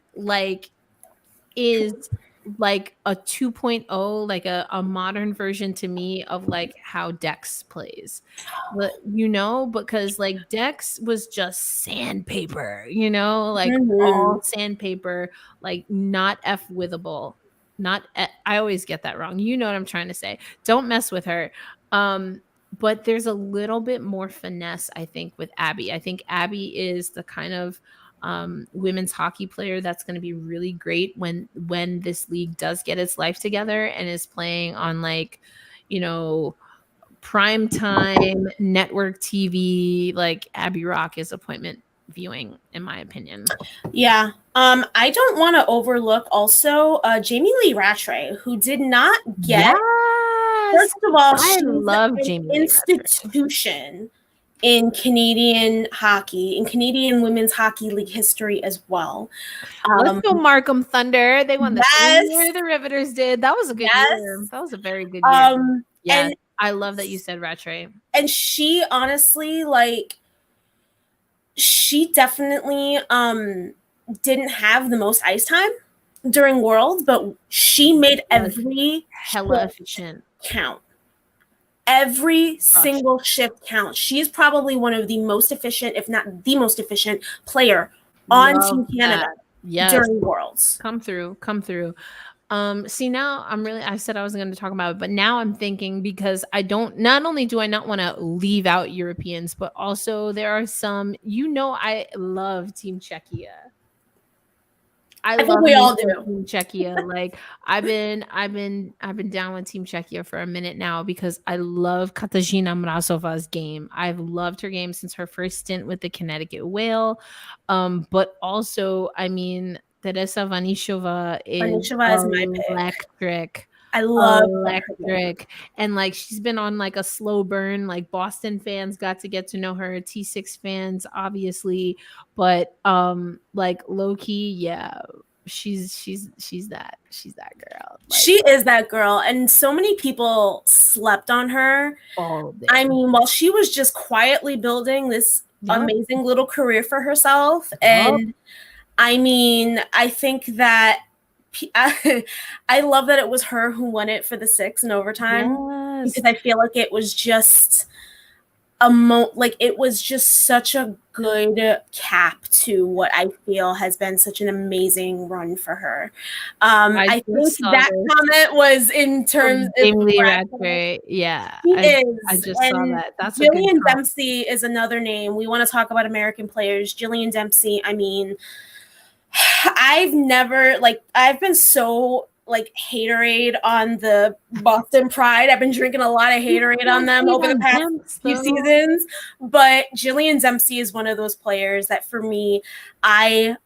is like a 2.0, like a modern version to me of like how Dex plays. But because like Dex was just sandpaper, like all sandpaper, like not F-withable. I always get that wrong. You know what I'm trying to say. Don't mess with her. But there's a little bit more finesse, I think, with Abby. I think Abby is the kind of women's hockey player that's going to be really great when this league does get its life together and is playing on, like, prime time network TV. Like, Abby Rock is appointment viewing, in my opinion. Yeah. I don't want to overlook also Jamie Lee Rattray, who did not get. Yes! First of all, I she's love an Jamie Lee institution in Canadian hockey, in Canadian women's hockey league history as well. Let's go Markham Thunder. They won the same Yes. year the Riveters did. That was a good year. That was a very good year. Yeah, And I love that you said Rattray. And she honestly, like, she definitely didn't have the most ice time during Worlds, but she made every hella efficient count. Every single shift counts. She's probably one of the most efficient, if not the most efficient player on Team Canada during Worlds. Come through. See, now I said I wasn't going to talk about it, but now I'm thinking, because not only do I not want to leave out Europeans, but also there are some, I love Team Czechia. I think we all do. Team Czechia. Like, I've been down with Team Czechia for a minute now, because I love Katarzyna Mrazova's game. I've loved her game since her first stint with the Connecticut Whale. But also, I mean, Teresa Vanishova is electric. I love electric. And, like, she's been on, like, a slow burn. Like, Boston fans got to get to know her, T6 fans obviously, but like, low-key, yeah, she's that girl. Like, she is that girl, and so many people slept on her. I mean, while she was just quietly building this amazing little career for herself. And I mean, I think that I love that it was her who won it for the 6 in overtime, because I feel like it was just it was just such a good cap to what I feel has been such an amazing run for her. I think that comment was in terms of Jamie Lee Rattray. Yeah, I just saw that. That's Jillian Dempsey is another name. We want to talk about American players. Jillian Dempsey, I mean, I've been so, like, haterade on the Boston Pride. I've been drinking a lot of haterade on them over the past few seasons. But Jillian Dempsey is one of those players that, for me, I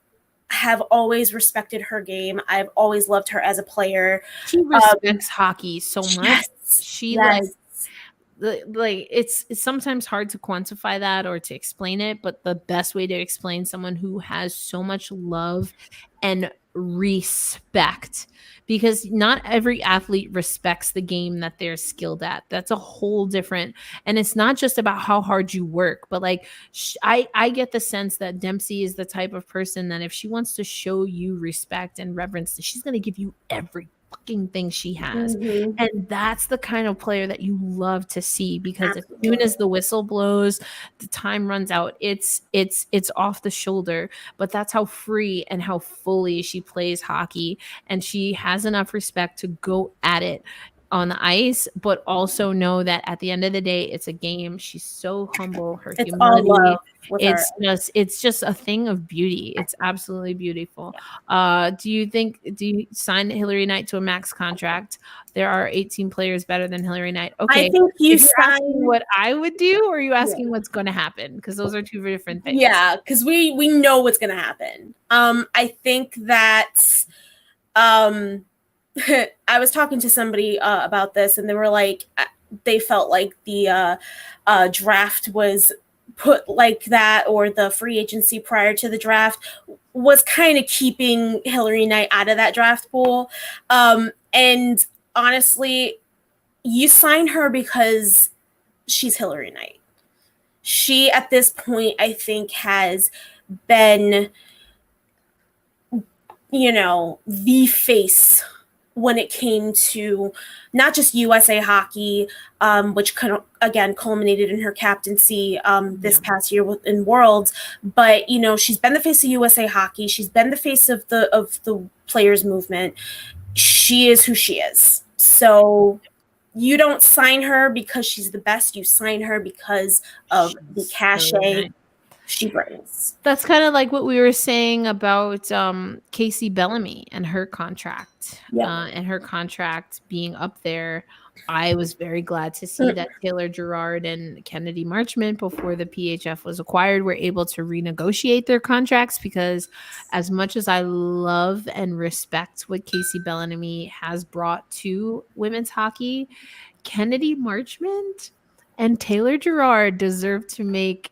have always respected her game. I've always loved her as a player. She respects hockey so much. She like it's sometimes hard to quantify that or to explain it, but the best way to explain someone who has so much love and respect, because not every athlete respects the game that they're skilled at. That's a whole different, and it's not just about how hard you work, but, like, I get the sense that Dempsey is the type of person that if she wants to show you respect and reverence, she's going to give you every fucking thing she has. And that's the kind of player that you love to see, because as soon as the whistle blows, the time runs out. It's off the shoulder, but that's how free and how fully she plays hockey, and she has enough respect to go at it on the ice, but also know that at the end of the day, it's a game. She's so humble. Her humility, it's just a thing of beauty. It's absolutely beautiful. Do you sign Hilary Knight to a max contract? There are 18 players better than Hilary Knight. Okay, I think you're asking what I would do, or are you asking what's going to happen? Because those are two different things. Yeah, because we know what's going to happen. I think that I was talking to somebody about this, and they were like, they felt like the draft was put like that, or the free agency prior to the draft was kind of keeping Hilary Knight out of that draft pool. And honestly, you sign her because she's Hilary Knight. She, at this point, I think, has been, the face when it came to not just USA hockey, which again culminated in her captaincy this past year in Worlds, but she's been the face of USA hockey. She's been the face of the players movement. she is who she is. So you don't sign her because she's the best. You sign her because of the cachet she brings. That's kind of like what we were saying about Casey Bellamy and her contract. And her contract being up there. I was very glad to see that Taylor Gerard and Kennedy Marchment, before the PHF was acquired, were able to renegotiate their contracts, because as much as I love and respect what Casey Bellamy has brought to women's hockey, Kennedy Marchment and Taylor Gerard deserve to make,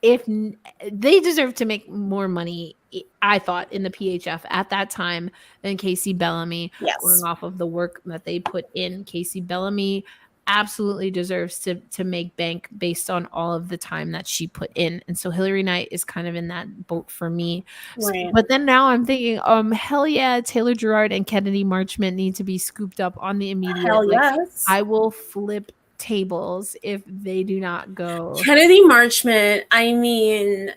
they deserve to make more money, I thought, in the PHF at that time than Casey Bellamy. Going off of the work that they put in, Casey Bellamy absolutely deserves to make bank based on all of the time that she put in. And so Hillary Knight is kind of in that boat for me. Right. But then now I'm thinking, hell yeah, Taylor Gerard and Kennedy Marchment need to be scooped up on the immediate. Hell yes. I will flip tables if they do not go. Kennedy Marchment, I mean,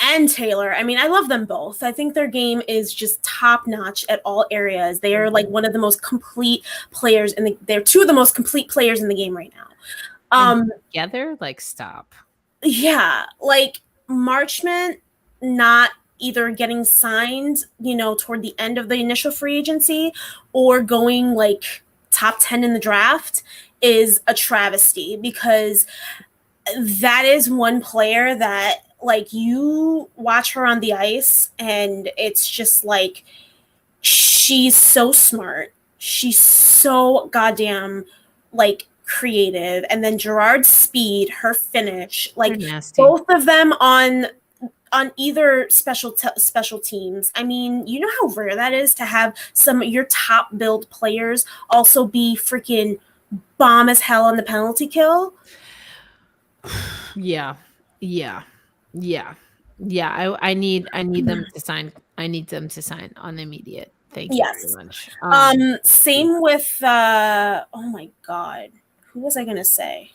and Taylor, I mean, I love them both. I think their game is just top notch at all areas. They are like one of the most complete players, and they're two of the most complete players in the game right now. Together, like, stop. Yeah, like Marchment not either getting signed, toward the end of the initial free agency, or going like top 10 in the draft is a travesty, because that is one player that, like, you watch her on the ice and it's just like, she's so smart. She's so goddamn, like, creative. And then Gerard's speed, her finish, like, both of them on either special teams. I mean, you know how rare that is to have some of your top build players also be freaking bomb as hell on the penalty kill. Yeah. I need them to sign. I need them to sign on the immediate. Thank you very much. Same with oh my god, who was I gonna say?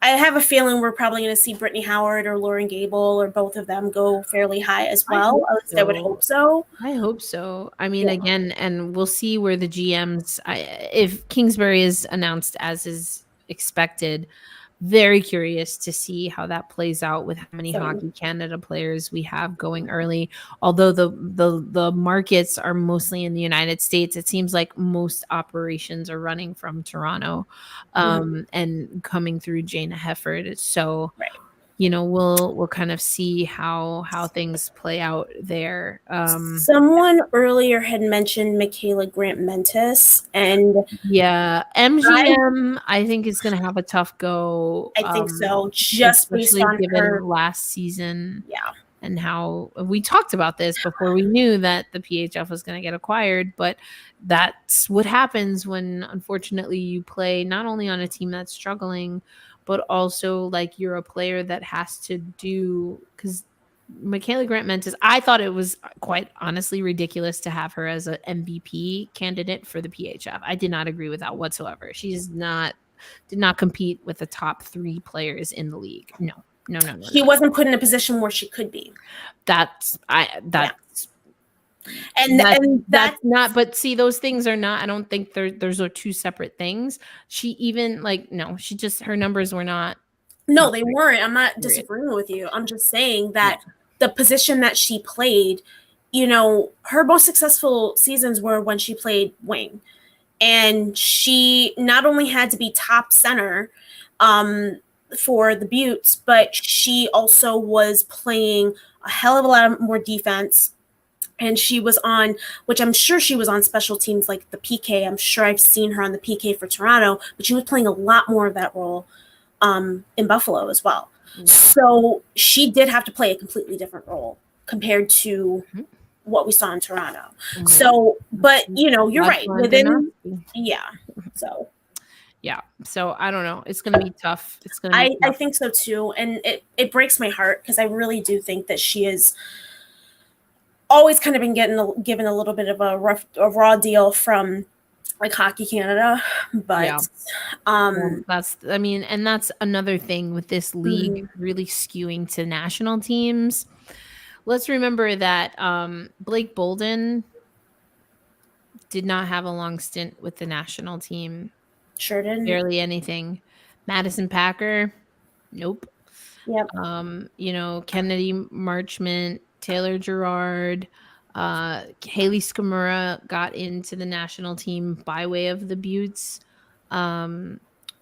I have a feeling we're probably going to see Brittany Howard or Lauren Gable or both of them go fairly high as well. At least I would hope so. I hope so. I mean, again, and we'll see where the GMs, if Kingsbury is announced as is expected, very curious to see how that plays out with how many Hockey Canada players we have going early. Although the markets are mostly in the United States, it seems like most operations are running from Toronto and coming through Jana Hefford. So, we'll kind of see how things play out there. Someone earlier had mentioned Michaela Grant-Mentis, and MGM I think is going to have a tough go. I think so, just based on her last season. And how we talked about this before we knew that the PHF was going to get acquired, but that's what happens when, unfortunately, you play not only on a team that's struggling, but also, like, you're a player that has to do, because Michaela Grant-Mentis, I thought it was quite honestly ridiculous to have her as an MVP candidate for the PHF. I did not agree with that whatsoever. She did not compete with the top 3 players in the league. No. She wasn't put in a position where she could be. That's not, but see, those things are not, I don't think those are two separate things. She even, like, no, she just, her numbers were not. No, they weren't. I'm not disagreeing with you. I'm just saying that the position that she played, her most successful seasons were when she played wing. And she not only had to be top center for the Buttes, but she also was playing a hell of a lot more defense. And she was on, which I'm sure she was on special teams like the PK. I'm sure I've seen her on the PK for Toronto, but she was playing a lot more of that role in Buffalo as well. So she did have to play a completely different role compared to what we saw in Toronto. So, but you're right. So I don't know. It's going to be tough. It's going to be tough. I think so too. And it breaks my heart, because I really do think that she is always kind of been given a little bit of a raw deal from, like, Hockey Canada, but that's another thing with this league really skewing to national teams. Let's remember that Blake Bolden did not have a long stint with the national team. Sure didn't. Barely anything. Madison Packer, nope. Yep. Kennedy Marchment, Taylor Gerard, Haley Skamura got into the national team by way of the Buttes.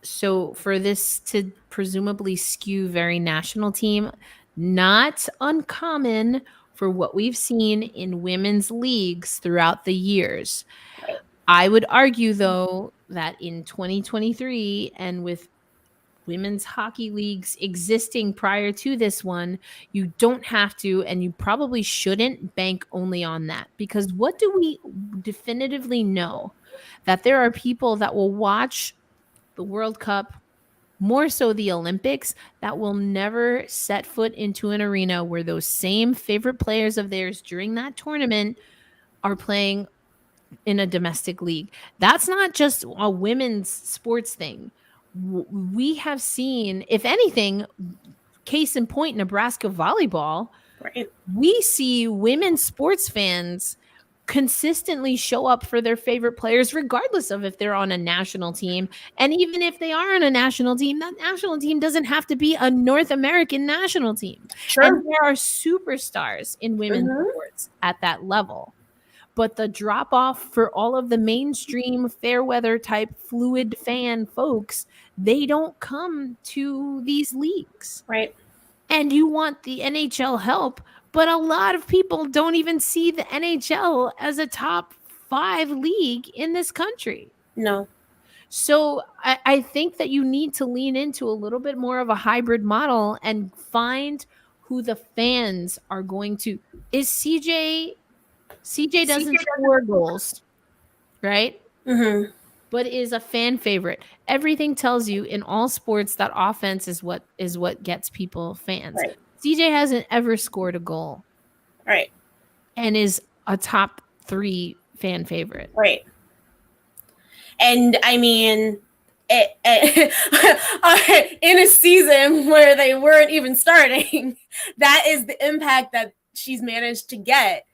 So for this to presumably skew very national team, not uncommon for what we've seen in women's leagues throughout the years. Right. I would argue, though, that in 2023 and with women's hockey leagues existing prior to this one, you don't have to, and you probably shouldn't bank only on that, because what do we definitively know? That there are people that will watch the World Cup, more so the Olympics, that will never set foot into an arena where those same favorite players of theirs during that tournament are playing in a domestic league. That's not just a women's sports thing. We have seen, if anything, case in point, Nebraska volleyball. Right. We see women's sports fans consistently show up for their favorite players, regardless of if they're on a national team. And even if they are on a national team, that national team doesn't have to be a North American national team. Sure. And there are superstars in women's sports at that level. But the drop off for all of the mainstream fair weather type fluid fan folks, they don't come to these leagues. Right. And you want the NHL help, but a lot of people don't even see the NHL as a top 5 league in this country. No. So I think that you need to lean into a little bit more of a hybrid model and find who the fans are going to. Is CJ doesn't score goals, right? Mm-hmm. But is a fan favorite. Everything tells you in all sports that offense is what gets people fans. Right. CJ hasn't ever scored a goal. Right. And is a top 3 fan favorite. Right. And I mean, in a season where they weren't even starting, that is the impact that she's managed to get,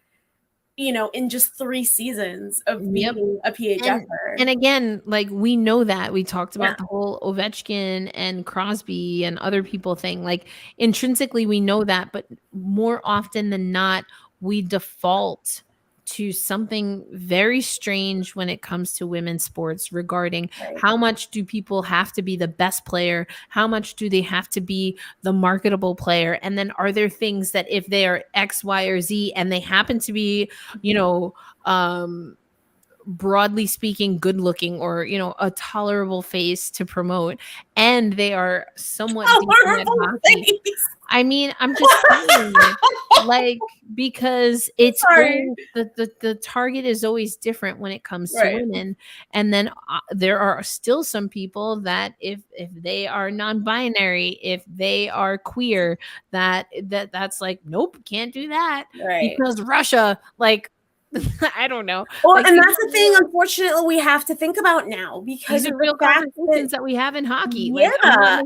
in just 3 seasons of being a PHFer. And again, like, we know that. We talked about the whole Ovechkin and Crosby and other people thing. Like, intrinsically, we know that. But more often than not, we default to something very strange when it comes to women's sports regarding how much do people have to be the best player? How much do they have to be the marketable player? And then are there things that if they are X, Y, or Z and they happen to be, broadly speaking, good looking or, a tolerable face to promote, and they are somewhat decent at hockey. I mean, I'm just saying, like, because it's the target is always different when it comes to women. And then there are still some people that if they are non-binary, if they are queer, that's like, nope, can't do that because Russia, like, I don't know. Well, and that's the thing, unfortunately, we have to think about now, because these are real conversations that we have in hockey. Yeah,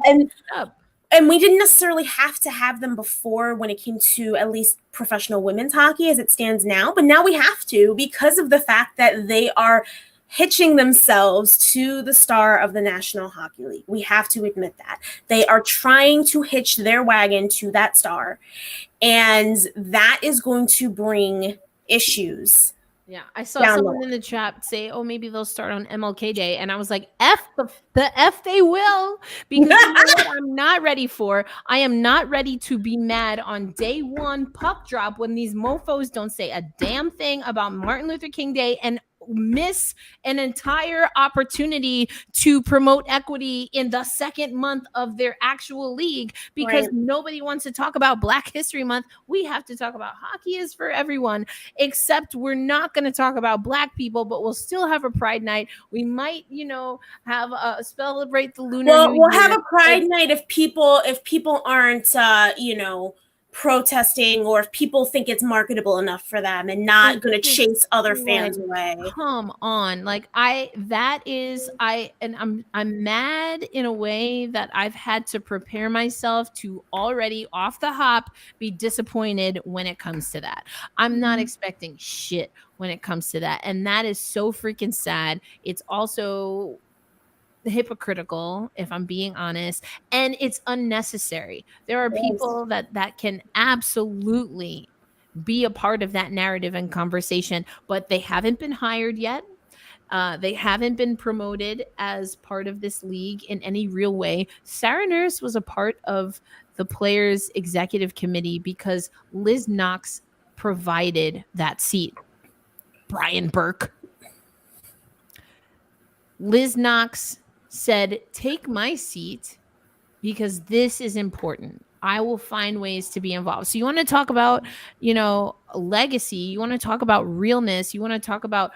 and we didn't necessarily have to have them before when it came to at least professional women's hockey as it stands now. But now we have to, because of the fact that they are hitching themselves to the star of the National Hockey League. We have to admit that. They are trying to hitch their wagon to that star. And that is going to bring issues. Yeah, I saw someone in the chat say, "Oh, maybe they'll start on MLK Day," and I was like, "F the F they will," because you know what I'm not ready for. I am not ready to be mad on day one puck drop when these mofos don't say a damn thing about Martin Luther King Day and miss an entire opportunity to promote equity in the second month of their actual league because nobody wants to talk about Black History Month. We have to talk about hockey is for everyone, except we're not going to talk about Black people, but we'll still have a Pride Night. We might, have celebrate the Lunar New we'll Year. have a Pride Night if people aren't, protesting, or if people think it's marketable enough for them and not going to chase other fans away. Come on. Like I'm mad in a way that I've had to prepare myself to already off the hop be disappointed when it comes to that. I'm not expecting shit when it comes to that. And that is so freaking sad. It's also hypocritical, if I'm being honest, and it's unnecessary. There are people that can absolutely be a part of that narrative and conversation, but they haven't been hired yet. They haven't been promoted as part of this league in any real way. Sarah Nurse was a part of the players' executive committee because Liz Knox provided that seat. Brian Burke. Liz Knox said, take my seat because this is important. I will find ways to be involved. So you want to talk about, legacy. You want to talk about realness. You want to talk about,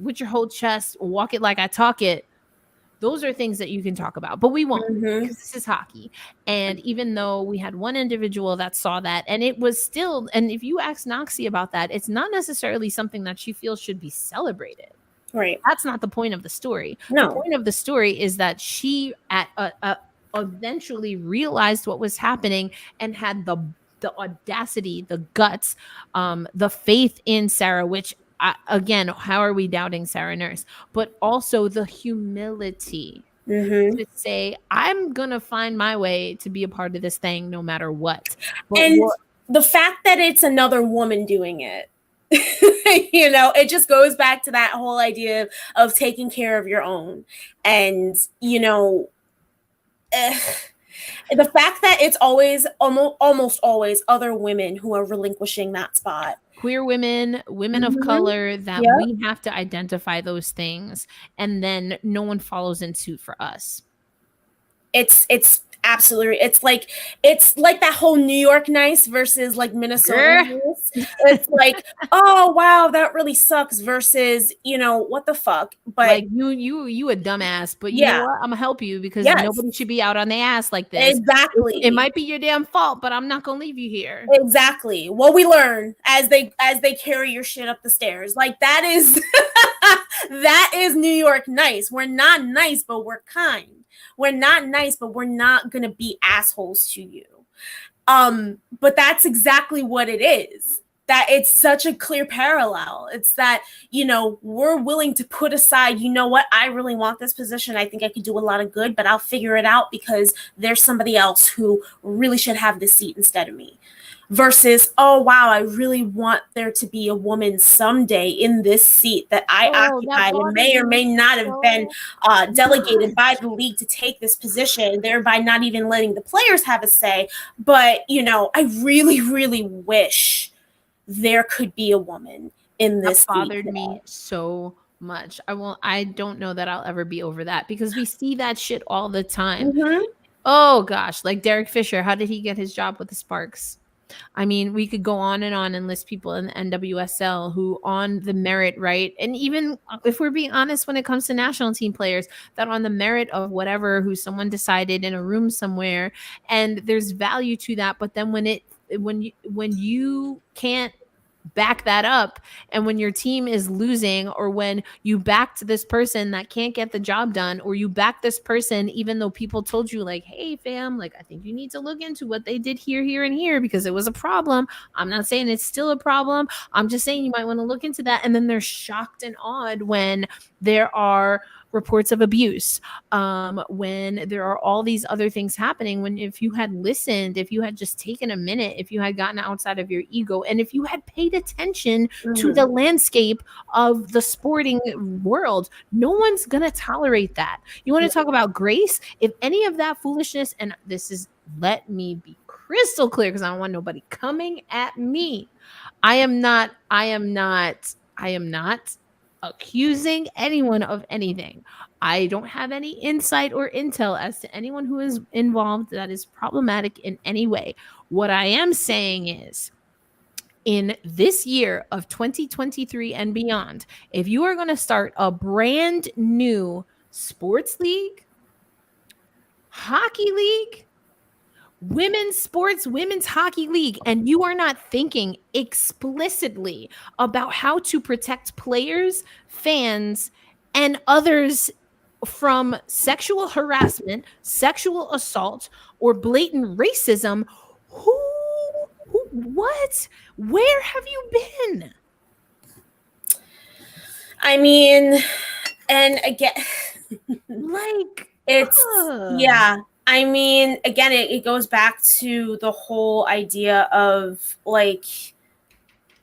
with your whole chest, walk it like I talk it. Those are things that you can talk about, but we won't because this is hockey. And even though we had one individual that saw that, and it was still, and if you ask Noxie about that, it's not necessarily something that she feels should be celebrated. Right. That's not the point of the story. No. The point of the story is that she eventually realized what was happening and had the audacity, the guts, the faith in Sarah, which again, how are we doubting Sarah Nurse? But also the humility to say, I'm going to find my way to be a part of this thing no matter what. But and the fact that it's another woman doing it, it just goes back to that whole idea of taking care of your own. And, the fact that it's always, almost always other women who are relinquishing that spot. Queer women, women of color, that we have to identify those things, and then no one follows in suit for us. It's absolutely, it's like that whole New York nice versus like Minnesota nice. It's like, oh wow, that really sucks versus what the fuck. But like you a dumbass, but you know what? I'm gonna help you because nobody should be out on the ass like this. Exactly. It might be your damn fault, but I'm not gonna leave you here. Exactly. Well, we learn as they carry your shit up the stairs. Like that is that is New York nice. We're not nice, but we're kind. We're not nice, but we're not going to be assholes to you. But that's exactly what it is. That it's such a clear parallel. It's that, we're willing to put aside, what, I really want this position. I think I could do a lot of good, but I'll figure it out because there's somebody else who really should have this seat instead of me. Versus, oh, wow, I really want there to be a woman someday in this seat that I occupy and may or may not have been delegated by the league to take this position, thereby not even letting the players have a say. But, I really, really wish there could be a woman in this. That bothered me so much. I don't know that I'll ever be over that because we see that shit all the time. Oh, gosh, like Derek Fisher, how did he get his job with the Sparks? I mean, we could go on and list people in the NWSL who on the merit, right? And even if we're being honest, when it comes to national team players, that on the merit of whatever, who someone decided in a room somewhere, and there's value to that. But then when you can't back that up, and when your team is losing, or when you backed this person that can't get the job done, or you back this person even though people told you like, hey fam, like I think you need to look into what they did here and here because it was a problem. I'm not saying it's still a problem, I'm just saying you might want to look into that. And then they're shocked and awed when there are reports of abuse, when there are all these other things happening, when if you had listened, if you had just taken a minute, if you had gotten outside of your ego, and if you had paid attention to the landscape of the sporting world, no one's gonna tolerate that. You want to talk about grace? If any of that foolishness, and this is, let me be crystal clear because I don't want nobody coming at me. I am not accusing anyone of anything. I don't have any insight or intel as to anyone who is involved that is problematic in any way. What I am saying is, in this year of 2023 and beyond, if you are going to start a brand new sports league, hockey league, women's sports, women's hockey league, and you are not thinking explicitly about how to protect players, fans, and others from sexual harassment, sexual assault, or blatant racism, what? Where have you been? I mean, and again, like, it's, yeah. I mean, again, it goes back to the whole idea of like,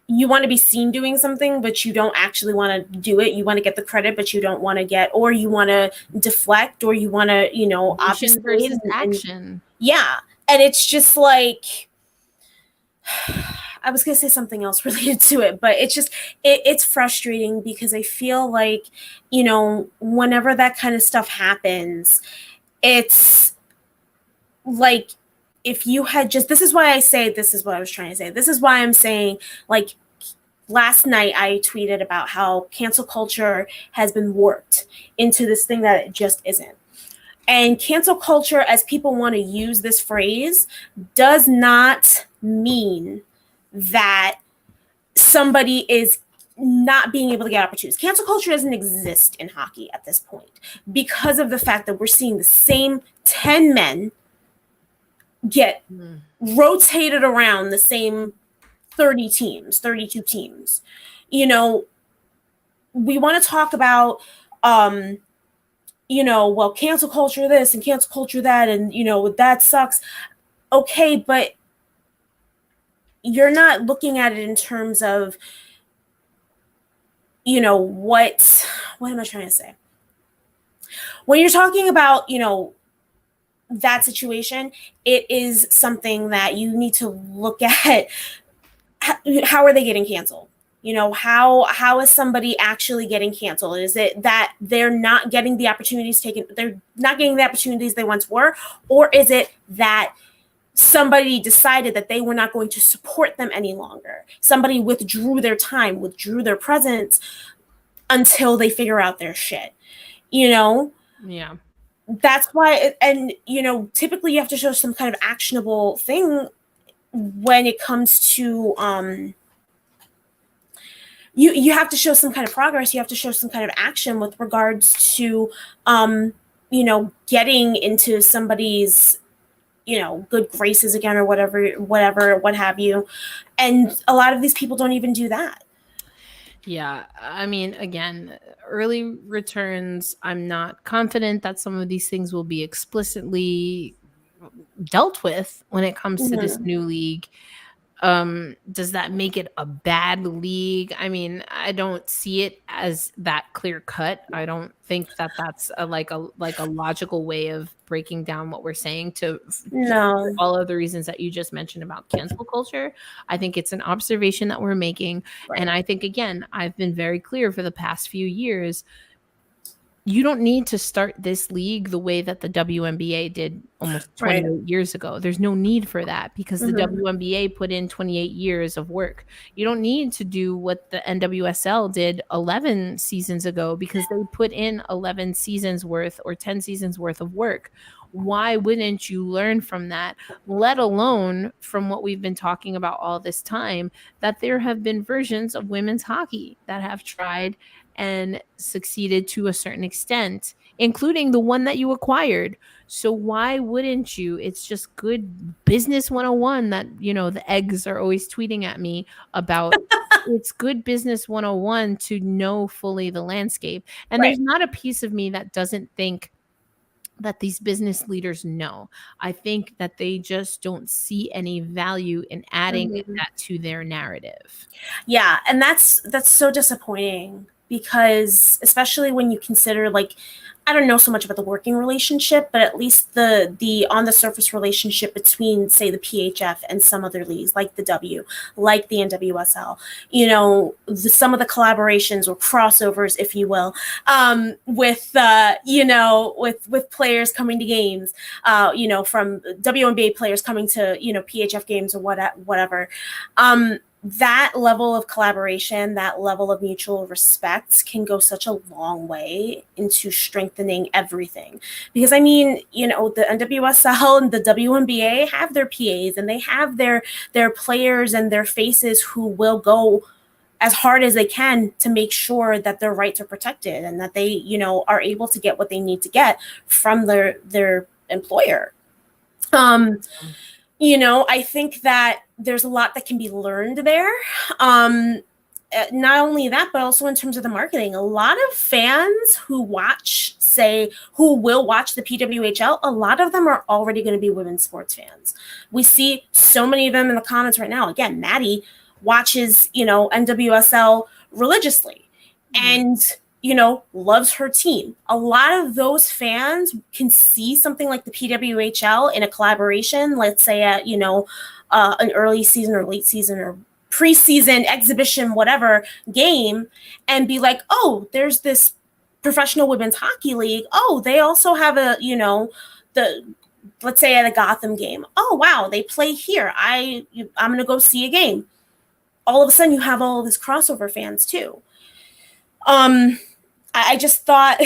you want to be seen doing something, but you don't actually want to do it. You want to get the credit, but you don't want to get, or you want to deflect, or you want to, you know, obviously versus action. Yeah. And it's just like, I was going to say something else related to it, but it's just, it's frustrating because I feel like, you know, whenever that kind of stuff happens, it's like, if you had just, this is why I say, this is what I was trying to say. This is why I'm saying, like, last night I tweeted about how cancel culture has been warped into this thing that it just isn't. And cancel culture, as people want to use this phrase, does not mean that somebody is not being able to get opportunities. Cancel culture doesn't exist in hockey at this point because of the fact that we're seeing the same 10 men get rotated around the same 30 teams, 32 teams. You know, we want to talk about, you know, well, cancel culture this and cancel culture that, and, you know, that sucks. Okay, but you're not looking at it in terms of, you know, what am I trying to say? When you're talking about, you know, that situation, it is something that you need to look at. How are they getting canceled? You know, how is somebody actually getting canceled? Is it that they're not getting the opportunities they're not getting the opportunities they once were? Or is it that somebody decided that they were not going to support them any longer? Somebody withdrew their time, withdrew their presence until they figure out their shit, you know? Yeah. That's why, and, you know, typically you have to show some kind of actionable thing when it comes to, you have to show some kind of progress. You have to show some kind of action with regards to, you know, getting into somebody's, you know, good graces again, or whatever, what have you. And a lot of these people don't even do that. Yeah. I mean, again, early returns, I'm not confident that some of these things will be explicitly dealt with when it comes to this new league. Does that make it a bad league? I mean, I don't see it as that clear cut. I don't think that that's a logical way of breaking down what we're saying to all of the reasons that you just mentioned about cancel culture. I think it's an observation that we're making. Right. And I think, again, I've been very clear for the past few years, you don't need to start this league the way that the WNBA did almost 28 years ago. There's no need for that because the WNBA put in 28 years of work. You don't need to do what the NWSL did 11 seasons ago because they put in 11 seasons worth or 10 seasons worth of work. Why wouldn't you learn from that, let alone from what we've been talking about all this time, that there have been versions of women's hockey that have tried and succeeded to a certain extent, including the one that you acquired. So why wouldn't you? It's just good business 101 that, you know, the eggs are always tweeting at me about. It's good business 101 to know fully the landscape. And there's not a piece of me that doesn't think that these business leaders know. I think that they just don't see any value in adding that to their narrative. Yeah, and that's so disappointing. Because especially when you consider, like, I don't know so much about the working relationship, but at least the on the surface relationship between, say, the PHF and some other leagues like the W, like the NWSL, you know, some of the collaborations or crossovers, if you will, with you know, with players coming to games, from WNBA players coming to, PHF games or whatever. that level of collaboration, that level of mutual respect can go such a long way into strengthening everything. Because I mean, you know, the NWSL and the WNBA have their PAs and they have their players and their faces who will go as hard as they can to make sure that their rights are protected and that they, you know, are able to get what they need to get from their employer. You know, I think that there's a lot that can be learned there. Not only that, but also in terms of the marketing. A lot of fans who watch, who will watch the PWHL, a lot of them are already going to be women's sports fans. We see so many of them in the comments right now. Again, Maddie watches, you know, NWSL religiously and, you know, loves her team. A lot of those fans can see something like the PWHL in a collaboration, let's say at, you know, an early season or late season or preseason exhibition, whatever game, and be like, oh, there's this professional women's hockey league. Oh, they also have a, you know, let's say at a Gotham game. Oh, wow, they play here. I'm going to go see a game. All of a sudden you have all of these crossover fans too. I just thought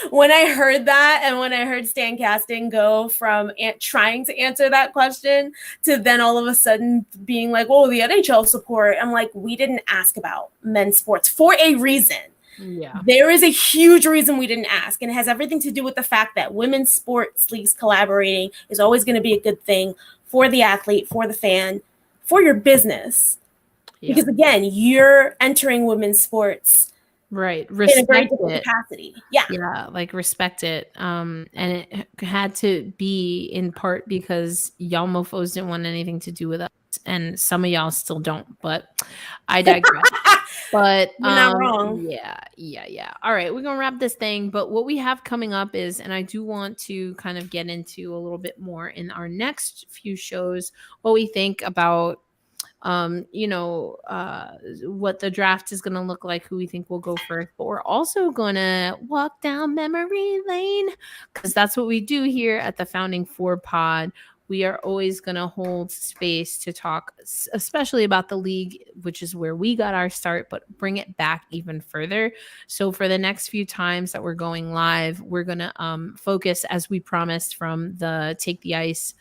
when I heard that and when I heard Stan Casting go from trying to answer that question to then all of a sudden being like, oh, the NHL support. I'm like, we didn't ask about men's sports for a reason. Yeah. There is a huge reason we didn't ask, and it has everything to do with the fact that women's sports leagues collaborating is always going to be a good thing for the athlete, for the fan, for your business. Yeah. Because again, you're entering women's sports. Right. Respect in a very different capacity. Yeah. Yeah. Like respect it. And it had to be in part because y'all mofos didn't want anything to do with us. And some of y'all still don't, but I digress. But you're not wrong. Yeah. All right. We're going to wrap this thing. But what we have coming up is, and I do want to kind of get into a little bit more in our next few shows, what we think about you know, what the draft is going to look like, who we think will go first. But we're also going to walk down memory lane because that's what we do here at the Founding Four Pod. We are always going to hold space to talk, especially about the league, which is where we got our start, but bring it back even further. So for the next few times that we're going live, we're going to focus, as we promised from the Take the Ice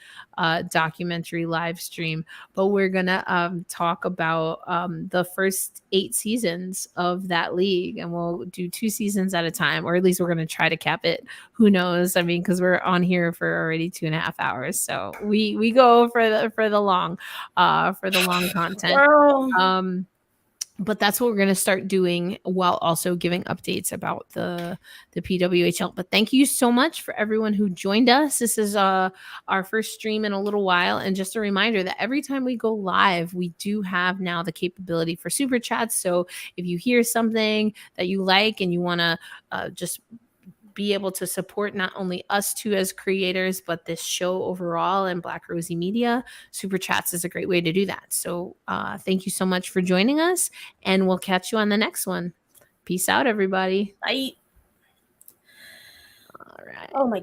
documentary live stream, but we're going to talk about the first 8 seasons of that league, and we'll do 2 seasons at a time, or at least we're going to try to cap it. Who knows? I mean, because we're on here for already 2.5 hours. So we go for the long content. But that's what we're going to start doing while also giving updates about the PWHL. But thank you so much for everyone who joined us. This is our first stream in a little while. And just a reminder that every time we go live, we do have now the capability for super chats. So if you hear something that you like and you want to just be able to support not only us two as creators, but this show overall and Black Rosie Media, Super Chats is a great way to do that. So thank you so much for joining us, and we'll catch you on the next one. Peace out, everybody. Bye. All right. Oh my